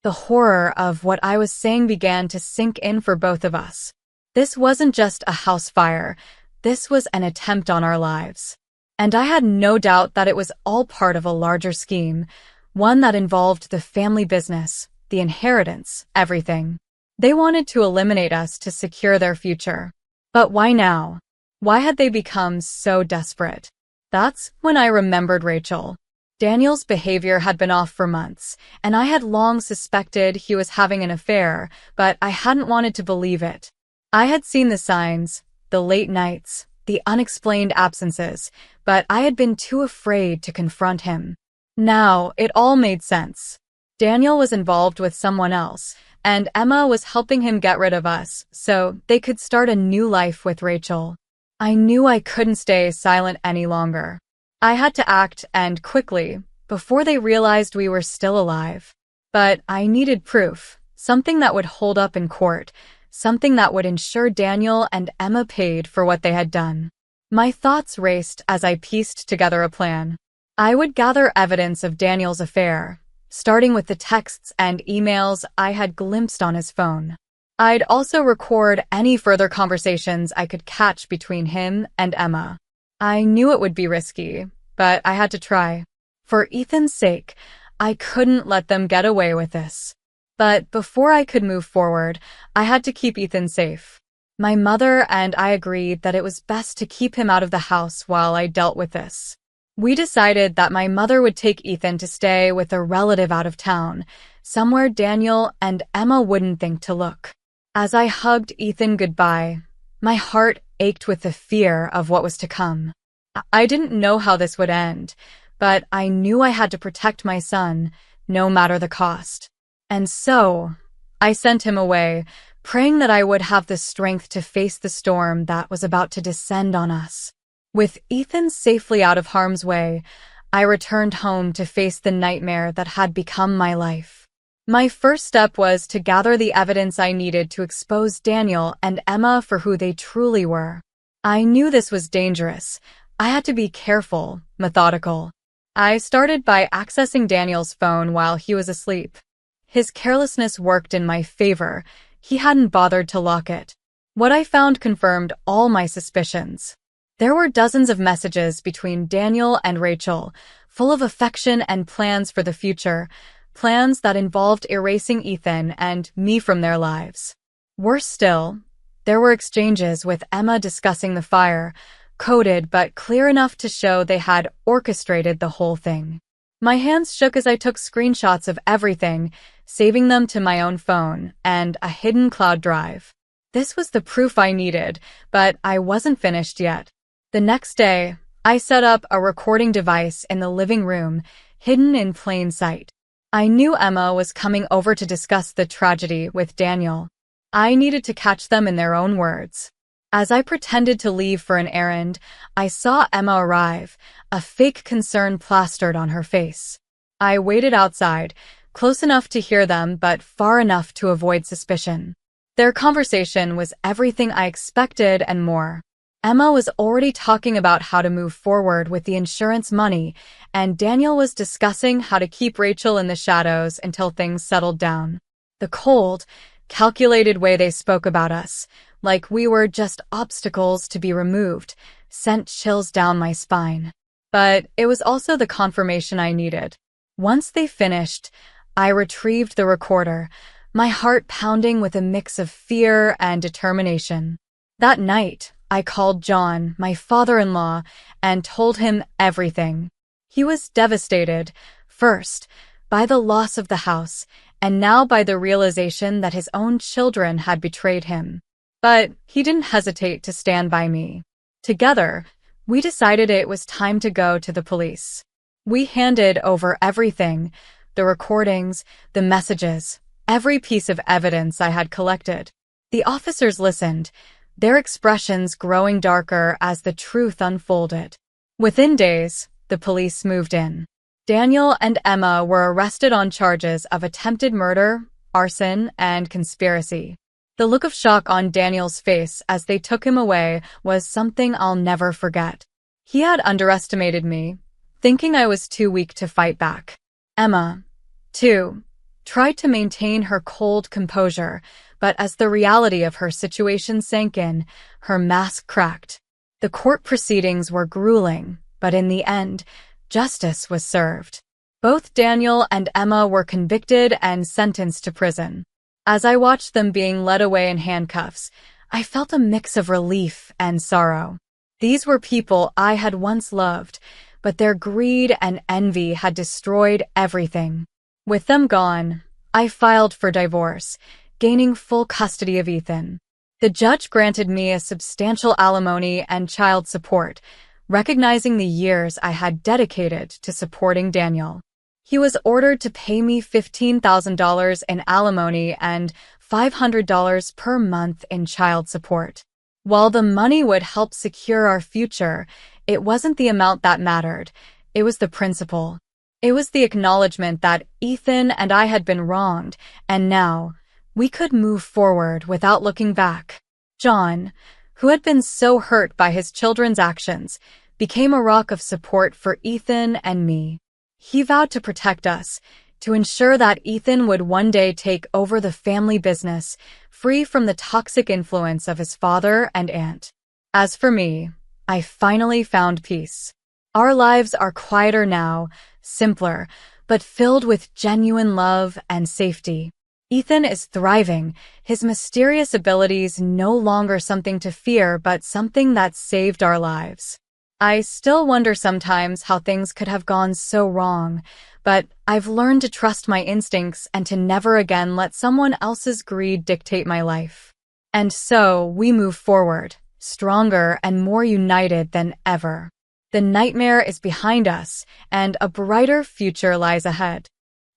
The horror of what I was saying began to sink in for both of us. This wasn't just a house fire. This was an attempt on our lives. And I had no doubt that it was all part of a larger scheme, one that involved the family business, the inheritance, everything. They wanted to eliminate us to secure their future. But why now? Why had they become so desperate? That's when I remembered Rachel. Daniel's behavior had been off for months, and I had long suspected he was having an affair, but I hadn't wanted to believe it. I had seen the signs, the late nights, the unexplained absences, but I had been too afraid to confront him. Now, it all made sense. Daniel was involved with someone else, and Emma was helping him get rid of us, so they could start a new life with Rachel. I knew I couldn't stay silent any longer. I had to act, and quickly, before they realized we were still alive. But I needed proof, something that would hold up in court, something that would ensure Daniel and Emma paid for what they had done. My thoughts raced as I pieced together a plan. I would gather evidence of Daniel's affair, starting with the texts and emails I had glimpsed on his phone. I'd also record any further conversations I could catch between him and Emma. I knew it would be risky, but I had to try. For Ethan's sake, I couldn't let them get away with this. But before I could move forward, I had to keep Ethan safe. My mother and I agreed that it was best to keep him out of the house while I dealt with this. We decided that my mother would take Ethan to stay with a relative out of town, somewhere Daniel and Emma wouldn't think to look. As I hugged Ethan goodbye, my heart ached with the fear of what was to come. I didn't know how this would end, but I knew I had to protect my son, no matter the cost. And so, I sent him away, praying that I would have the strength to face the storm that was about to descend on us. With Ethan safely out of harm's way, I returned home to face the nightmare that had become my life. My first step was to gather the evidence I needed to expose Daniel and Emma for who they truly were. I knew this was dangerous. I had to be careful, methodical. I started by accessing Daniel's phone while he was asleep. His carelessness worked in my favor. He hadn't bothered to lock it. What I found confirmed all my suspicions. There were dozens of messages between Daniel and Rachel, full of affection and plans for the future, plans that involved erasing Ethan and me from their lives. Worse still, there were exchanges with Emma discussing the fire, coded but clear enough to show they had orchestrated the whole thing. My hands shook as I took screenshots of everything, saving them to my own phone and a hidden cloud drive. This was the proof I needed, but I wasn't finished yet. The next day, I set up a recording device in the living room, hidden in plain sight. I knew Emma was coming over to discuss the tragedy with Daniel. I needed to catch them in their own words. As I pretended to leave for an errand, I saw Emma arrive, a fake concern plastered on her face. I waited outside, close enough to hear them but far enough to avoid suspicion. Their conversation was everything I expected and more. Emma was already talking about how to move forward with the insurance money, and Daniel was discussing how to keep Rachel in the shadows until things settled down. The cold, calculated way they spoke about us, like we were just obstacles to be removed, sent chills down my spine. But it was also the confirmation I needed. Once they finished, I retrieved the recorder, my heart pounding with a mix of fear and determination. That night, I called John, my father-in-law, and told him everything. He was devastated, first, by the loss of the house, and now by the realization that his own children had betrayed him. But he didn't hesitate to stand by me. Together, we decided it was time to go to the police. We handed over everything, the recordings, the messages, every piece of evidence I had collected. The officers listened, their expressions growing darker as the truth unfolded. Within days, the police moved in. Daniel and Emma were arrested on charges of attempted murder, arson, and conspiracy. The look of shock on Daniel's face as they took him away was something I'll never forget. He had underestimated me, thinking I was too weak to fight back. Emma, too, tried to maintain her cold composure, but as the reality of her situation sank in, her mask cracked. The court proceedings were grueling, but in the end, justice was served. Both Daniel and Emma were convicted and sentenced to prison. As I watched them being led away in handcuffs, I felt a mix of relief and sorrow. These were people I had once loved, but their greed and envy had destroyed everything. With them gone, I filed for divorce, gaining full custody of Ethan. The judge granted me a substantial alimony and child support, recognizing the years I had dedicated to supporting Daniel. He was ordered to pay me $15,000 in alimony and $500 per month in child support. While the money would help secure our future, it wasn't the amount that mattered. It was the principle. It was the acknowledgement that Ethan and I had been wronged, and now we could move forward without looking back. John, who had been so hurt by his children's actions, became a rock of support for Ethan and me. He vowed to protect us, to ensure that Ethan would one day take over the family business, free from the toxic influence of his father and aunt. As for me, I finally found peace. Our lives are quieter now, simpler, but filled with genuine love and safety. Ethan is thriving, his mysterious abilities no longer something to fear but something that saved our lives. I still wonder sometimes how things could have gone so wrong, but I've learned to trust my instincts and to never again let someone else's greed dictate my life. And so we move forward, stronger and more united than ever. The nightmare is behind us, and a brighter future lies ahead.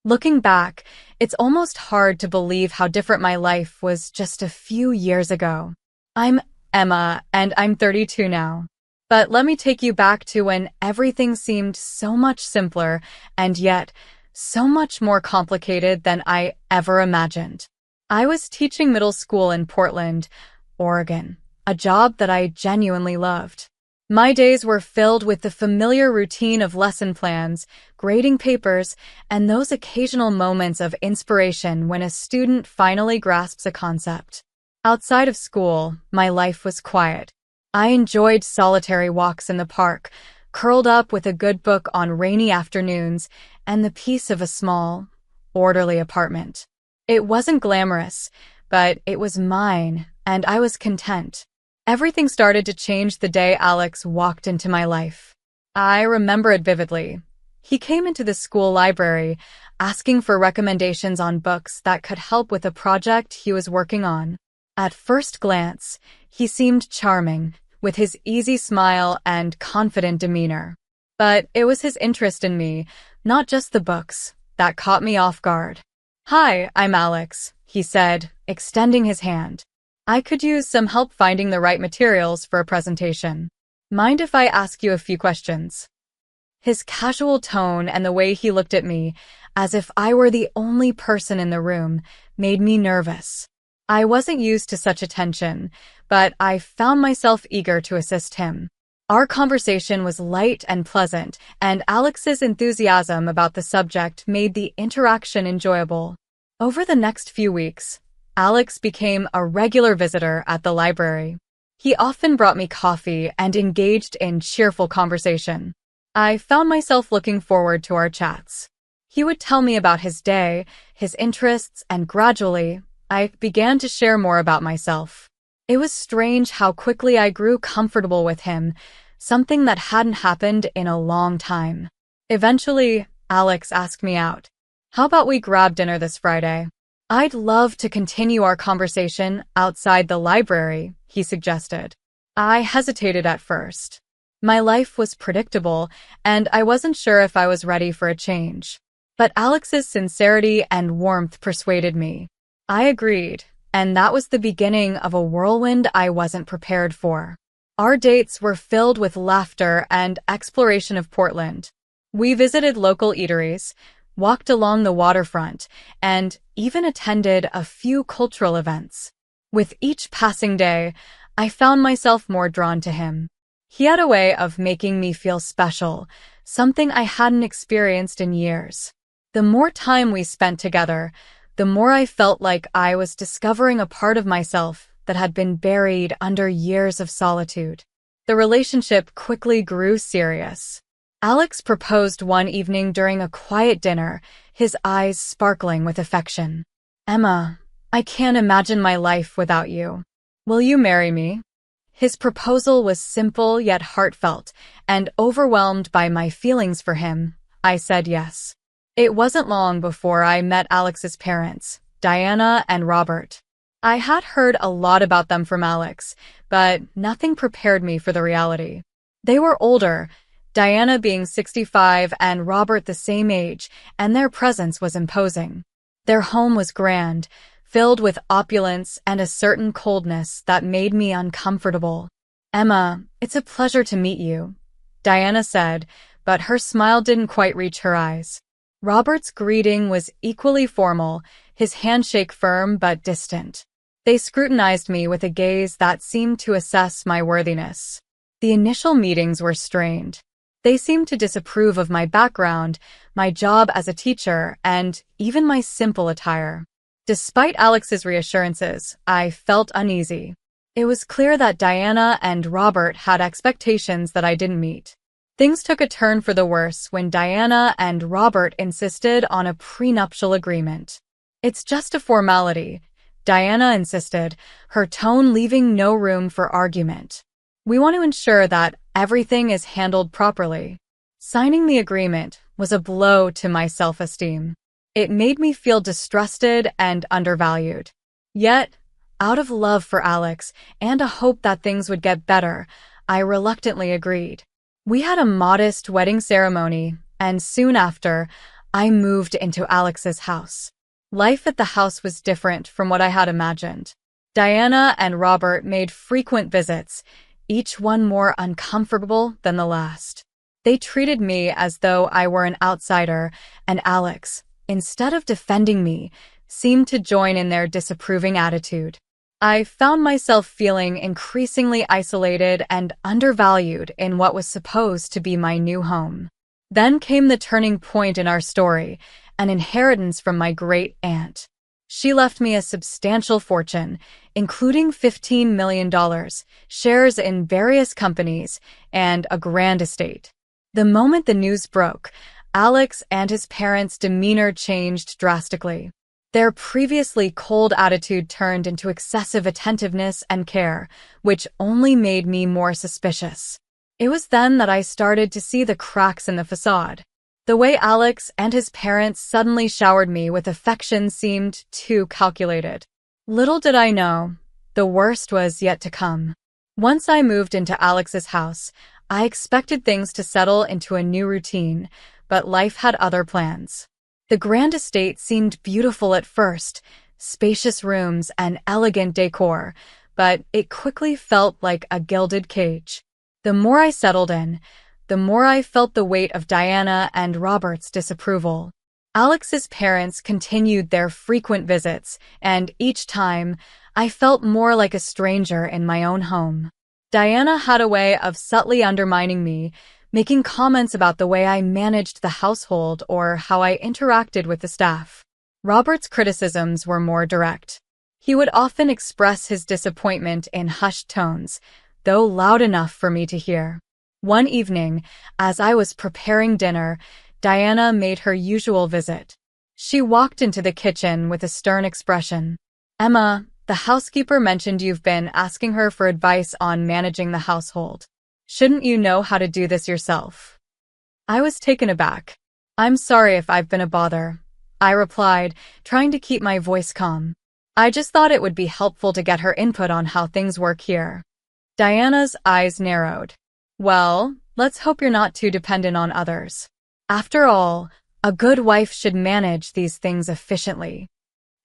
Looking back, it's almost hard to believe how different my life was just a few years ago. I'm Emma, and I'm 32 now. But let me take you back to when everything seemed so much simpler, and yet so much more complicated than I ever imagined. I was teaching middle school in Portland, Oregon, a job that I genuinely loved. My days were filled with the familiar routine of lesson plans, grading papers, and those occasional moments of inspiration when a student finally grasps a concept. Outside of school, my life was quiet. I enjoyed solitary walks in the park, curled up with a good book on rainy afternoons, and the peace of a small, orderly apartment. It wasn't glamorous, but it was mine, and I was content. Everything started to change the day Alex walked into my life. I remember it vividly. He came into the school library, asking for recommendations on books that could help with a project he was working on. At first glance, he seemed charming, with his easy smile and confident demeanor. But it was his interest in me, not just the books, that caught me off guard. "Hi, I'm Alex," he said, extending his hand. "I could use some help finding the right materials for a presentation. Mind if I ask you a few questions?" His casual tone and the way he looked at me, as if I were the only person in the room, made me nervous. I wasn't used to such attention, but I found myself eager to assist him. Our conversation was light and pleasant, and Alex's enthusiasm about the subject made the interaction enjoyable. Over the next few weeks, Alex became a regular visitor at the library. He often brought me coffee and engaged in cheerful conversation. I found myself looking forward to our chats. He would tell me about his day, his interests, and gradually, I began to share more about myself. It was strange how quickly I grew comfortable with him, something that hadn't happened in a long time. Eventually, Alex asked me out. "How about we grab dinner this Friday?" "I'd love to continue our conversation outside the library," he suggested. I hesitated at first. My life was predictable, and I wasn't sure if I was ready for a change. But Alex's sincerity and warmth persuaded me. I agreed, and that was the beginning of a whirlwind I wasn't prepared for. Our dates were filled with laughter and exploration of Portland. We visited local eateries, walked along the waterfront, and even attended a few cultural events. With each passing day, I found myself more drawn to him. He had a way of making me feel special, something I hadn't experienced in years. The more time we spent together, the more I felt like I was discovering a part of myself that had been buried under years of solitude. The relationship quickly grew serious. Alex proposed one evening during a quiet dinner, his eyes sparkling with affection. "Emma, I can't imagine my life without you. Will you marry me?" His proposal was simple yet heartfelt, and overwhelmed by my feelings for him, I said yes. It wasn't long before I met Alex's parents, Diana and Robert. I had heard a lot about them from Alex, but nothing prepared me for the reality. They were older, Diana being 65 and Robert the same age, and their presence was imposing. Their home was grand, filled with opulence and a certain coldness that made me uncomfortable. "Emma, it's a pleasure to meet you," Diana said, but her smile didn't quite reach her eyes. Robert's greeting was equally formal, his handshake firm but distant. They scrutinized me with a gaze that seemed to assess my worthiness. The initial meetings were strained. They seemed to disapprove of my background, my job as a teacher, and even my simple attire. Despite Alex's reassurances, I felt uneasy. It was clear that Diana and Robert had expectations that I didn't meet. Things took a turn for the worse when Diana and Robert insisted on a prenuptial agreement. "It's just a formality," Diana insisted, her tone leaving no room for argument. "We want to ensure that everything is handled properly." Signing the agreement was a blow to my self-esteem. It made me feel distrusted and undervalued. Yet, out of love for Alex and a hope that things would get better, I reluctantly agreed. We had a modest wedding ceremony, and soon after, I moved into Alex's house. Life at the house was different from what I had imagined. Diana and Robert made frequent visits, each one more uncomfortable than the last. They treated me as though I were an outsider, and Alex, instead of defending me, seemed to join in their disapproving attitude. I found myself feeling increasingly isolated and undervalued in what was supposed to be my new home. Then came the turning point in our story, an inheritance from my great-aunt. She left me a substantial fortune, including $15 million, shares in various companies, and a grand estate. The moment the news broke, Alex and his parents' demeanor changed drastically. Their previously cold attitude turned into excessive attentiveness and care, which only made me more suspicious. It was then that I started to see the cracks in the facade. The way Alex and his parents suddenly showered me with affection seemed too calculated. Little did I know, the worst was yet to come. Once I moved into Alex's house, I expected things to settle into a new routine, but life had other plans. The grand estate seemed beautiful at first, spacious rooms and elegant decor, but it quickly felt like a gilded cage. The more I settled in, the more I felt the weight of Diana and Robert's disapproval. Alex's parents continued their frequent visits, and each time, I felt more like a stranger in my own home. Diana had a way of subtly undermining me, making comments about the way I managed the household or how I interacted with the staff. Robert's criticisms were more direct. He would often express his disappointment in hushed tones, though loud enough for me to hear. One evening, as I was preparing dinner, Diana made her usual visit. She walked into the kitchen with a stern expression. "Emma, the housekeeper mentioned you've been asking her for advice on managing the household. Shouldn't you know how to do this yourself?" I was taken aback. "I'm sorry if I've been a bother," I replied, trying to keep my voice calm. "I just thought it would be helpful to get her input on how things work here." Diana's eyes narrowed. "Well, let's hope you're not too dependent on others. After all, a good wife should manage these things efficiently."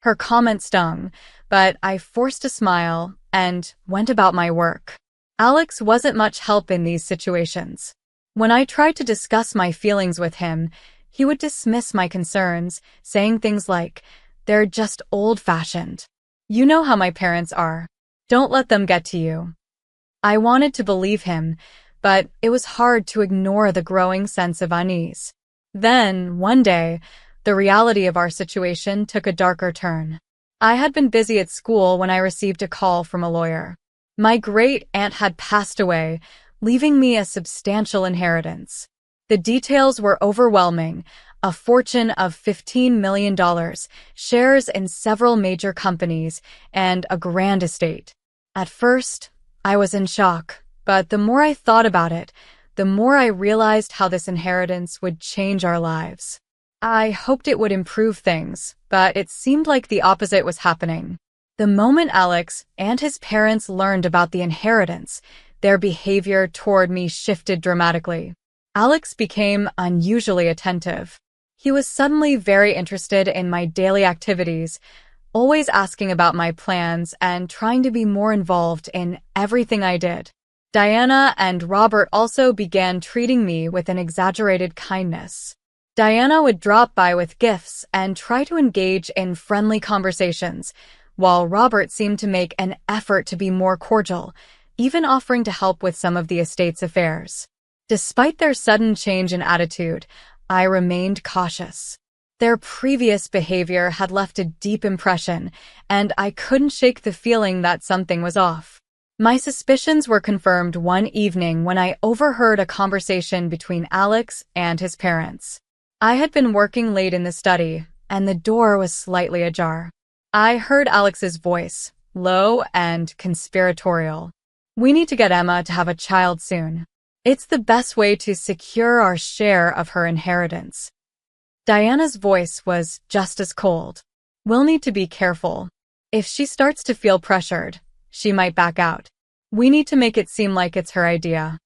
Her comment stung, but I forced a smile and went about my work. Alex wasn't much help in these situations. When I tried to discuss my feelings with him, he would dismiss my concerns, saying things like, "They're just old-fashioned. You know how my parents are. Don't let them get to you." I wanted to believe him, but it was hard to ignore the growing sense of unease. Then, one day, the reality of our situation took a darker turn. I had been busy at school when I received a call from a lawyer. My great-aunt had passed away, leaving me a substantial inheritance. The details were overwhelming: a fortune of $15 million, shares in several major companies, and a grand estate. At first, I was in shock, but the more I thought about it, the more I realized how this inheritance would change our lives. I hoped it would improve things, but it seemed like the opposite was happening. The moment Alex and his parents learned about the inheritance, their behavior toward me shifted dramatically. Alex became unusually attentive. He was suddenly very interested in my daily activities, always asking about my plans and trying to be more involved in everything I did. Diana and Robert also began treating me with an exaggerated kindness. Diana would drop by with gifts and try to engage in friendly conversations, while Robert seemed to make an effort to be more cordial, even offering to help with some of the estate's affairs. Despite their sudden change in attitude, I remained cautious. Their previous behavior had left a deep impression, and I couldn't shake the feeling that something was off. My suspicions were confirmed one evening when I overheard a conversation between Alex and his parents. I had been working late in the study, and the door was slightly ajar. I heard Alex's voice, low and conspiratorial. "We need to get Emma to have a child soon. It's the best way to secure our share of her inheritance." Diana's voice was just as cold. "We'll need to be careful. If she starts to feel pressured, she might back out. We need to make it seem like it's her idea."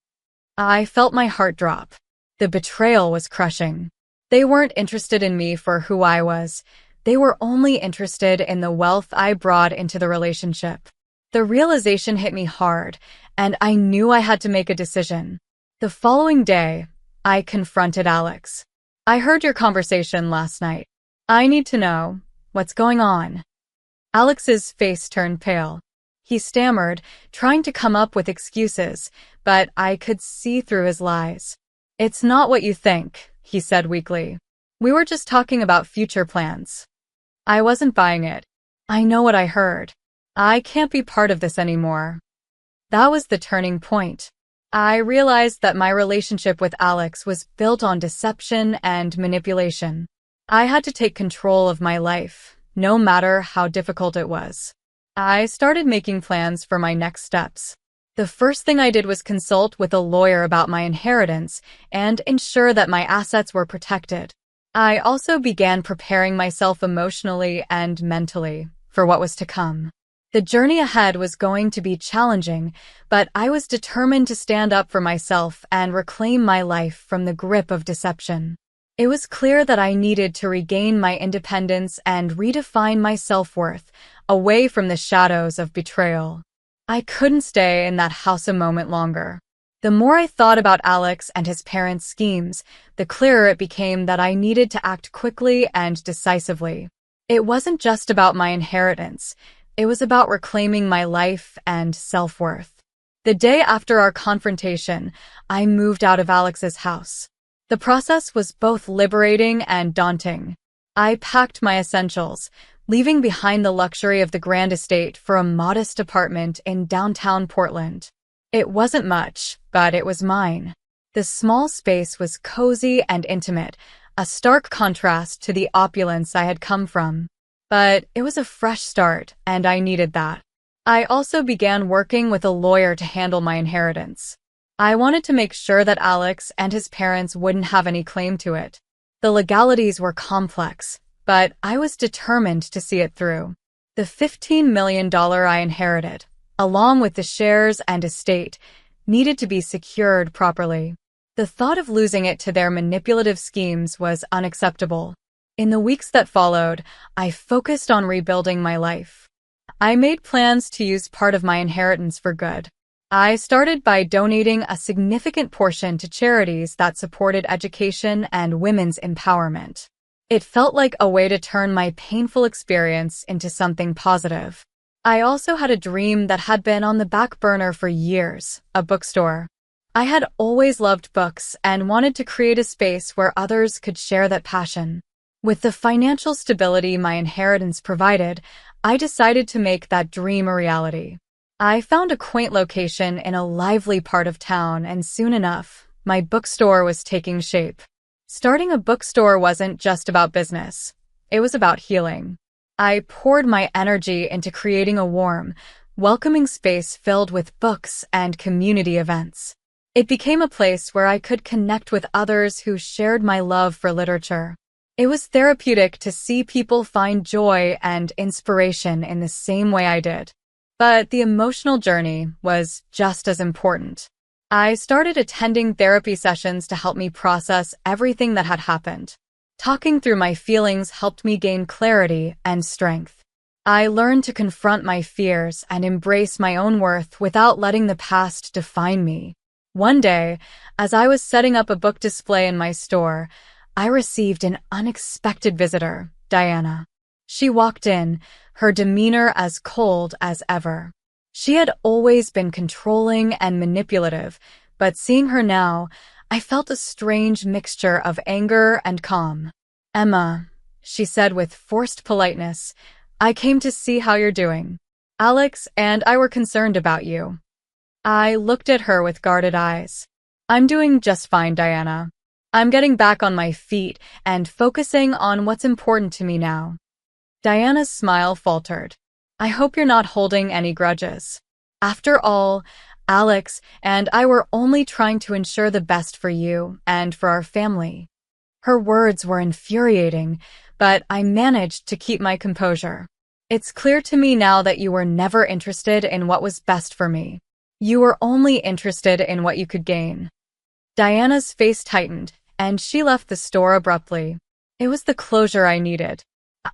I felt my heart drop. The betrayal was crushing. They weren't interested in me for who I was. They were only interested in the wealth I brought into the relationship. The realization hit me hard, and I knew I had to make a decision. The following day, I confronted Alex. "I heard your conversation last night. I need to know what's going on." Alex's face turned pale. He stammered, trying to come up with excuses, but I could see through his lies. "It's not what you think," he said weakly. "We were just talking about future plans." I wasn't buying it. "I know what I heard. I can't be part of this anymore." That was the turning point. I realized that my relationship with Alex was built on deception and manipulation. I had to take control of my life, no matter how difficult it was. I started making plans for my next steps. The first thing I did was consult with a lawyer about my inheritance and ensure that my assets were protected. I also began preparing myself emotionally and mentally for what was to come. The journey ahead was going to be challenging, but I was determined to stand up for myself and reclaim my life from the grip of deception. It was clear that I needed to regain my independence and redefine my self-worth, away from the shadows of betrayal. I couldn't stay in that house a moment longer. The more I thought about Alex and his parents' schemes, the clearer it became that I needed to act quickly and decisively. It wasn't just about my inheritance. It was about reclaiming my life and self-worth. The day after our confrontation, I moved out of Alex's house. The process was both liberating and daunting. I packed my essentials, leaving behind the luxury of the grand estate for a modest apartment in downtown Portland. It wasn't much, but it was mine. The small space was cozy and intimate, a stark contrast to the opulence I had come from. But it was a fresh start, and I needed that. I also began working with a lawyer to handle my inheritance. I wanted to make sure that Alex and his parents wouldn't have any claim to it. The legalities were complex, but I was determined to see it through. The $15 million I inherited, along with the shares and estate, needed to be secured properly. The thought of losing it to their manipulative schemes was unacceptable. In the weeks that followed, I focused on rebuilding my life. I made plans to use part of my inheritance for good. I started by donating a significant portion to charities that supported education and women's empowerment. It felt like a way to turn my painful experience into something positive. I also had a dream that had been on the back burner for years, a bookstore. I had always loved books and wanted to create a space where others could share that passion. With the financial stability my inheritance provided, I decided to make that dream a reality. I found a quaint location in a lively part of town, and soon enough, my bookstore was taking shape. Starting a bookstore wasn't just about business. It was about healing. I poured my energy into creating a warm, welcoming space filled with books and community events. It became a place where I could connect with others who shared my love for literature. It was therapeutic to see people find joy and inspiration in the same way I did. But the emotional journey was just as important. I started attending therapy sessions to help me process everything that had happened. Talking through my feelings helped me gain clarity and strength. I learned to confront my fears and embrace my own worth without letting the past define me. One day, as I was setting up a book display in my store, I received an unexpected visitor, Diana. She walked in, her demeanor as cold as ever. She had always been controlling and manipulative, but seeing her now, I felt a strange mixture of anger and calm. "Emma," she said with forced politeness, "I came to see how you're doing. Alex and I were concerned about you." I looked at her with guarded eyes. "I'm doing just fine, Diana. I'm getting back on my feet and focusing on what's important to me now." Diana's smile faltered. "I hope you're not holding any grudges. After all, Alex and I were only trying to ensure the best for you and for our family." Her words were infuriating, but I managed to keep my composure. "It's clear to me now that you were never interested in what was best for me. You were only interested in what you could gain." Diana's face tightened, and she left the store abruptly. It was the closure I needed.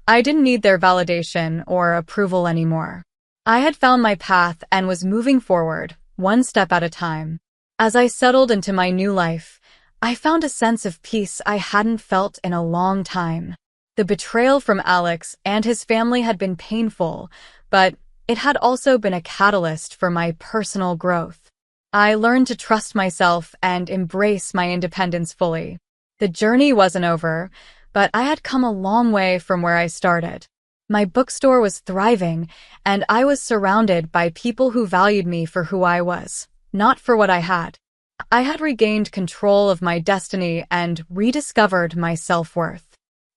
I didn't need their validation or approval anymore. I had found my path and was moving forward, one step at a time. As I settled into my new life, I found a sense of peace I hadn't felt in a long time. The betrayal from Alex and his family had been painful, but it had also been a catalyst for my personal growth. I learned to trust myself and embrace my independence fully. The journey wasn't over, but I had come a long way from where I started. My bookstore was thriving, and I was surrounded by people who valued me for who I was, not for what I had. I had regained control of my destiny and rediscovered my self-worth.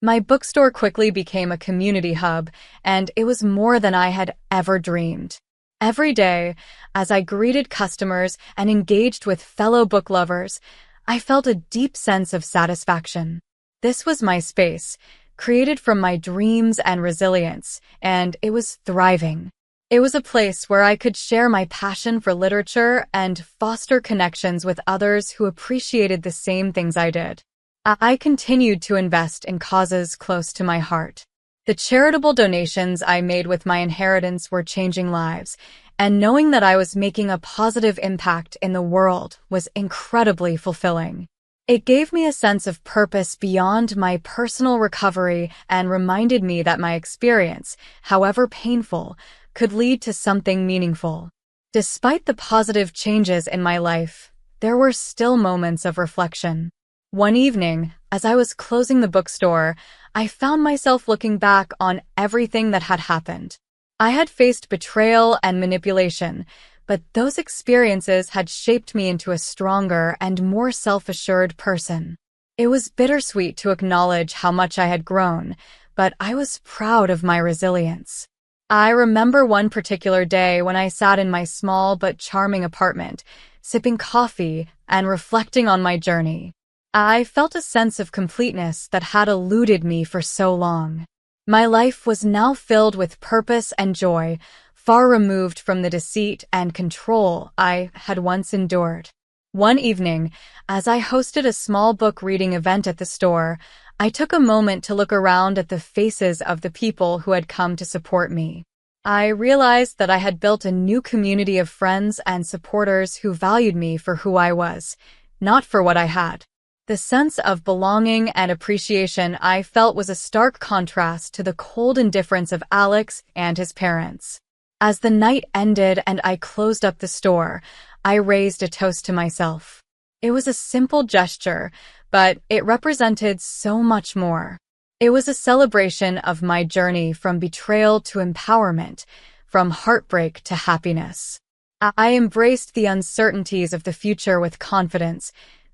My bookstore quickly became a community hub, and it was more than I had ever dreamed. Every day, as I greeted customers and engaged with fellow book lovers, I felt a deep sense of satisfaction. This was my space, created from my dreams and resilience, and it was thriving. It was a place where I could share my passion for literature and foster connections with others who appreciated the same things I did. I continued to invest in causes close to my heart. The charitable donations I made with my inheritance were changing lives, and knowing that I was making a positive impact in the world was incredibly fulfilling. It gave me a sense of purpose beyond my personal recovery and reminded me that my experience, however painful, could lead to something meaningful. Despite the positive changes in my life, there were still moments of reflection. One evening, as I was closing the bookstore, I found myself looking back on everything that had happened. I had faced betrayal and manipulation, but those experiences had shaped me into a stronger and more self-assured person. It was bittersweet to acknowledge how much I had grown, but I was proud of my resilience. I remember one particular day when I sat in my small but charming apartment, sipping coffee and reflecting on my journey. I felt a sense of completeness that had eluded me for so long. My life was now filled with purpose and joy, far removed from the deceit and control I had once endured. One evening, as I hosted a small book reading event at the store, I took a moment to look around at the faces of the people who had come to support me. I realized that I had built a new community of friends and supporters who valued me for who I was, not for what I had. The sense of belonging and appreciation I felt was a stark contrast to the cold indifference of Alex and his parents. As the night ended and I closed up the store, I raised a toast to myself. It was a simple gesture, but it represented so much more. It was a celebration of my journey from betrayal to empowerment, from heartbreak to happiness. I embraced the uncertainties of the future with confidence,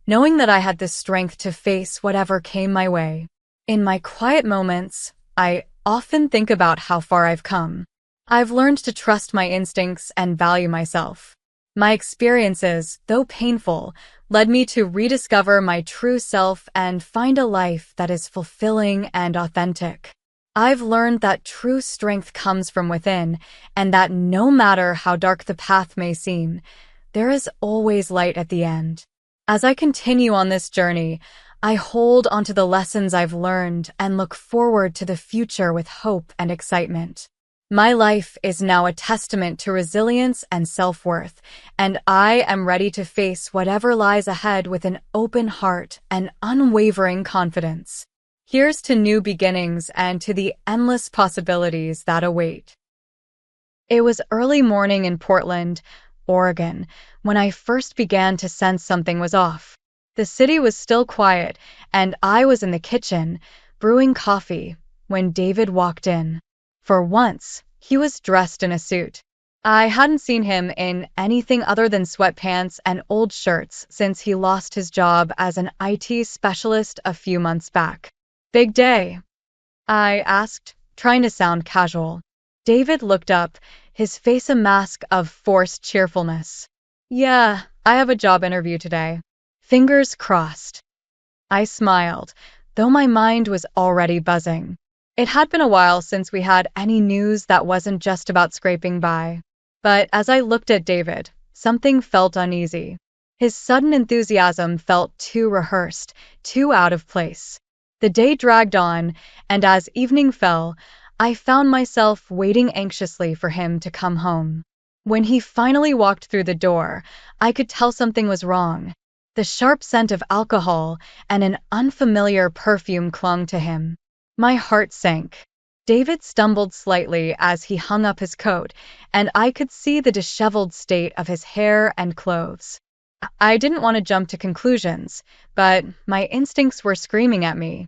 knowing that I had the strength to face whatever came my way. In my quiet moments, I often think about how far I've come. I've learned to trust my instincts and value myself. My experiences, though painful, led me to rediscover my true self and find a life that is fulfilling and authentic. I've learned that true strength comes from within, and that no matter how dark the path may seem, there is always light at the end. As I continue on this journey, I hold onto the lessons I've learned and look forward to the future with hope and excitement. My life is now a testament to resilience and self-worth, and I am ready to face whatever lies ahead with an open heart and unwavering confidence. Here's to new beginnings and to the endless possibilities that await. It was early morning in Portland, Oregon, when I first began to sense something was off. The city was still quiet, and I was in the kitchen, brewing coffee, when David walked in. For once, he was dressed in a suit. I hadn't seen him in anything other than sweatpants and old shirts since he lost his job as an IT specialist a few months back. Big day? I asked, trying to sound casual. David looked up, his face a mask of forced cheerfulness. Yeah, I have a job interview today. Fingers crossed. I smiled, though my mind was already buzzing. It had been a while since we had any news that wasn't just about scraping by. But as I looked at David, something felt uneasy. His sudden enthusiasm felt too rehearsed, too out of place. The day dragged on, and as evening fell, I found myself waiting anxiously for him to come home. When he finally walked through the door, I could tell something was wrong. The sharp scent of alcohol and an unfamiliar perfume clung to him. My heart sank. David stumbled slightly as he hung up his coat, and I could see the disheveled state of his hair and clothes. I didn't want to jump to conclusions, but my instincts were screaming at me.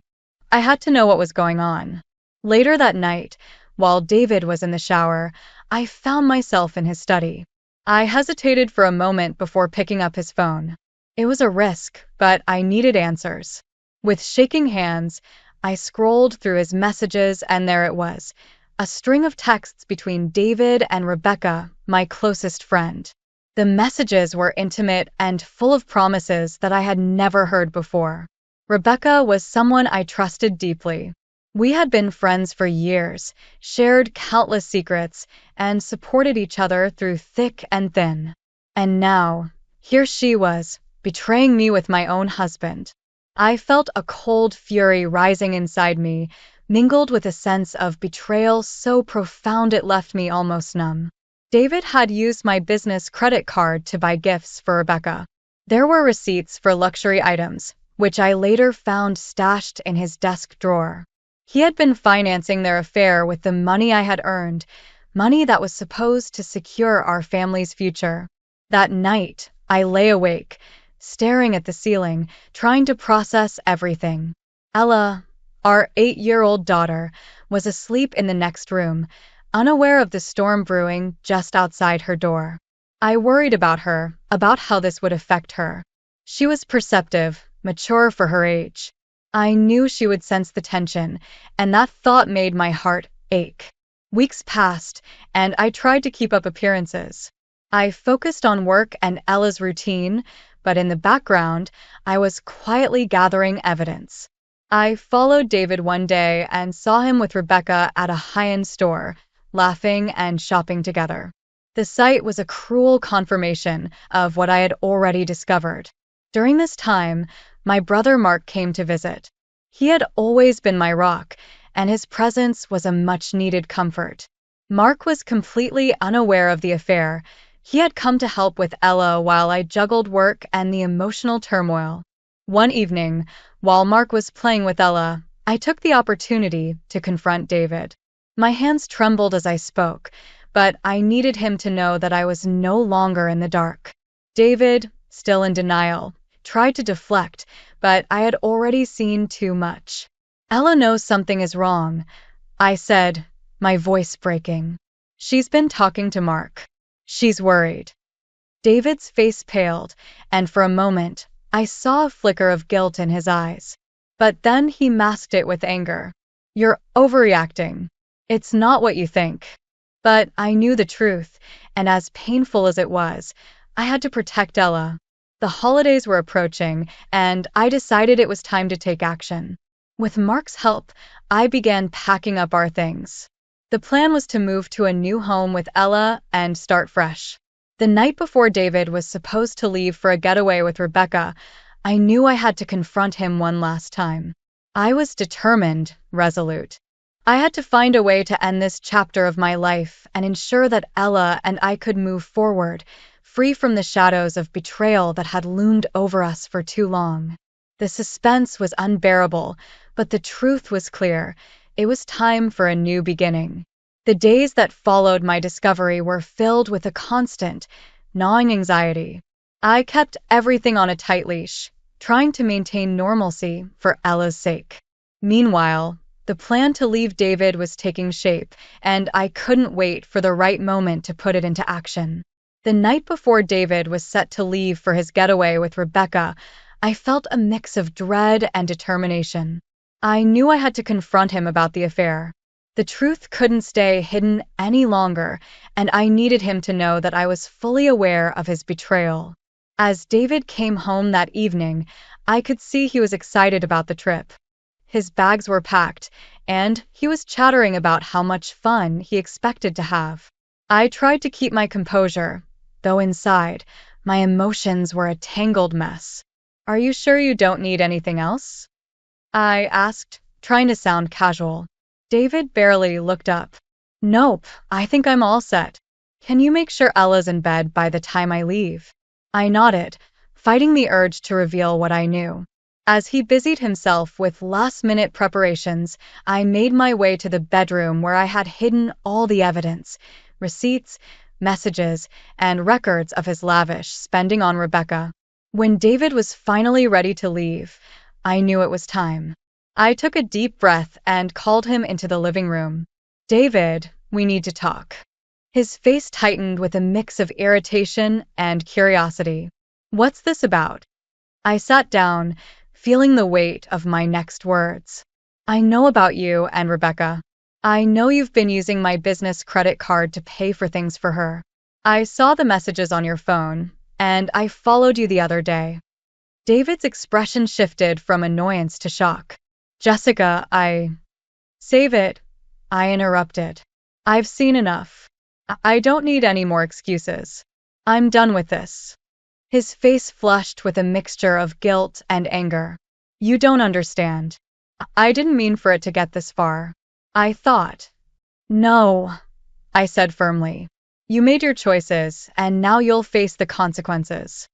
I had to know what was going on. Later that night, while David was in the shower, I found myself in his study. I hesitated for a moment before picking up his phone. It was a risk, but I needed answers. With shaking hands, I scrolled through his messages, and there it was, a string of texts between David and Rebecca, my closest friend. The messages were intimate and full of promises that I had never heard before. Rebecca was someone I trusted deeply. We had been friends for years, shared countless secrets, and supported each other through thick and thin. And now, here she was, betraying me with my own husband. I felt a cold fury rising inside me, mingled with a sense of betrayal so profound it left me almost numb. David had used my business credit card to buy gifts for Rebecca. There were receipts for luxury items, which I later found stashed in his desk drawer. He had been financing their affair with the money I had earned, money that was supposed to secure our family's future. That night, I lay awake, staring at the ceiling, trying to process everything. Ella, our 8-year-old daughter, was asleep in the next room, unaware of the storm brewing just outside her door. I worried about her, about how this would affect her. She was perceptive, mature for her age. I knew she would sense the tension, and that thought made my heart ache. Weeks passed, and I tried to keep up appearances. I focused on work and Ella's routine, but in the background, I was quietly gathering evidence. I followed David one day and saw him with Rebecca at a high-end store, laughing and shopping together. The sight was a cruel confirmation of what I had already discovered. During this time, my brother Mark came to visit. He had always been my rock, and his presence was a much-needed comfort. Mark was completely unaware of the affair. He had come to help with Ella while I juggled work and the emotional turmoil. One evening, while Mark was playing with Ella, I took the opportunity to confront David. My hands trembled as I spoke, but I needed him to know that I was no longer in the dark. David, still in denial, tried to deflect, but I had already seen too much. Ella knows something is wrong, I said, my voice breaking. She's been talking to Mark. She's worried. David's face paled, and for a moment, I saw a flicker of guilt in his eyes. But then he masked it with anger. You're overreacting. It's not what you think. But I knew the truth, and as painful as it was, I had to protect Ella. The holidays were approaching, and I decided it was time to take action. With Mark's help, I began packing up our things. The plan was to move to a new home with Ella and start fresh. The night before David was supposed to leave for a getaway with Rebecca, I knew I had to confront him one last time. I was determined, resolute. I had to find a way to end this chapter of my life and ensure that Ella and I could move forward, free from the shadows of betrayal that had loomed over us for too long. The suspense was unbearable, but the truth was clear. It was time for a new beginning. The days that followed my discovery were filled with a constant, gnawing anxiety. I kept everything on a tight leash, trying to maintain normalcy for Ella's sake. Meanwhile, the plan to leave David was taking shape, and I couldn't wait for the right moment to put it into action. The night before David was set to leave for his getaway with Rebecca, I felt a mix of dread and determination. I knew I had to confront him about the affair. The truth couldn't stay hidden any longer, and I needed him to know that I was fully aware of his betrayal. As David came home that evening, I could see he was excited about the trip. His bags were packed, and he was chattering about how much fun he expected to have. I tried to keep my composure, though inside, my emotions were a tangled mess. "Are you sure you don't need anything else?" I asked, trying to sound casual. David barely looked up. "Nope, I think I'm all set. Can you make sure Ella's in bed by the time I leave?" I nodded, fighting the urge to reveal what I knew. As he busied himself with last-minute preparations, I made my way to the bedroom where I had hidden all the evidence, receipts, messages, and records of his lavish spending on Rebecca. When David was finally ready to leave, I knew it was time. I took a deep breath and called him into the living room. "David, we need to talk." His face tightened with a mix of irritation and curiosity. "What's this about?" I sat down, feeling the weight of my next words. "I know about you and Rebecca. I know you've been using my business credit card to pay for things for her. I saw the messages on your phone, and I followed you the other day." David's expression shifted from annoyance to shock. "Jessica, Save it," I interrupted. "I've seen enough. I don't need any more excuses. I'm done with this." His face flushed with a mixture of guilt and anger. "You don't understand. I didn't mean for it to get this far. I thought." "No," I said firmly. "You made your choices, and now you'll face the consequences."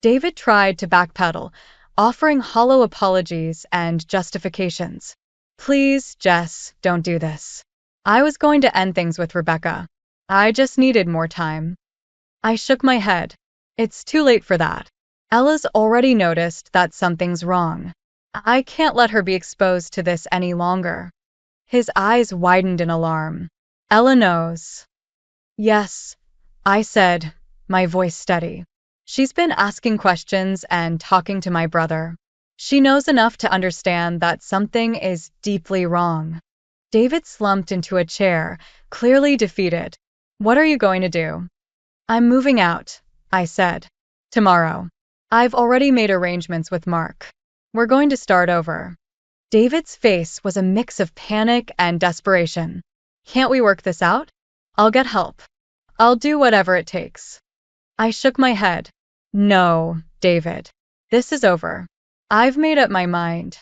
David tried to backpedal, offering hollow apologies and justifications. "Please, Jess, don't do this. I was going to end things with Rebecca. I just needed more time." I shook my head. "It's too late for that. Ella's already noticed that something's wrong. I can't let her be exposed to this any longer." His eyes widened in alarm. "Ella knows." "Yes," I said, my voice steady. "She's been asking questions and talking to my brother. She knows enough to understand that something is deeply wrong." David slumped into a chair, clearly defeated. "What are you going to do?" "I'm moving out," I said. "Tomorrow. I've already made arrangements with Mark. We're going to start over." David's face was a mix of panic and desperation. "Can't we work this out? I'll get help. I'll do whatever it takes." I shook my head. "No, David. This is over. I've made up my mind."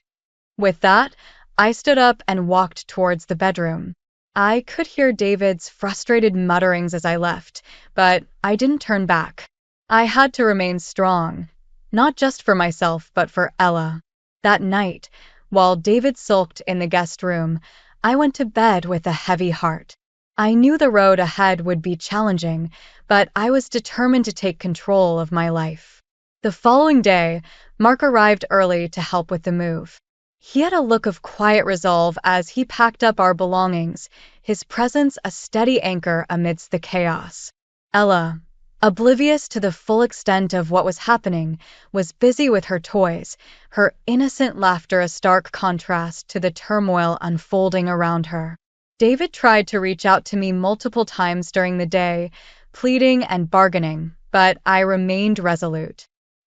With that, I stood up and walked towards the bedroom. I could hear David's frustrated mutterings as I left, but I didn't turn back. I had to remain strong, not just for myself but for Ella. That night, while David sulked in the guest room, I went to bed with a heavy heart. I knew the road ahead would be challenging, but I was determined to take control of my life. The following day, Mark arrived early to help with the move. He had a look of quiet resolve as he packed up our belongings, his presence a steady anchor amidst the chaos. Ella, oblivious to the full extent of what was happening, was busy with her toys, her innocent laughter a stark contrast to the turmoil unfolding around her. David tried to reach out to me multiple times during the day, pleading and bargaining, but I remained resolute.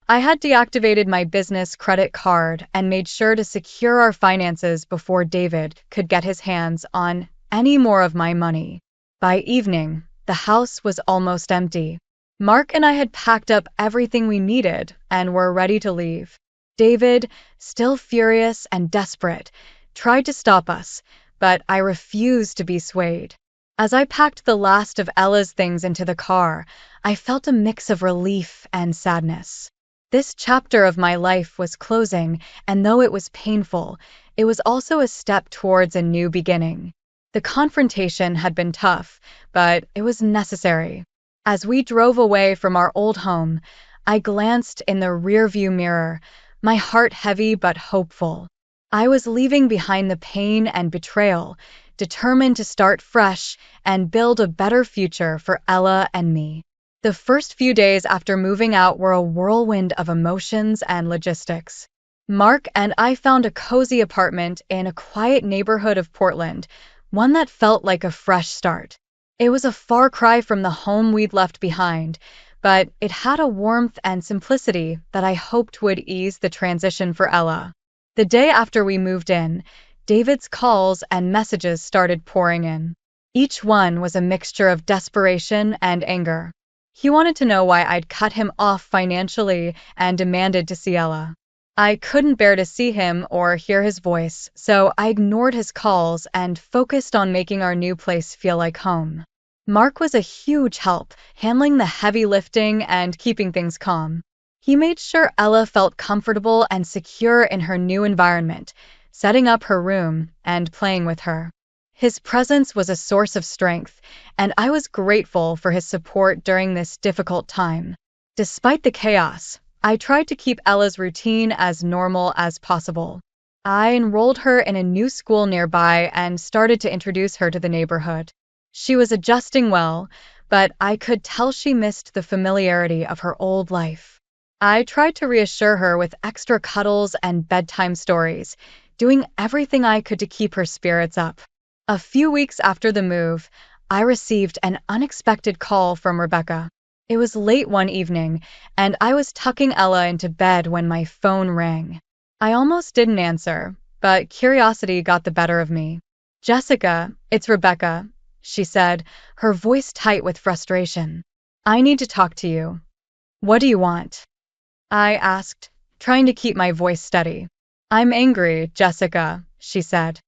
I had deactivated my business credit card and made sure to secure our finances before David could get his hands on any more of my money. By evening, the house was almost empty. Mark and I had packed up everything we needed and were ready to leave. David, still furious and desperate, tried to stop us, but I refused to be swayed. As I packed the last of Ella's things into the car, I felt a mix of relief and sadness. This chapter of my life was closing, and though it was painful, it was also a step towards a new beginning. The confrontation had been tough, but it was necessary. As we drove away from our old home, I glanced in the rearview mirror, my heart heavy but hopeful. I was leaving behind the pain and betrayal, determined to start fresh and build a better future for Ella and me. The first few days after moving out were a whirlwind of emotions and logistics. Mark and I found a cozy apartment in a quiet neighborhood of Portland, one that felt like a fresh start. It was a far cry from the home we'd left behind, but it had a warmth and simplicity that I hoped would ease the transition for Ella. The day after we moved in, David's calls and messages started pouring in. Each one was a mixture of desperation and anger. He wanted to know why I'd cut him off financially and demanded to see Ella. I couldn't bear to see him or hear his voice, so I ignored his calls and focused on making our new place feel like home. Mark was a huge help, handling the heavy lifting and keeping things calm. He made sure Ella felt comfortable and secure in her new environment, setting up her room and playing with her. His presence was a source of strength, and I was grateful for his support during this difficult time. Despite the chaos, I tried to keep Ella's routine as normal as possible. I enrolled her in a new school nearby and started to introduce her to the neighborhood. She was adjusting well, but I could tell she missed the familiarity of her old life. I tried to reassure her with extra cuddles and bedtime stories, doing everything I could to keep her spirits up. A few weeks after the move, I received an unexpected call from Rebecca. It was late one evening, and I was tucking Ella into bed when my phone rang. I almost didn't answer, but curiosity got the better of me. "Jessica, it's Rebecca," she said, her voice tight with frustration. "I need to talk to you." "What do you want?" I asked, trying to keep my voice steady. "I'm angry, Jessica," she said.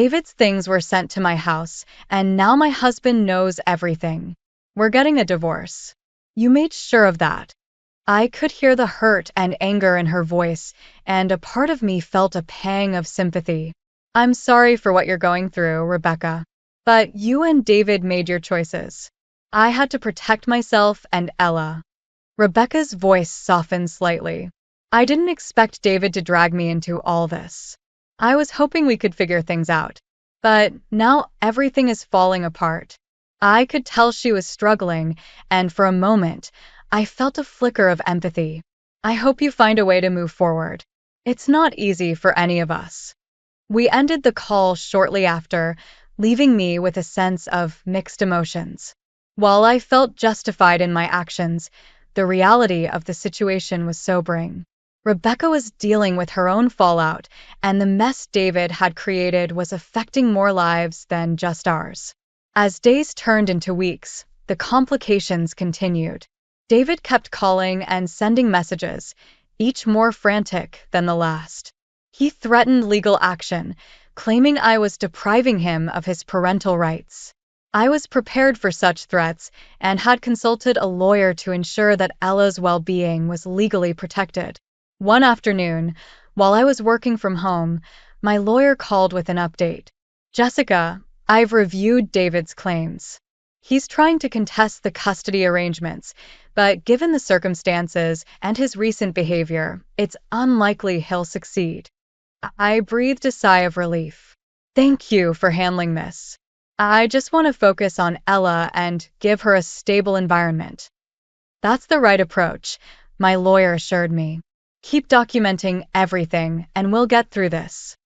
"David's things were sent to my house, and now my husband knows everything. We're getting a divorce." "You made sure of that." I could hear the hurt and anger in her voice, and a part of me felt a pang of sympathy. "I'm sorry for what you're going through, Rebecca. But you and David made your choices. I had to protect myself and Ella." Rebecca's voice softened slightly. "I didn't expect David to drag me into all this. I was hoping we could figure things out. But now everything is falling apart." I could tell she was struggling, and for a moment, I felt a flicker of empathy. "I hope you find a way to move forward. It's not easy for any of us." We ended the call shortly after, leaving me with a sense of mixed emotions. While I felt justified in my actions, the reality of the situation was sobering. Rebecca was dealing with her own fallout, and the mess David had created was affecting more lives than just ours. As days turned into weeks, the complications continued. David kept calling and sending messages, each more frantic than the last. He threatened legal action, claiming I was depriving him of his parental rights. I was prepared for such threats and had consulted a lawyer to ensure that Ella's well-being was legally protected. One afternoon, while I was working from home, my lawyer called with an update. "Jessica, I've reviewed David's claims. He's trying to contest the custody arrangements, but given the circumstances and his recent behavior, it's unlikely he'll succeed." I breathed a sigh of relief. "Thank you for handling this. I just want to focus on Ella and give her a stable environment." "That's the right approach," my lawyer assured me. "Keep documenting everything, and we'll get through this."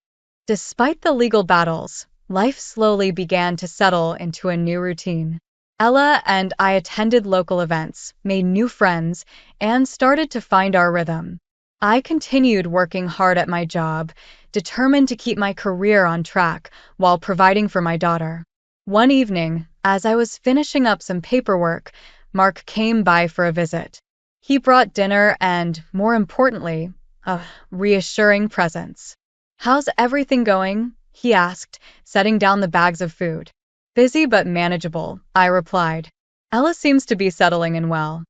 Despite the legal battles, life slowly began to settle into a new routine. Ella and I attended local events, made new friends, and started to find our rhythm. I continued working hard at my job, determined to keep my career on track while providing for my daughter. One evening, as I was finishing up some paperwork, Mark came by for a visit. He brought dinner and, more importantly, a reassuring presence. "How's everything going?" he asked, setting down the bags of food. "Busy but manageable," I replied. "Ella seems to be settling in well."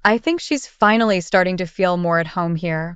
I think she's finally starting to feel more at home here.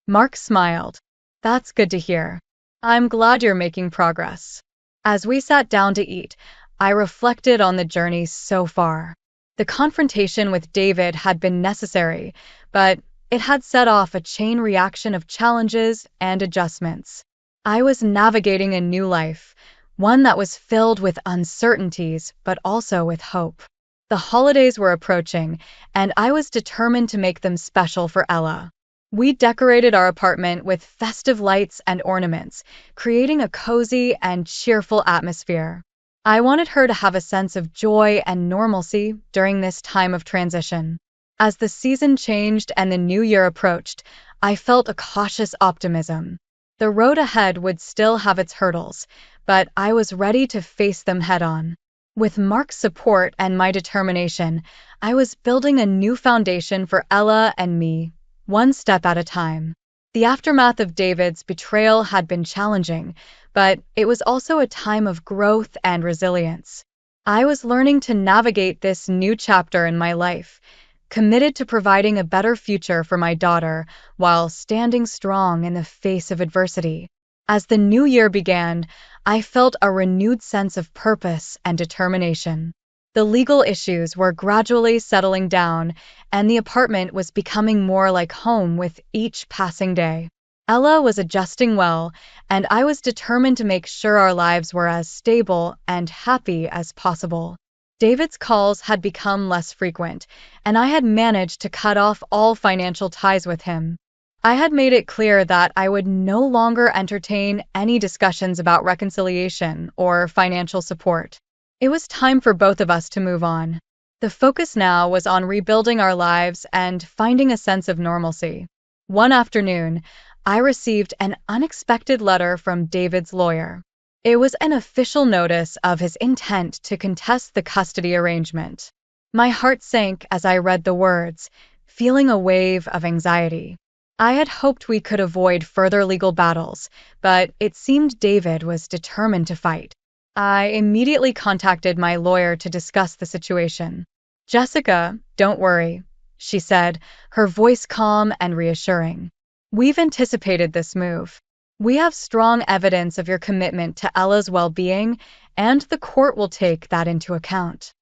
Mark smiled. That's good to hear. I'm glad you're making progress. As we sat down to eat, I reflected on the journey so far. The confrontation with David had been necessary, but it had set off a chain reaction of challenges and adjustments. I was navigating a new life, one that was filled with uncertainties, but also with hope. The holidays were approaching, and I was determined to make them special for Ella. We decorated our apartment with festive lights and ornaments, creating a cozy and cheerful atmosphere. I wanted her to have a sense of joy and normalcy during this time of transition. As the season changed and the new year approached, I felt a cautious optimism. The road ahead would still have its hurdles, but I was ready to face them head-on. With Mark's support and my determination, I was building a new foundation for Ella and me, one step at a time. The aftermath of David's betrayal had been challenging, but it was also a time of growth and resilience. I was learning to navigate this new chapter in my life, committed to providing a better future for my daughter while standing strong in the face of adversity. As the new year began, I felt a renewed sense of purpose and determination. The legal issues were gradually settling down, and the apartment was becoming more like home with each passing day. Ella was adjusting well, and I was determined to make sure our lives were as stable and happy as possible. David's calls had become less frequent, and I had managed to cut off all financial ties with him. I had made it clear that I would no longer entertain any discussions about reconciliation or financial support. It was time for both of us to move on. The focus now was on rebuilding our lives and finding a sense of normalcy. One afternoon, I received an unexpected letter from David's lawyer. It was an official notice of his intent to contest the custody arrangement. My heart sank as I read the words, feeling a wave of anxiety. I had hoped we could avoid further legal battles, but it seemed David was determined to fight. I immediately contacted my lawyer to discuss the situation. "Jessica, don't worry," she said, her voice calm and reassuring. "We've anticipated this move. We have strong evidence of your commitment to Ella's well-being, and the court will take that into account."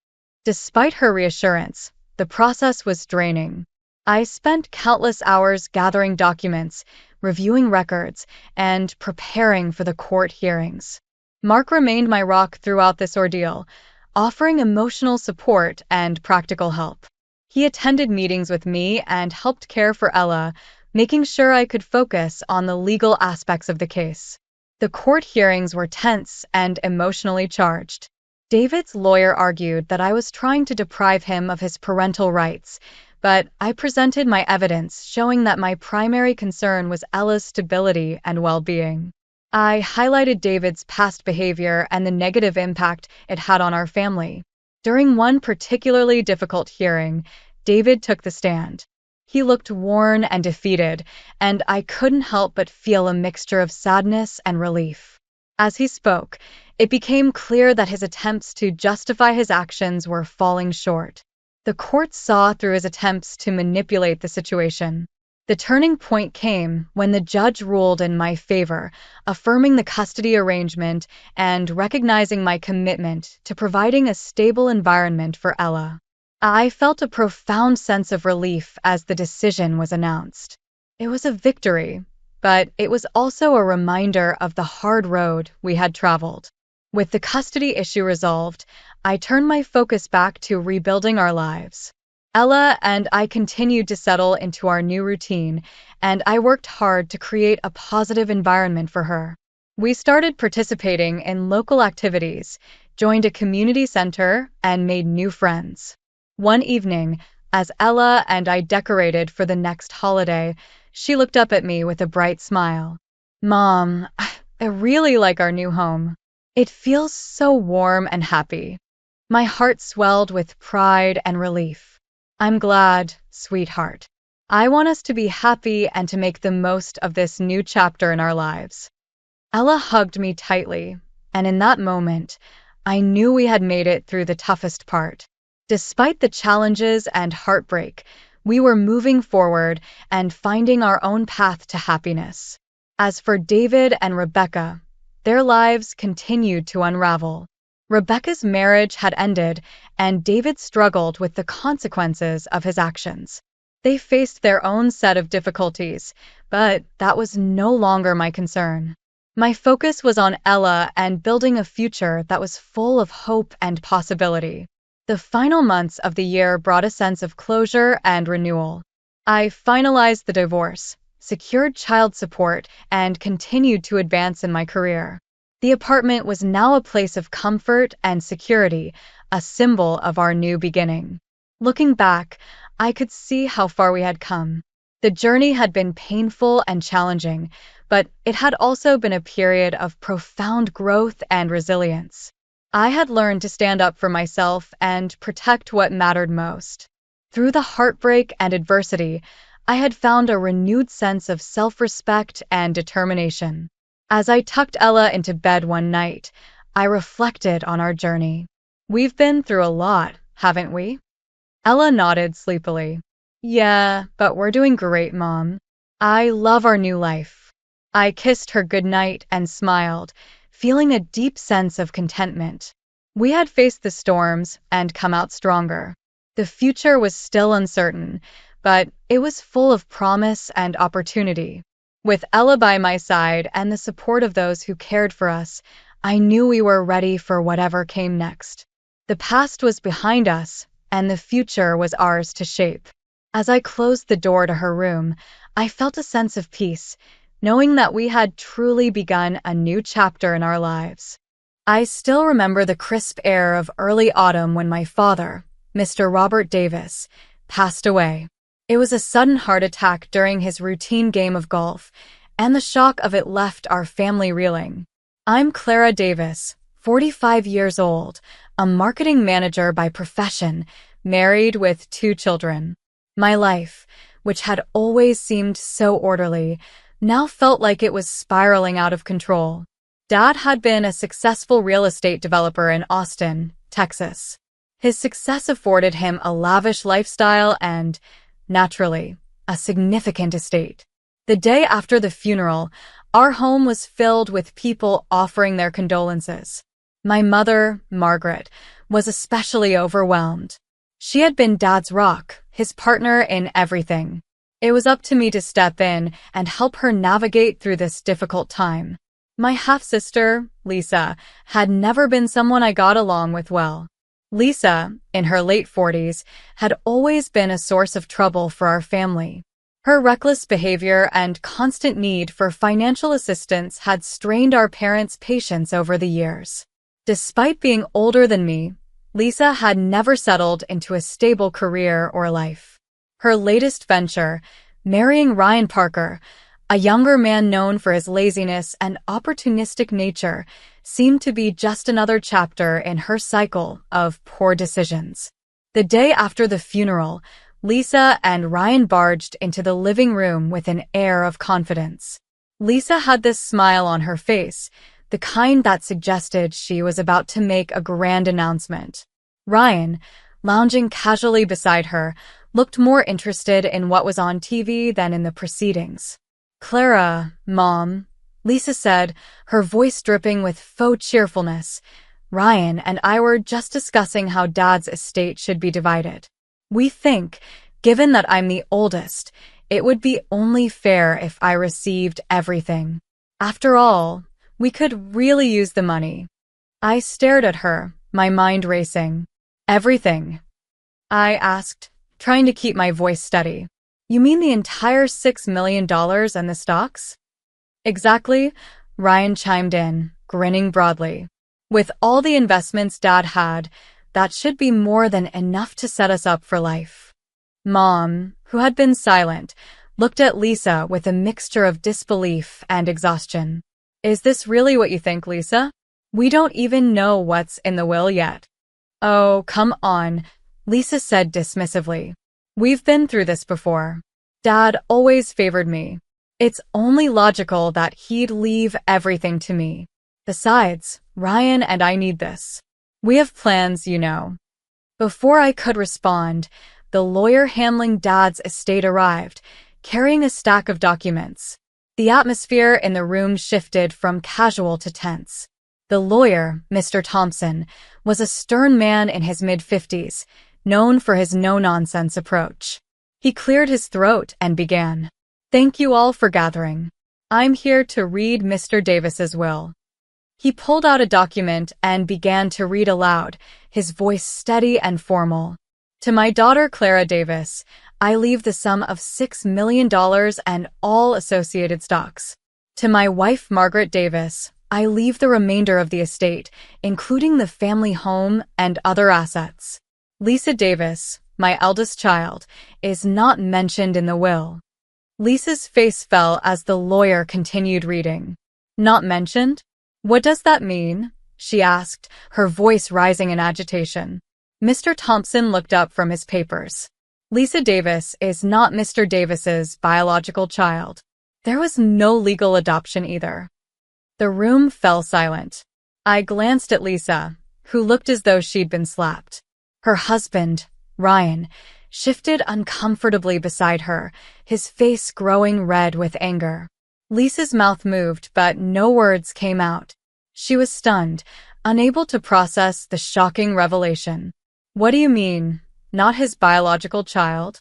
Despite her reassurance, the process was draining. I spent countless hours gathering documents, reviewing records, and preparing for the court hearings. Mark remained my rock throughout this ordeal, offering emotional support and practical help. He attended meetings with me and helped care for Ella, making sure I could focus on the legal aspects of the case. The court hearings were tense and emotionally charged. David's lawyer argued that I was trying to deprive him of his parental rights, but I presented my evidence showing that my primary concern was Ella's stability and well-being. I highlighted David's past behavior and the negative impact it had on our family. During one particularly difficult hearing, David took the stand. He looked worn and defeated, and I couldn't help but feel a mixture of sadness and relief. As he spoke, it became clear that his attempts to justify his actions were falling short. The court saw through his attempts to manipulate the situation. The turning point came when the judge ruled in my favor, affirming the custody arrangement and recognizing my commitment to providing a stable environment for Ella. I felt a profound sense of relief as the decision was announced. It was a victory, but it was also a reminder of the hard road we had traveled. With the custody issue resolved, I turned my focus back to rebuilding our lives. Ella and I continued to settle into our new routine, and I worked hard to create a positive environment for her. We started participating in local activities, joined a community center, and made new friends. One evening, as Ella and I decorated for the next holiday, she looked up at me with a bright smile. "Mom, I really like our new home. It feels so warm and happy." My heart swelled with pride and relief. "I'm glad, sweetheart. I want us to be happy and to make the most of this new chapter in our lives." Ella hugged me tightly, and in that moment, I knew we had made it through the toughest part. Despite the challenges and heartbreak, We were moving forward and finding our own path to happiness. As for David and Rebecca, their lives continued to unravel. Rebecca's marriage had ended, and David struggled with the consequences of his actions. They faced their own set of difficulties, but that was no longer my concern. My focus was on Ella and building a future that was full of hope and possibility. The final months of the year brought a sense of closure and renewal. I finalized the divorce, secured child support, and continued to advance in my career. The apartment was now a place of comfort and security, a symbol of our new beginning. Looking back, I could see how far we had come. The journey had been painful and challenging, but it had also been a period of profound growth and resilience. I had learned to stand up for myself and protect what mattered most. Through the heartbreak and adversity, I had found a renewed sense of self-respect and determination. As I tucked Ella into bed one night, I reflected on our journey. We've been through a lot, haven't we? Ella nodded sleepily. Yeah, but we're doing great, Mom. I love our new life. I kissed her goodnight and smiled, feeling a deep sense of contentment. We had faced the storms and come out stronger. The future was still uncertain, but it was full of promise and opportunity. With Ella by my side and the support of those who cared for us, I knew we were ready for whatever came next. The past was behind us, and the future was ours to shape. As I closed the door to her room, I felt a sense of peace, knowing that we had truly begun a new chapter in our lives. I still remember the crisp air of early autumn when my father, Mr. Robert Davis, passed away. It was a sudden heart attack during his routine game of golf, and the shock of it left our family reeling. I'm Clara Davis, 45 years old, a marketing manager by profession, married with 2 children. My life, which had always seemed so orderly, now felt like it was spiraling out of control. Dad had been a successful real estate developer in Austin, Texas. His success afforded him a lavish lifestyle and, naturally, a significant estate. The day after the funeral, our home was filled with people offering their condolences. My mother, Margaret, was especially overwhelmed. She had been Dad's rock, his partner in everything. It was up to me to step in and help her navigate through this difficult time. My half-sister, Lisa, had never been someone I got along with well. Lisa, in her late 40s, had always been a source of trouble for our family. Her reckless behavior and constant need for financial assistance had strained our parents' patience over the years. Despite being older than me, Lisa had never settled into a stable career or life. Her latest venture, marrying Ryan Parker, a younger man known for his laziness and opportunistic nature, seemed to be just another chapter in her cycle of poor decisions. The day after the funeral, Lisa and Ryan barged into the living room with an air of confidence. Lisa had this smile on her face, the kind that suggested she was about to make a grand announcement. Ryan, lounging casually beside her, looked more interested in what was on TV than in the proceedings. Clara, Mom, Lisa said, her voice dripping with faux cheerfulness. Ryan and I were just discussing how Dad's estate should be divided. We think, given that I'm the oldest, it would be only fair if I received everything. After all, we could really use the money. I stared at her, my mind racing. Everything? I asked, trying to keep my voice steady. You mean the entire $6 million and the stocks? Exactly, Ryan chimed in, grinning broadly. With all the investments Dad had, that should be more than enough to set us up for life. Mom, who had been silent, looked at Lisa with a mixture of disbelief and exhaustion. Is this really what you think, Lisa? We don't even know what's in the will yet. Oh, come on, Lisa said dismissively. We've been through this before. Dad always favored me. It's only logical that he'd leave everything to me. Besides, Ryan and I need this. We have plans, you know. Before I could respond, the lawyer handling Dad's estate arrived, carrying a stack of documents. The atmosphere in the room shifted from casual to tense. The lawyer, Mr. Thompson, was a stern man in his mid-50s, known for his no-nonsense approach. He cleared his throat and began. "Thank you all for gathering. I'm here to read Mr. Davis's will." He pulled out a document and began to read aloud, his voice steady and formal. "To my daughter Clara Davis, I leave the sum of $6 million and all associated stocks. To my wife Margaret Davis, I leave the remainder of the estate, including the family home and other assets. Lisa Davis, my eldest child, is not mentioned in the will." Lisa's face fell as the lawyer continued reading. "Not mentioned? What does that mean?" she asked, her voice rising in agitation. Mr. Thompson looked up from his papers. "Lisa Davis is not Mr. Davis's biological child. There was no legal adoption either." The room fell silent. I glanced at Lisa, who looked as though she'd been slapped. Her husband, Ryan, shifted uncomfortably beside her, his face growing red with anger. Lisa's mouth moved, but no words came out. She was stunned, unable to process the shocking revelation. "What do you mean, not his biological child?"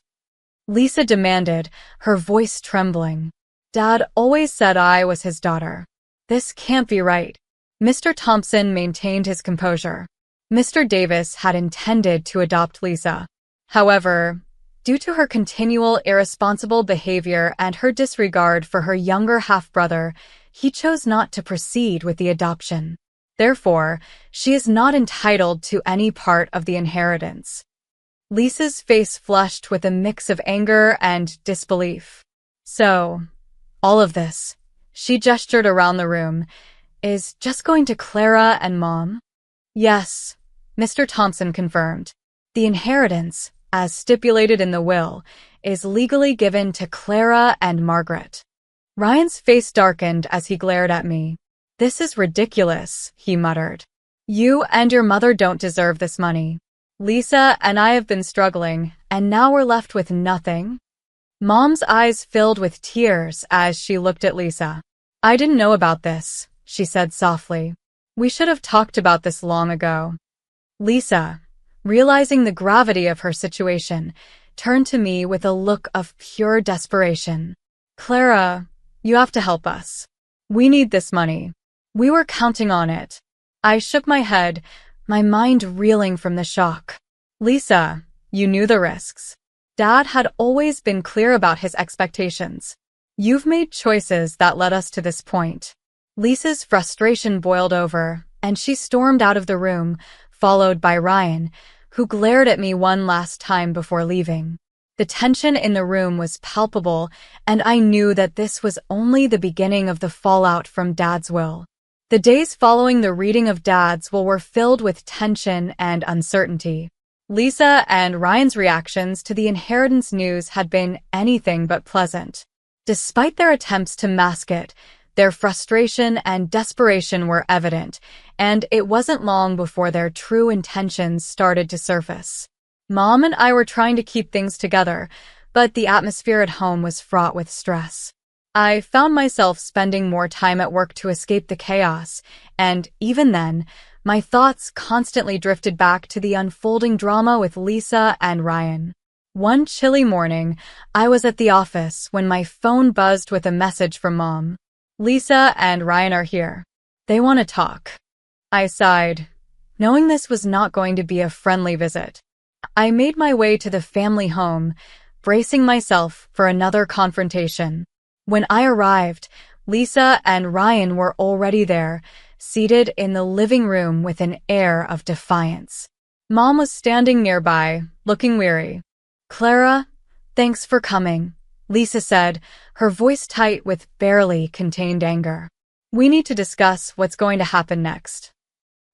Lisa demanded, her voice trembling. "Dad always said I was his daughter. This can't be right." Mr. Thompson maintained his composure. Mr. Davis had intended to adopt Lisa. However, due to her continual irresponsible behavior and her disregard for her younger half-brother, he chose not to proceed with the adoption. Therefore, she is not entitled to any part of the inheritance. Lisa's face flushed with a mix of anger and disbelief. "So, all of this," she gestured around the room, "is just going to Clara and Mom?" "Yes," Mr. Thompson confirmed. "The inheritance, as stipulated in the will, is legally given to Clara and Margaret." Ryan's face darkened as he glared at me. "This is ridiculous," he muttered. "You and your mother don't deserve this money. Lisa and I have been struggling, and now we're left with nothing." Mom's eyes filled with tears as she looked at Lisa. "I didn't know about this," she said softly. "We should have talked about this long ago." Lisa, realizing the gravity of her situation, turned to me with a look of pure desperation. "Clara, you have to help us. We need this money. We were counting on it." I shook my head, my mind reeling from the shock. "Lisa, you knew the risks. Dad had always been clear about his expectations. You've made choices that led us to this point." Lisa's frustration boiled over, and she stormed out of the room, followed by Ryan, who glared at me one last time before leaving. The tension in the room was palpable, and I knew that this was only the beginning of the fallout from Dad's will. The days following the reading of Dad's will were filled with tension and uncertainty. Lisa and Ryan's reactions to the inheritance news had been anything but pleasant. Despite their attempts to mask it, their frustration and desperation were evident, and it wasn't long before their true intentions started to surface. Mom and I were trying to keep things together, but the atmosphere at home was fraught with stress. I found myself spending more time at work to escape the chaos, and even then, my thoughts constantly drifted back to the unfolding drama with Lisa and Ryan. One chilly morning, I was at the office when my phone buzzed with a message from Mom. "Lisa and Ryan are here. They want to talk." I sighed, knowing this was not going to be a friendly visit. I made my way to the family home, bracing myself for another confrontation. When I arrived, Lisa and Ryan were already there, seated in the living room with an air of defiance. Mom was standing nearby, looking weary. "Clara, thanks for coming," Lisa said, her voice tight with barely contained anger. "We need to discuss what's going to happen next."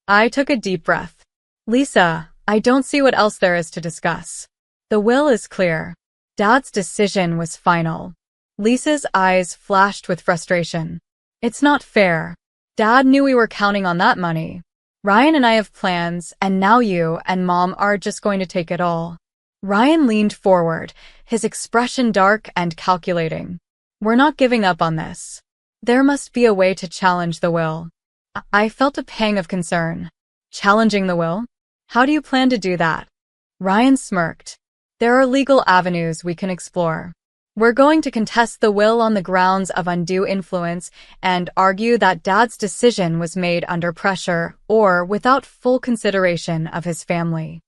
I took a deep breath. "Lisa, I don't see what else there is to discuss. The will is clear. Dad's decision was final." Lisa's eyes flashed with frustration. "It's not fair. Dad knew we were counting on that money. Ryan and I have plans, and now you and Mom are just going to take it all." Ryan leaned forward, his expression dark and calculating. We're not giving up on this. There must be a way to challenge the will. I felt a pang of concern. Challenging the will? How do you plan to do that? Ryan smirked. There are legal avenues we can explore. We're going to contest the will on the grounds of undue influence and argue that Dad's decision was made under pressure or without full consideration of his family.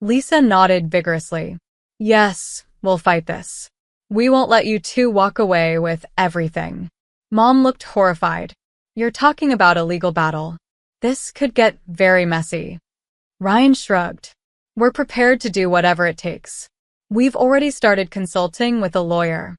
Lisa nodded vigorously. Yes, we'll fight this. We won't let you two walk away with everything. Mom looked horrified. You're talking about a legal battle. This could get very messy. Ryan shrugged. We're prepared to do whatever it takes. We've already started consulting with a lawyer.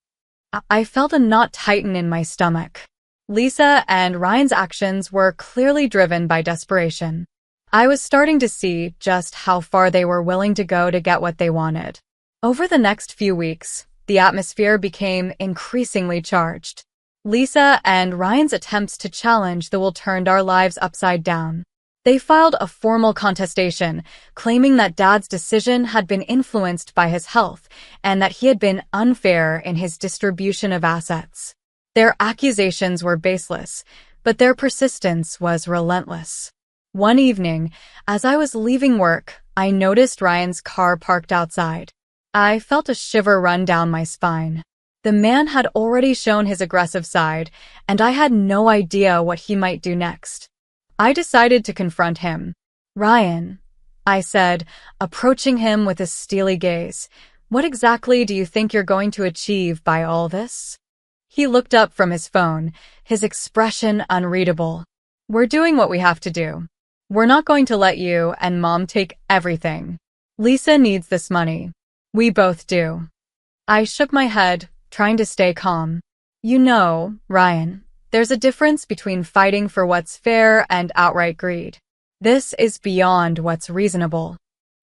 I felt a knot tighten in my stomach. Lisa and Ryan's actions were clearly driven by desperation. I was starting to see just how far they were willing to go to get what they wanted. Over the next few weeks, the atmosphere became increasingly charged. Lisa and Ryan's attempts to challenge the will turned our lives upside down. They filed a formal contestation, claiming that Dad's decision had been influenced by his health and that he had been unfair in his distribution of assets. Their accusations were baseless, but their persistence was relentless. One evening, as I was leaving work, I noticed Ryan's car parked outside. I felt a shiver run down my spine. The man had already shown his aggressive side, and I had no idea what he might do next. I decided to confront him. Ryan, I said, approaching him with a steely gaze, what exactly do you think you're going to achieve by all this? He looked up from his phone, his expression unreadable. We're doing what we have to do. We're not going to let you and Mom take everything. Lisa needs this money. We both do. I shook my head, trying to stay calm. You know, Ryan, there's a difference between fighting for what's fair and outright greed. This is beyond what's reasonable.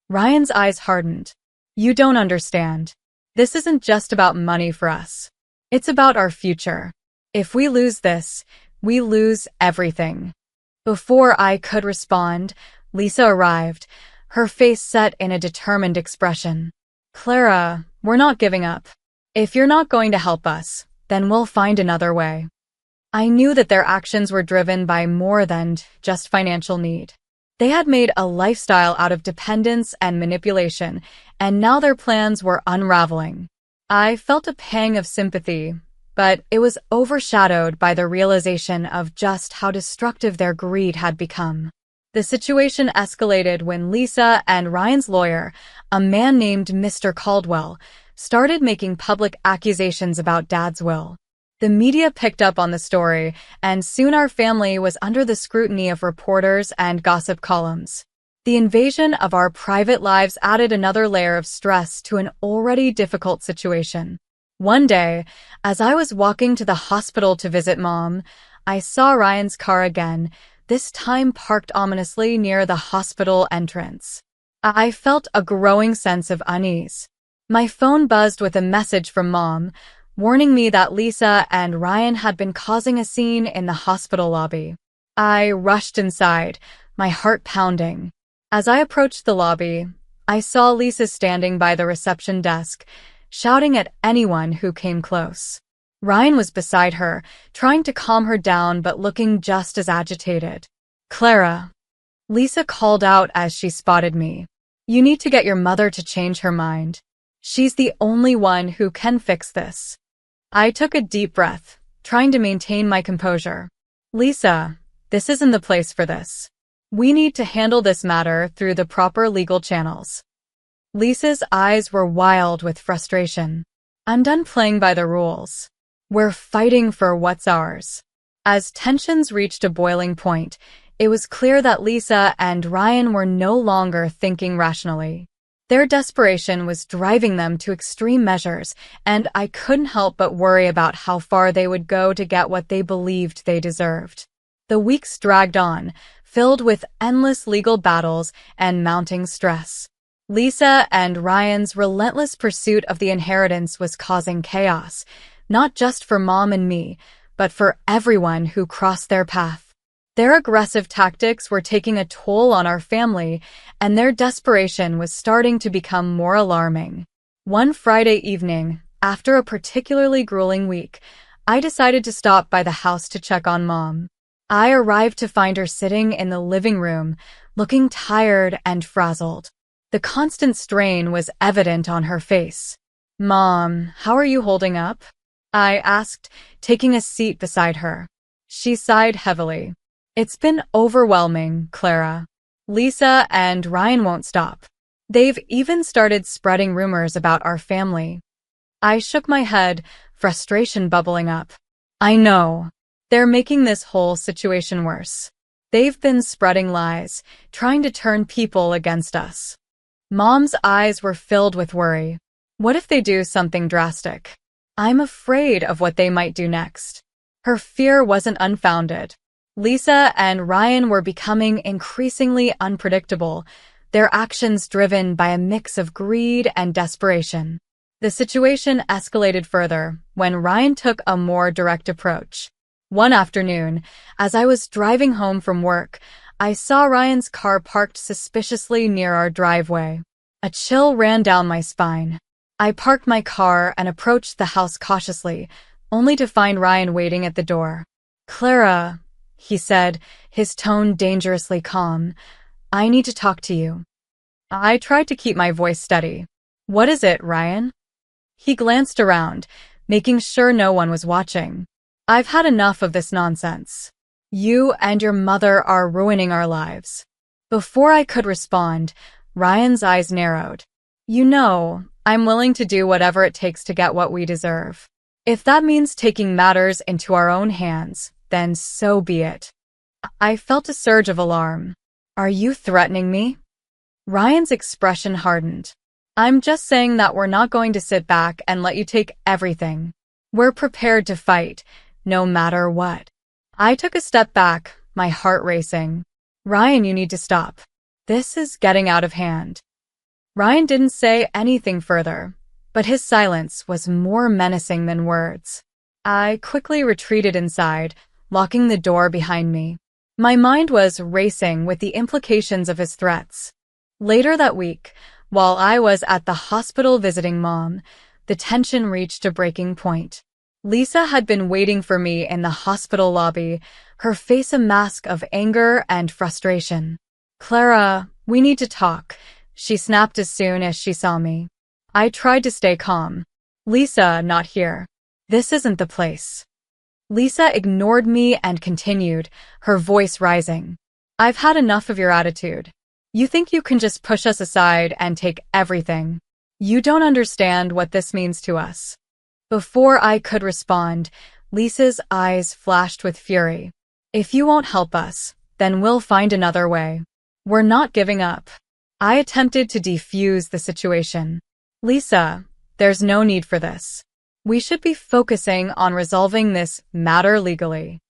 Ryan's eyes hardened. You don't understand. This isn't just about money for us. It's about our future. If we lose this, we lose everything. Before I could respond, Lisa arrived, her face set in a determined expression. Clara, we're not giving up. If you're not going to help us, then we'll find another way. I knew that their actions were driven by more than just financial need. They had made a lifestyle out of dependence and manipulation, and now their plans were unraveling. I felt a pang of sympathy, but it was overshadowed by the realization of just how destructive their greed had become. The situation escalated when Lisa and Ryan's lawyer, a man named Mr. Caldwell, started making public accusations about Dad's will. The media picked up on the story, and soon our family was under the scrutiny of reporters and gossip columns. The invasion of our private lives added another layer of stress to an already difficult situation. One day, as I was walking to the hospital to visit Mom, I saw Ryan's car again, this time parked ominously near the hospital entrance. I felt a growing sense of unease. My phone buzzed with a message from Mom, warning me that Lisa and Ryan had been causing a scene in the hospital lobby. I rushed inside, my heart pounding. As I approached the lobby, I saw Lisa standing by the reception desk, shouting at anyone who came close. Ryan was beside her, trying to calm her down but looking just as agitated. Clara, Lisa called out as she spotted me. You need to get your mother to change her mind. She's the only one who can fix this. I took a deep breath, trying to maintain my composure. Lisa, this isn't the place for this. We need to handle this matter through the proper legal channels. Lisa's eyes were wild with frustration. I'm done playing by the rules. We're fighting for what's ours. As tensions reached a boiling point, it was clear that Lisa and Ryan were no longer thinking rationally. Their desperation was driving them to extreme measures, and I couldn't help but worry about how far they would go to get what they believed they deserved. The weeks dragged on, filled with endless legal battles and mounting stress. Lisa and Ryan's relentless pursuit of the inheritance was causing chaos, not just for Mom and me, but for everyone who crossed their path. Their aggressive tactics were taking a toll on our family, and their desperation was starting to become more alarming. One Friday evening, after a particularly grueling week, I decided to stop by the house to check on Mom. I arrived to find her sitting in the living room, looking tired and frazzled. The constant strain was evident on her face. "Mom, how are you holding up?" I asked, taking a seat beside her. She sighed heavily. "It's been overwhelming, Clara. Lisa and Ryan won't stop. They've even started spreading rumors about our family." I shook my head, frustration bubbling up. "I know. They're making this whole situation worse. They've been spreading lies, trying to turn people against us." Mom's eyes were filled with worry. "What if they do something drastic? I'm afraid of what they might do next." Her fear wasn't unfounded. Lisa and Ryan were becoming increasingly unpredictable, their actions driven by a mix of greed and desperation. The situation escalated further when Ryan took a more direct approach. One afternoon, as I was driving home from work, I saw Ryan's car parked suspiciously near our driveway. A chill ran down my spine. I parked my car and approached the house cautiously, only to find Ryan waiting at the door. "Clara," he said, his tone dangerously calm, "I need to talk to you." I tried to keep my voice steady. "What is it, Ryan?" He glanced around, making sure no one was watching. "I've had enough of this nonsense. You and your mother are ruining our lives." Before I could respond, Ryan's eyes narrowed. "You know, I'm willing to do whatever it takes to get what we deserve. If that means taking matters into our own hands, then so be it." I felt a surge of alarm. "Are you threatening me?" Ryan's expression hardened. "I'm just saying that we're not going to sit back and let you take everything. We're prepared to fight, no matter what." I took a step back, my heart racing. "Ryan, you need to stop. This is getting out of hand." Ryan didn't say anything further, but his silence was more menacing than words. I quickly retreated inside, locking the door behind me. My mind was racing with the implications of his threats. Later that week, while I was at the hospital visiting Mom, the tension reached a breaking point. Lisa had been waiting for me in the hospital lobby, her face a mask of anger and frustration. "Clara, we need to talk," she snapped as soon as she saw me. I tried to stay calm. "Lisa, not here. This isn't the place." Lisa ignored me and continued, her voice rising. "I've had enough of your attitude. You think you can just push us aside and take everything. You don't understand what this means to us." Before I could respond, Lisa's eyes flashed with fury. "If you won't help us, then we'll find another way. We're not giving up." I attempted to defuse the situation. "Lisa, there's no need for this. We should be focusing on resolving this matter legally."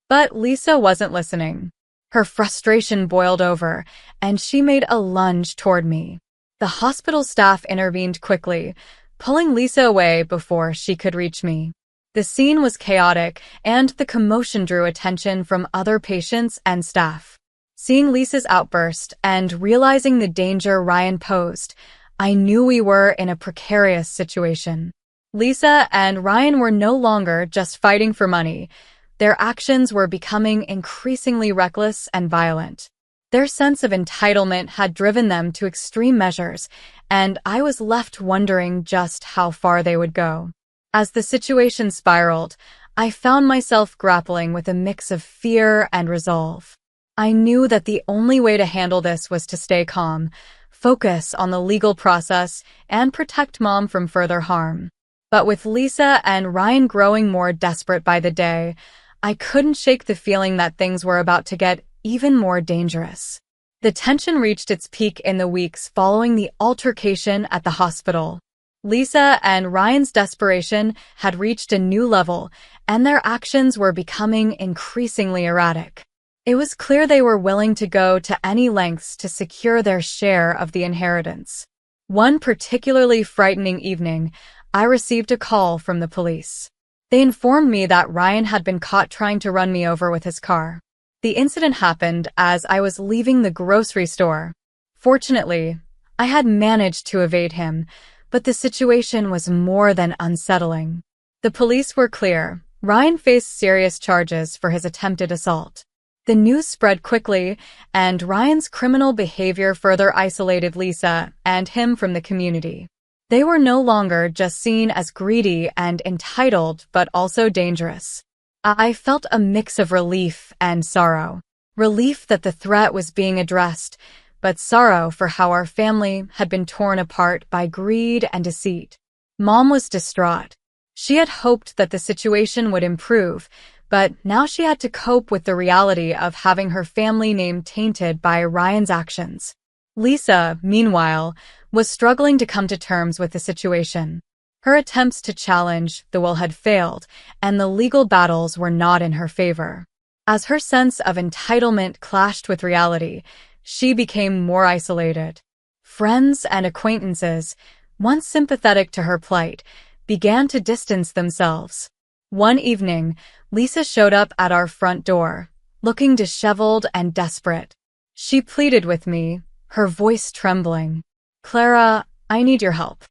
But Lisa wasn't listening. Her frustration boiled over, and she made a lunge toward me. The hospital staff intervened quickly, pulling Lisa away before she could reach me. The scene was chaotic, and the commotion drew attention from other patients and staff. Seeing Lisa's outburst and realizing the danger Ryan posed, I knew we were in a precarious situation. Lisa and Ryan were no longer just fighting for money. Their actions were becoming increasingly reckless and violent. Their sense of entitlement had driven them to extreme measures, and I was left wondering just how far they would go. As the situation spiraled, I found myself grappling with a mix of fear and resolve. I knew that the only way to handle this was to stay calm, focus on the legal process, and protect Mom from further harm. But with Lisa and Ryan growing more desperate by the day, I couldn't shake the feeling that things were about to get even more dangerous. The tension reached its peak in the weeks following the altercation at the hospital. Lisa and Ryan's desperation had reached a new level, and their actions were becoming increasingly erratic. It was clear they were willing to go to any lengths to secure their share of the inheritance. One particularly frightening evening, I received a call from the police. They informed me that Ryan had been caught trying to run me over with his car. The incident happened as I was leaving the grocery store. Fortunately, I had managed to evade him, but the situation was more than unsettling. The police were clear. Ryan faced serious charges for his attempted assault. The news spread quickly, and Ryan's criminal behavior further isolated Lisa and him from the community. They were no longer just seen as greedy and entitled, but also dangerous. I felt a mix of relief and sorrow. Relief that the threat was being addressed, but sorrow for how our family had been torn apart by greed and deceit. Mom was distraught. She had hoped that the situation would improve, but now she had to cope with the reality of having her family name tainted by Ryan's actions. Lisa, meanwhile, was struggling to come to terms with the situation. Her attempts to challenge the will had failed, and the legal battles were not in her favor. As her sense of entitlement clashed with reality, she became more isolated. Friends and acquaintances, once sympathetic to her plight, began to distance themselves. One evening, Lisa showed up at our front door, looking disheveled and desperate. She pleaded with me, her voice trembling. "Clara, I need your help.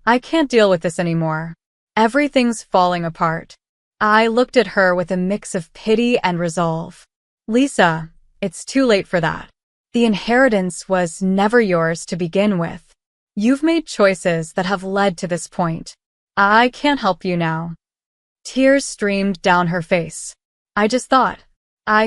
I can't deal with this anymore. Everything's falling apart." I looked at her with a mix of pity and resolve. "Lisa, it's too late for that. The inheritance was never yours to begin with. You've made choices that have led to this point. I can't help you now." Tears streamed down her face. I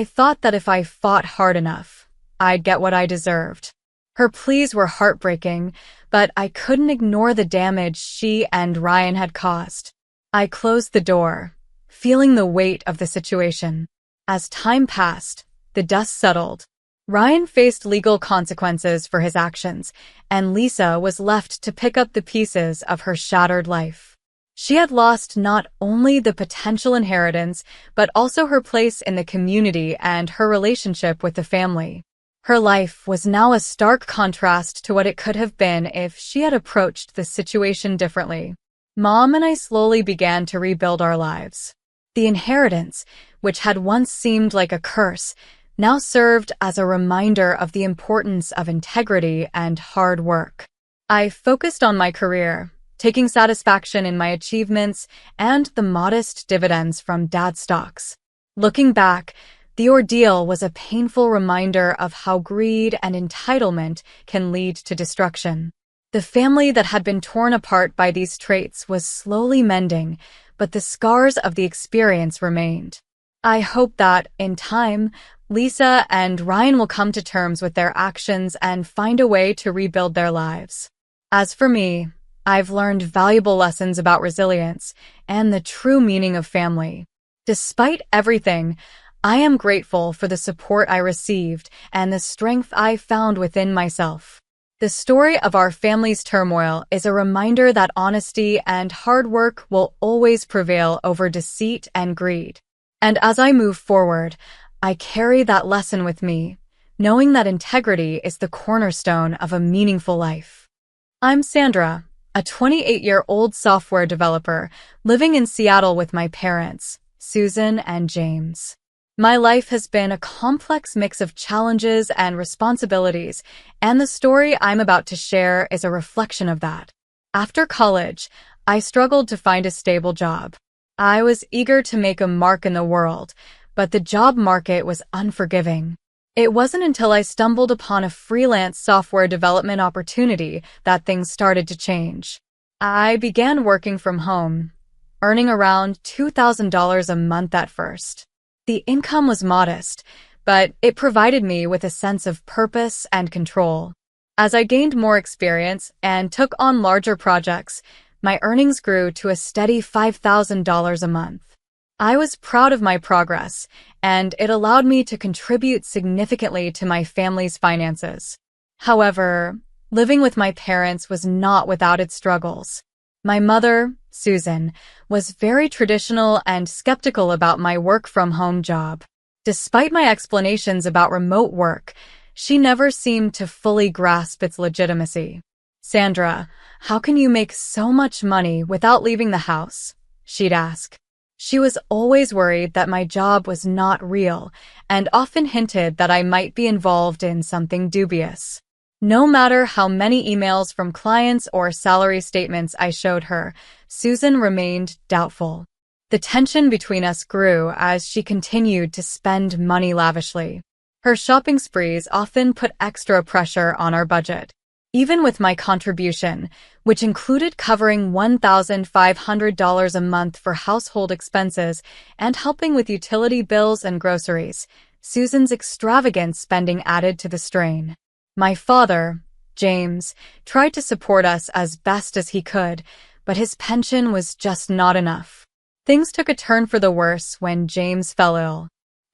thought that if I fought hard enough, I'd get what I deserved. Her pleas were heartbreaking, but I couldn't ignore the damage she and Ryan had caused. I closed the door, feeling the weight of the situation. As time passed, the dust settled. Ryan faced legal consequences for his actions, and Lisa was left to pick up the pieces of her shattered life. She had lost not only the potential inheritance, but also her place in the community and her relationship with the family. Her life was now a stark contrast to what it could have been if she had approached the situation differently. Mom and I slowly began to rebuild our lives. The inheritance, which had once seemed like a curse, now served as a reminder of the importance of integrity and hard work. I focused on my career, taking satisfaction in my achievements and the modest dividends from Dad's stocks. Looking back, the ordeal was a painful reminder of how greed and entitlement can lead to destruction. The family that had been torn apart by these traits was slowly mending, but the scars of the experience remained. I hope that, in time, Lisa and Ryan will come to terms with their actions and find a way to rebuild their lives. As for me, I've learned valuable lessons about resilience and the true meaning of family. Despite everything, I am grateful for the support I received and the strength I found within myself. The story of our family's turmoil is a reminder that honesty and hard work will always prevail over deceit and greed. And as I move forward, I carry that lesson with me, knowing that integrity is the cornerstone of a meaningful life. I'm Sandra, a 28-year-old software developer living in Seattle with my parents, Susan and James. My life has been a complex mix of challenges and responsibilities, and the story I'm about to share is a reflection of that. After college, I struggled to find a stable job. I was eager to make a mark in the world, but the job market was unforgiving. It wasn't until I stumbled upon a freelance software development opportunity that things started to change. I began working from home, earning around $2,000 a month at first. The income was modest, but it provided me with a sense of purpose and control. As I gained more experience and took on larger projects, my earnings grew to a steady $5,000 a month. I was proud of my progress, and it allowed me to contribute significantly to my family's finances. However, living with my parents was not without its struggles. My mother, Susan, was very traditional and skeptical about my work-from-home job. Despite my explanations about remote work, she never seemed to fully grasp its legitimacy. "Sandra, how can you make so much money without leaving the house?" she'd ask. She was always worried that my job was not real and often hinted that I might be involved in something dubious. No matter how many emails from clients or salary statements I showed her, Susan remained doubtful. The tension between us grew as she continued to spend money lavishly. Her shopping sprees often put extra pressure on our budget. Even with my contribution, which included covering $1,500 a month for household expenses and helping with utility bills and groceries, Susan's extravagant spending added to the strain. My father, James, tried to support us as best as he could, but his pension was just not enough. Things took a turn for the worse when James fell ill.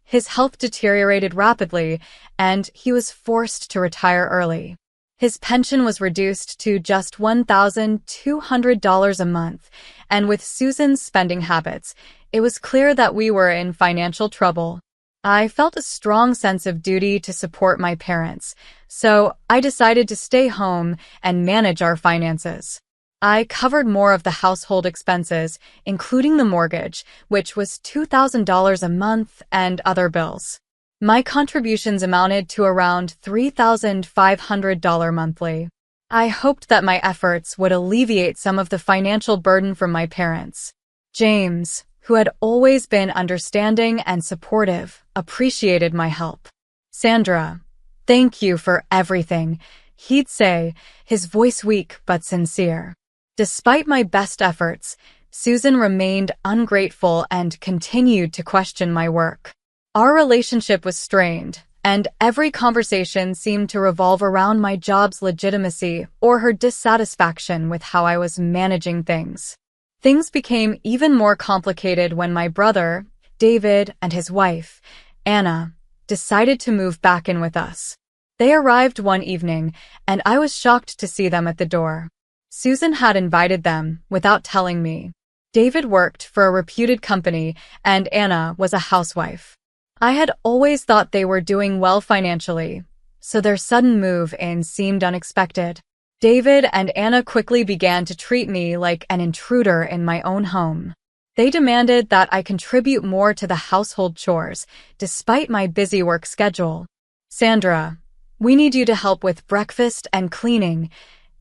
His health deteriorated rapidly, and he was forced to retire early. His pension was reduced to just $1,200 a month, and with Susan's spending habits, it was clear that we were in financial trouble. I felt a strong sense of duty to support my parents, so I decided to stay home and manage our finances. I covered more of the household expenses, including the mortgage, which was $2,000 a month, and other bills. My contributions amounted to around $3,500 monthly. I hoped that my efforts would alleviate some of the financial burden from my parents. James, who had always been understanding and supportive, appreciated my help. "Sandra, thank you for everything," he'd say, his voice weak but sincere. Despite my best efforts, Susan remained ungrateful and continued to question my work. Our relationship was strained, and every conversation seemed to revolve around my job's legitimacy or her dissatisfaction with how I was managing things. Things became even more complicated when my brother, David, and his wife, Anna, decided to move back in with us. They arrived one evening, and I was shocked to see them at the door. Susan had invited them without telling me. David worked for a reputed company, and Anna was a housewife. I had always thought they were doing well financially, so their sudden move in seemed unexpected. David and Anna quickly began to treat me like an intruder in my own home. They demanded that I contribute more to the household chores, despite my busy work schedule. "Sandra, we need you to help with breakfast and cleaning,"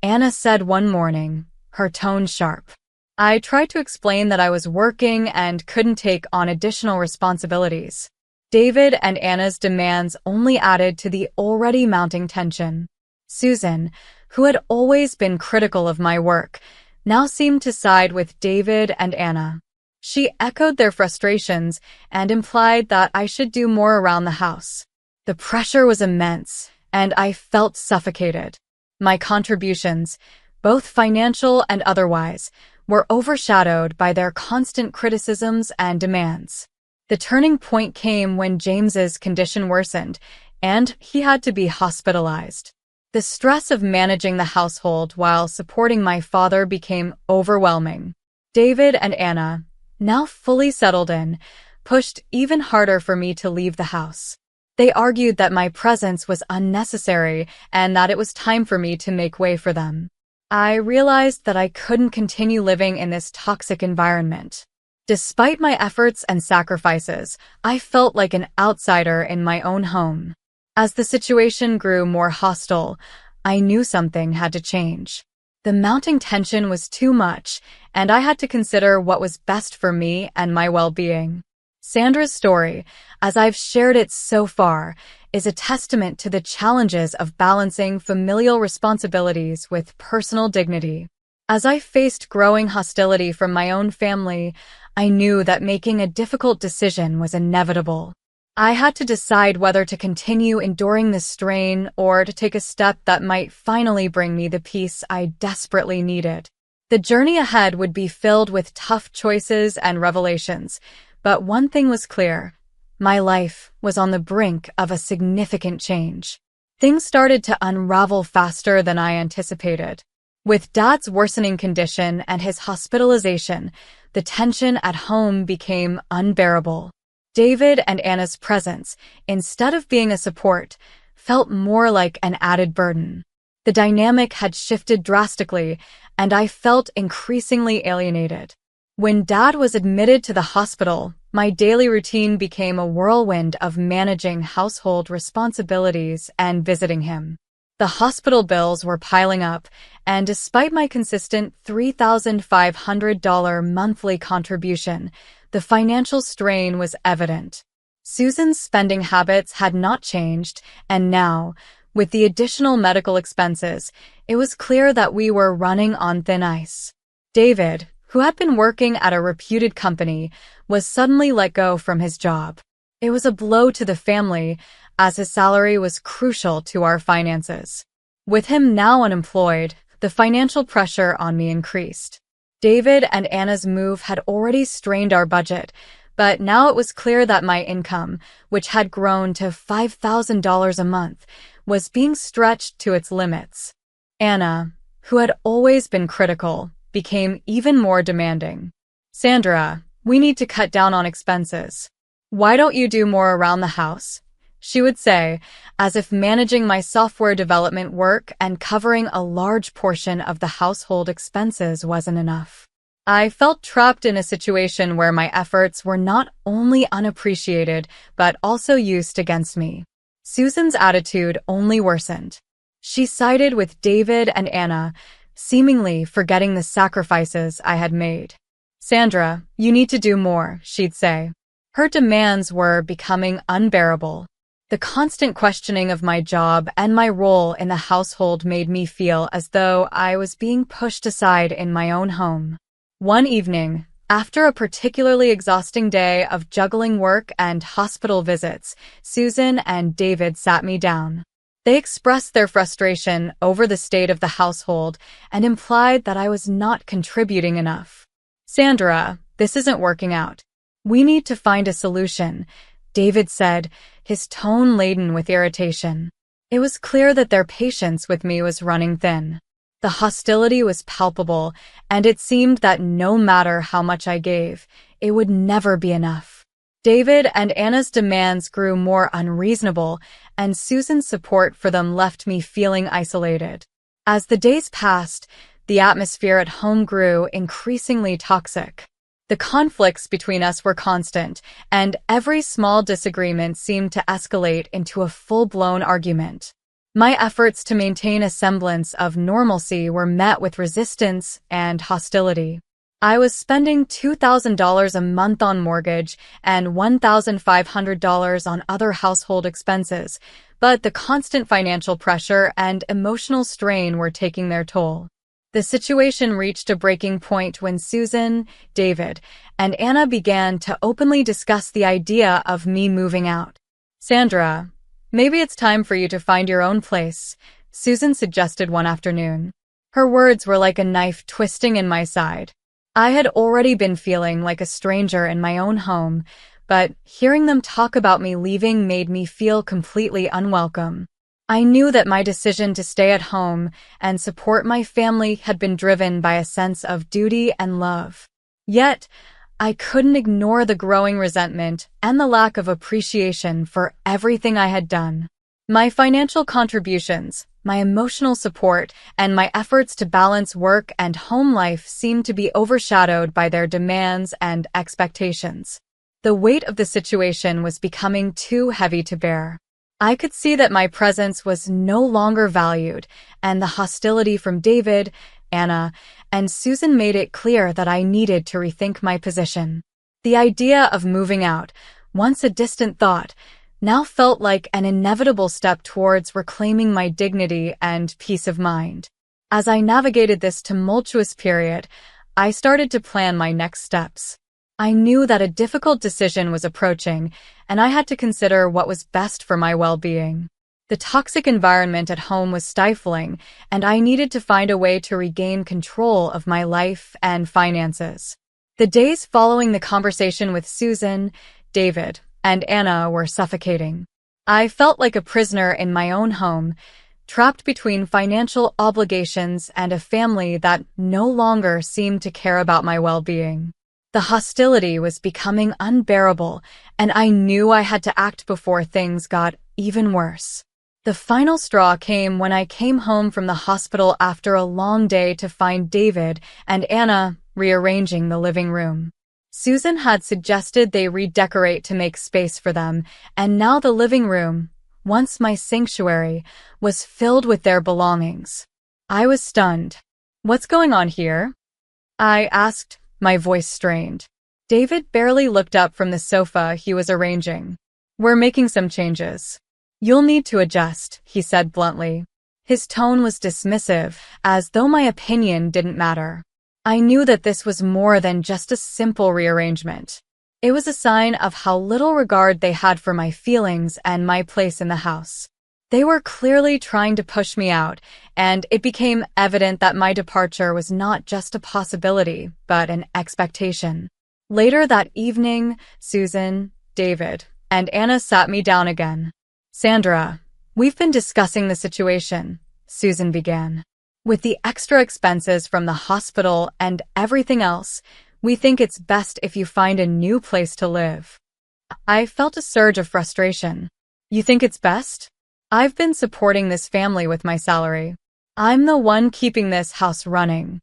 Anna said one morning, her tone sharp. I tried to explain that I was working and couldn't take on additional responsibilities. David and Anna's demands only added to the already mounting tension. Susan, who had always been critical of my work, now seemed to side with David and Anna. She echoed their frustrations and implied that I should do more around the house. The pressure was immense, and I felt suffocated. My contributions, both financial and otherwise, were overshadowed by their constant criticisms and demands. The turning point came when James's condition worsened, and he had to be hospitalized. The stress of managing the household while supporting my father became overwhelming. David and Anna, now fully settled in, pushed even harder for me to leave the house. They argued that my presence was unnecessary and that it was time for me to make way for them. I realized that I couldn't continue living in this toxic environment. Despite my efforts and sacrifices, I felt like an outsider in my own home. As the situation grew more hostile, I knew something had to change. The mounting tension was too much, and I had to consider what was best for me and my well-being. Sandra's story, as I've shared it so far, is a testament to the challenges of balancing familial responsibilities with personal dignity. As I faced growing hostility from my own family, I knew that making a difficult decision was inevitable. I had to decide whether to continue enduring this strain or to take a step that might finally bring me the peace I desperately needed. The journey ahead would be filled with tough choices and revelations, but one thing was clear: my life was on the brink of a significant change. Things started to unravel faster than I anticipated. With Dad's worsening condition and his hospitalization, the tension at home became unbearable. David and Anna's presence, instead of being a support, felt more like an added burden. The dynamic had shifted drastically, and I felt increasingly alienated. When Dad was admitted to the hospital, my daily routine became a whirlwind of managing household responsibilities and visiting him. The hospital bills were piling up, and despite my consistent $3,500 monthly contribution, the financial strain was evident. Susan's spending habits had not changed, and now, with the additional medical expenses, it was clear that we were running on thin ice. David, who had been working at a reputed company, was suddenly let go from his job. It was a blow to the family, as his salary was crucial to our finances. With him now unemployed, the financial pressure on me increased. David and Anna's move had already strained our budget, but now it was clear that my income, which had grown to $5,000 a month, was being stretched to its limits. Anna, who had always been critical, became even more demanding. "Sandra, we need to cut down on expenses. Why don't you do more around the house?" she would say, as if managing my software development work and covering a large portion of the household expenses wasn't enough. I felt trapped in a situation where my efforts were not only unappreciated, but also used against me. Susan's attitude only worsened. She sided with David and Anna, seemingly forgetting the sacrifices I had made. "Sandra, you need to do more," she'd say. Her demands were becoming unbearable. The constant questioning of my job and my role in the household made me feel as though I was being pushed aside in my own home. One evening, after a particularly exhausting day of juggling work and hospital visits, Susan and David sat me down. They expressed their frustration over the state of the household and implied that I was not contributing enough. "Sandra, this isn't working out. We need to find a solution," David said, his tone laden with irritation. It was clear that their patience with me was running thin. The hostility was palpable, and it seemed that no matter how much I gave, it would never be enough. David and Anna's demands grew more unreasonable, and Susan's support for them left me feeling isolated. As the days passed, the atmosphere at home grew increasingly toxic. The conflicts between us were constant, and every small disagreement seemed to escalate into a full-blown argument. My efforts to maintain a semblance of normalcy were met with resistance and hostility. I was spending $2,000 a month on mortgage and $1,500 on other household expenses, but the constant financial pressure and emotional strain were taking their toll. The situation reached a breaking point when Susan, David, and Anna began to openly discuss the idea of me moving out. "Sandra, maybe it's time for you to find your own place," Susan suggested one afternoon. Her words were like a knife twisting in my side. I had already been feeling like a stranger in my own home, but hearing them talk about me leaving made me feel completely unwelcome. I knew that my decision to stay at home and support my family had been driven by a sense of duty and love. Yet, I couldn't ignore the growing resentment and the lack of appreciation for everything I had done. My financial contributions, my emotional support, and my efforts to balance work and home life seemed to be overshadowed by their demands and expectations. The weight of the situation was becoming too heavy to bear. I could see that my presence was no longer valued, and the hostility from David, Anna, and Susan made it clear that I needed to rethink my position. The idea of moving out, once a distant thought, now felt like an inevitable step towards reclaiming my dignity and peace of mind. As I navigated this tumultuous period, I started to plan my next steps. I knew that a difficult decision was approaching, and I had to consider what was best for my well-being. The toxic environment at home was stifling, and I needed to find a way to regain control of my life and finances. The days following the conversation with Susan, David, and Anna were suffocating. I felt like a prisoner in my own home, trapped between financial obligations and a family that no longer seemed to care about my well-being. The hostility was becoming unbearable, and I knew I had to act before things got even worse. The final straw came when I came home from the hospital after a long day to find David and Anna rearranging the living room. Susan had suggested they redecorate to make space for them, and now the living room, once my sanctuary, was filled with their belongings. I was stunned. "What's going on here?" I asked, my voice strained. David barely looked up from the sofa he was arranging. "We're making some changes. You'll need to adjust," he said bluntly. His tone was dismissive, as though my opinion didn't matter. I knew that this was more than just a simple rearrangement. It was a sign of how little regard they had for my feelings and my place in the house. They were clearly trying to push me out, and it became evident that my departure was not just a possibility, but an expectation. Later that evening, Susan, David, and Anna sat me down again. "Sandra, we've been discussing the situation," Susan began. "With the extra expenses from the hospital and everything else, we think it's best if you find a new place to live." I felt a surge of frustration. "You think it's best? I've been supporting this family with my salary. I'm the one keeping this house running,"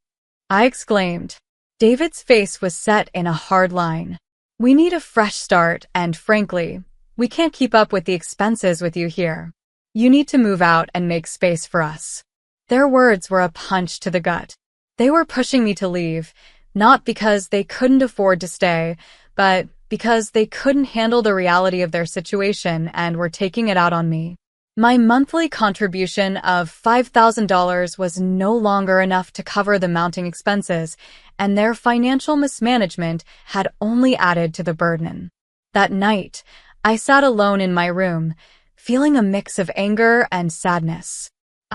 I exclaimed. David's face was set in a hard line. "We need a fresh start, and frankly, we can't keep up with the expenses with you here. You need to move out and make space for us." Their words were a punch to the gut. They were pushing me to leave, not because they couldn't afford to stay, but because they couldn't handle the reality of their situation and were taking it out on me. My monthly contribution of $5,000 was no longer enough to cover the mounting expenses, and their financial mismanagement had only added to the burden. That night, I sat alone in my room, feeling a mix of anger and sadness.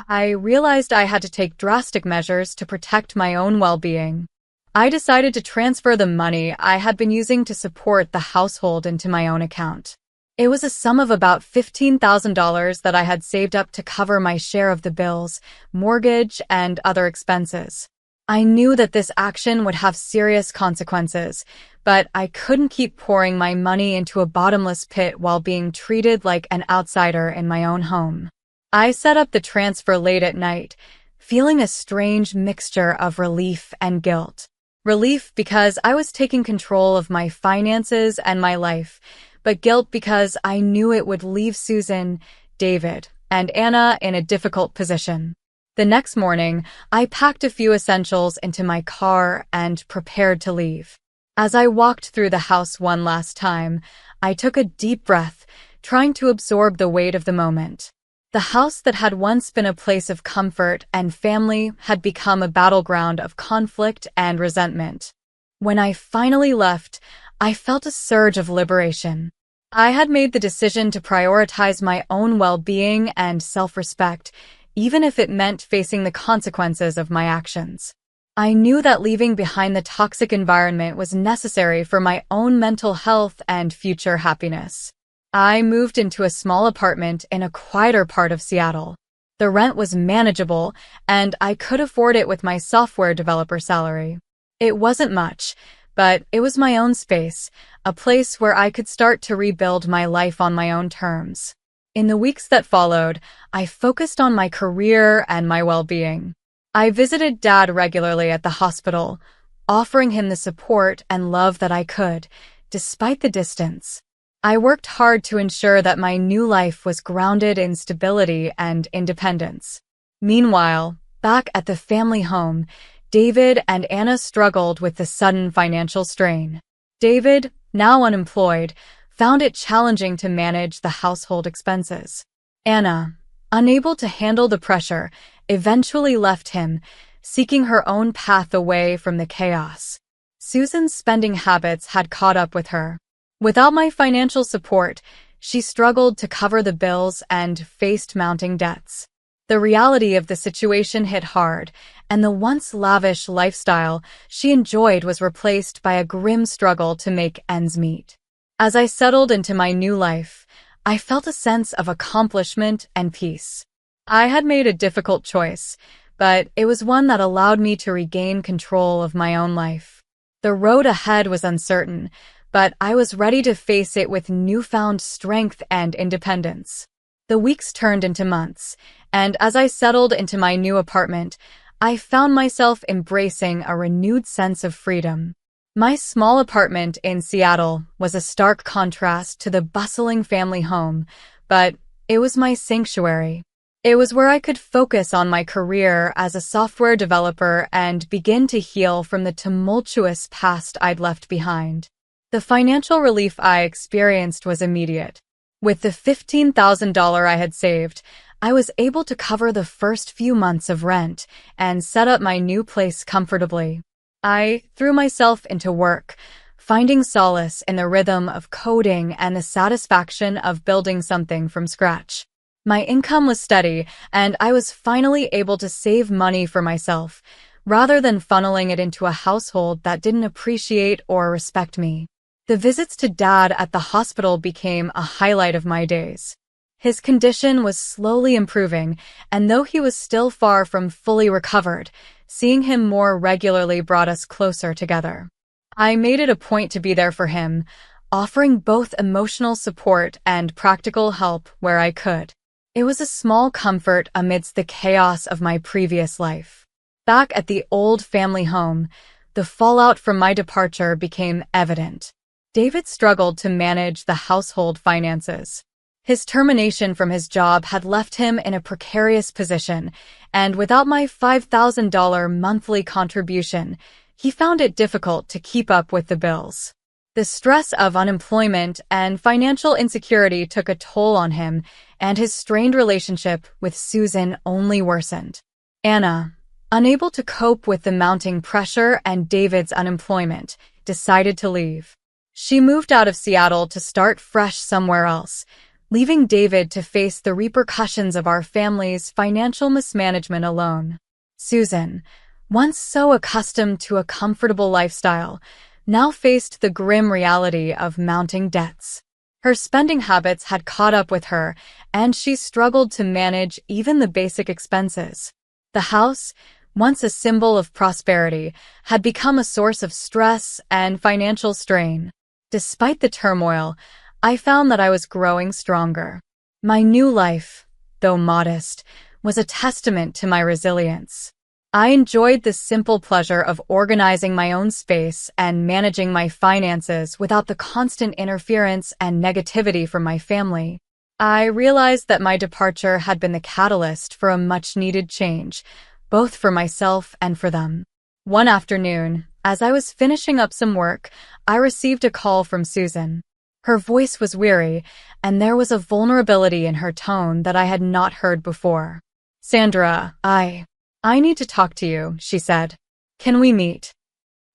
I realized I had to take drastic measures to protect my own well-being. I decided to transfer the money I had been using to support the household into my own account. It was a sum of about $15,000 that I had saved up to cover my share of the bills, mortgage, and other expenses. I knew that this action would have serious consequences, but I couldn't keep pouring my money into a bottomless pit while being treated like an outsider in my own home. I set up the transfer late at night, feeling a strange mixture of relief and guilt. Relief because I was taking control of my finances and my life, but guilt because I knew it would leave Susan, David, and Anna in a difficult position. The next morning, I packed a few essentials into my car and prepared to leave. As I walked through the house one last time, I took a deep breath, trying to absorb the weight of the moment. The house that had once been a place of comfort and family had become a battleground of conflict and resentment. When I finally left, I felt a surge of liberation. I had made the decision to prioritize my own well-being and self-respect, even if it meant facing the consequences of my actions. I knew that leaving behind the toxic environment was necessary for my own mental health and future happiness. I moved into a small apartment in a quieter part of Seattle. The rent was manageable, and I could afford it with my software developer salary. It wasn't much, but it was my own space, a place where I could start to rebuild my life on my own terms. In the weeks that followed, I focused on my career and my well-being. I visited Dad regularly at the hospital, offering him the support and love that I could, despite the distance. I worked hard to ensure that my new life was grounded in stability and independence. Meanwhile, back at the family home, David and Anna struggled with the sudden financial strain. David, now unemployed, found it challenging to manage the household expenses. Anna, unable to handle the pressure, eventually left him, seeking her own path away from the chaos. Susan's spending habits had caught up with her. Without my financial support, she struggled to cover the bills and faced mounting debts. The reality of the situation hit hard, and the once lavish lifestyle she enjoyed was replaced by a grim struggle to make ends meet. As I settled into my new life, I felt a sense of accomplishment and peace. I had made a difficult choice, but it was one that allowed me to regain control of my own life. The road ahead was uncertain, but I was ready to face it with newfound strength and independence. The weeks turned into months, and as I settled into my new apartment, I found myself embracing a renewed sense of freedom. My small apartment in Seattle was a stark contrast to the bustling family home, but it was my sanctuary. It was where I could focus on my career as a software developer and begin to heal from the tumultuous past I'd left behind. The financial relief I experienced was immediate. With the $15,000 I had saved, I was able to cover the first few months of rent and set up my new place comfortably. I threw myself into work, finding solace in the rhythm of coding and the satisfaction of building something from scratch. My income was steady, and I was finally able to save money for myself, rather than funneling it into a household that didn't appreciate or respect me. The visits to Dad at the hospital became a highlight of my days. His condition was slowly improving, and though he was still far from fully recovered, seeing him more regularly brought us closer together. I made it a point to be there for him, offering both emotional support and practical help where I could. It was a small comfort amidst the chaos of my previous life. Back at the old family home, the fallout from my departure became evident. David struggled to manage the household finances. His termination from his job had left him in a precarious position, and without my $5,000 monthly contribution, he found it difficult to keep up with the bills. The stress of unemployment and financial insecurity took a toll on him, and his strained relationship with Susan only worsened. Anna, unable to cope with the mounting pressure and David's unemployment, decided to leave. She moved out of Seattle to start fresh somewhere else, leaving David to face the repercussions of our family's financial mismanagement alone. Susan, once so accustomed to a comfortable lifestyle, now faced the grim reality of mounting debts. Her spending habits had caught up with her, and she struggled to manage even the basic expenses. The house, once a symbol of prosperity, had become a source of stress and financial strain. Despite the turmoil, I found that I was growing stronger. My new life, though modest, was a testament to my resilience. I enjoyed the simple pleasure of organizing my own space and managing my finances without the constant interference and negativity from my family. I realized that my departure had been the catalyst for a much-needed change, both for myself and for them. One afternoon, as I was finishing up some work, I received a call from Susan. Her voice was weary, and there was a vulnerability in her tone that I had not heard before. "Sandra, I need to talk to you," she said. "Can we meet?"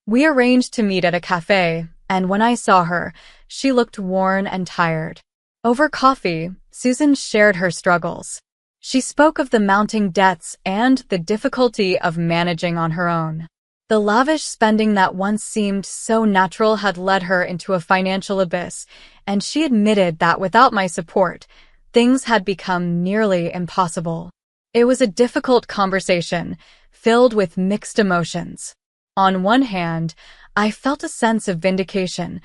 We arranged to meet at a cafe, and when I saw her, she looked worn and tired. Over coffee, Susan shared her struggles. She spoke of the mounting debts and the difficulty of managing on her own. The lavish spending that once seemed so natural had led her into a financial abyss, and she admitted that without my support, things had become nearly impossible. It was a difficult conversation, filled with mixed emotions. On one hand, I felt a sense of vindication.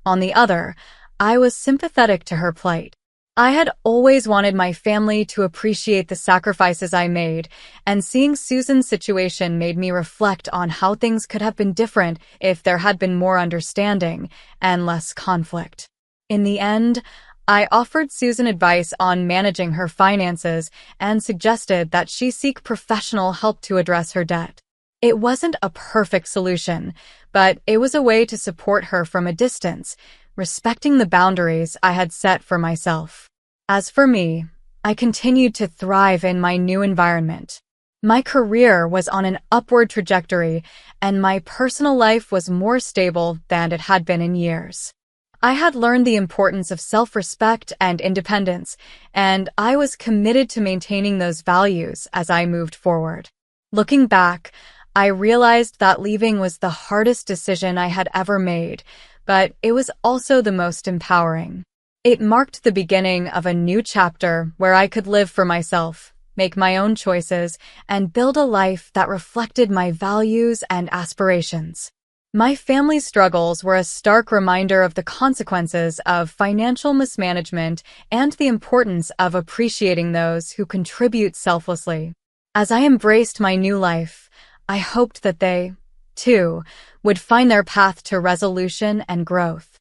On the other, I was sympathetic to her plight. I had always wanted my family to appreciate the sacrifices I made, and seeing Susan's situation made me reflect on how things could have been different if there had been more understanding and less conflict. In the end, I offered Susan advice on managing her finances and suggested that she seek professional help to address her debt. It wasn't a perfect solution, but it was a way to support her from a distance, respecting the boundaries I had set for myself. As for me, I continued to thrive in my new environment. My career was on an upward trajectory, and my personal life was more stable than it had been in years. I had learned the importance of self-respect and independence, and I was committed to maintaining those values as I moved forward. Looking back, I realized that leaving was the hardest decision I had ever made, but it was also the most empowering. It marked the beginning of a new chapter where I could live for myself, make my own choices, and build a life that reflected my values and aspirations. My family's struggles were a stark reminder of the consequences of financial mismanagement and the importance of appreciating those who contribute selflessly. As I embraced my new life, I hoped that they, too, would find their path to resolution and growth.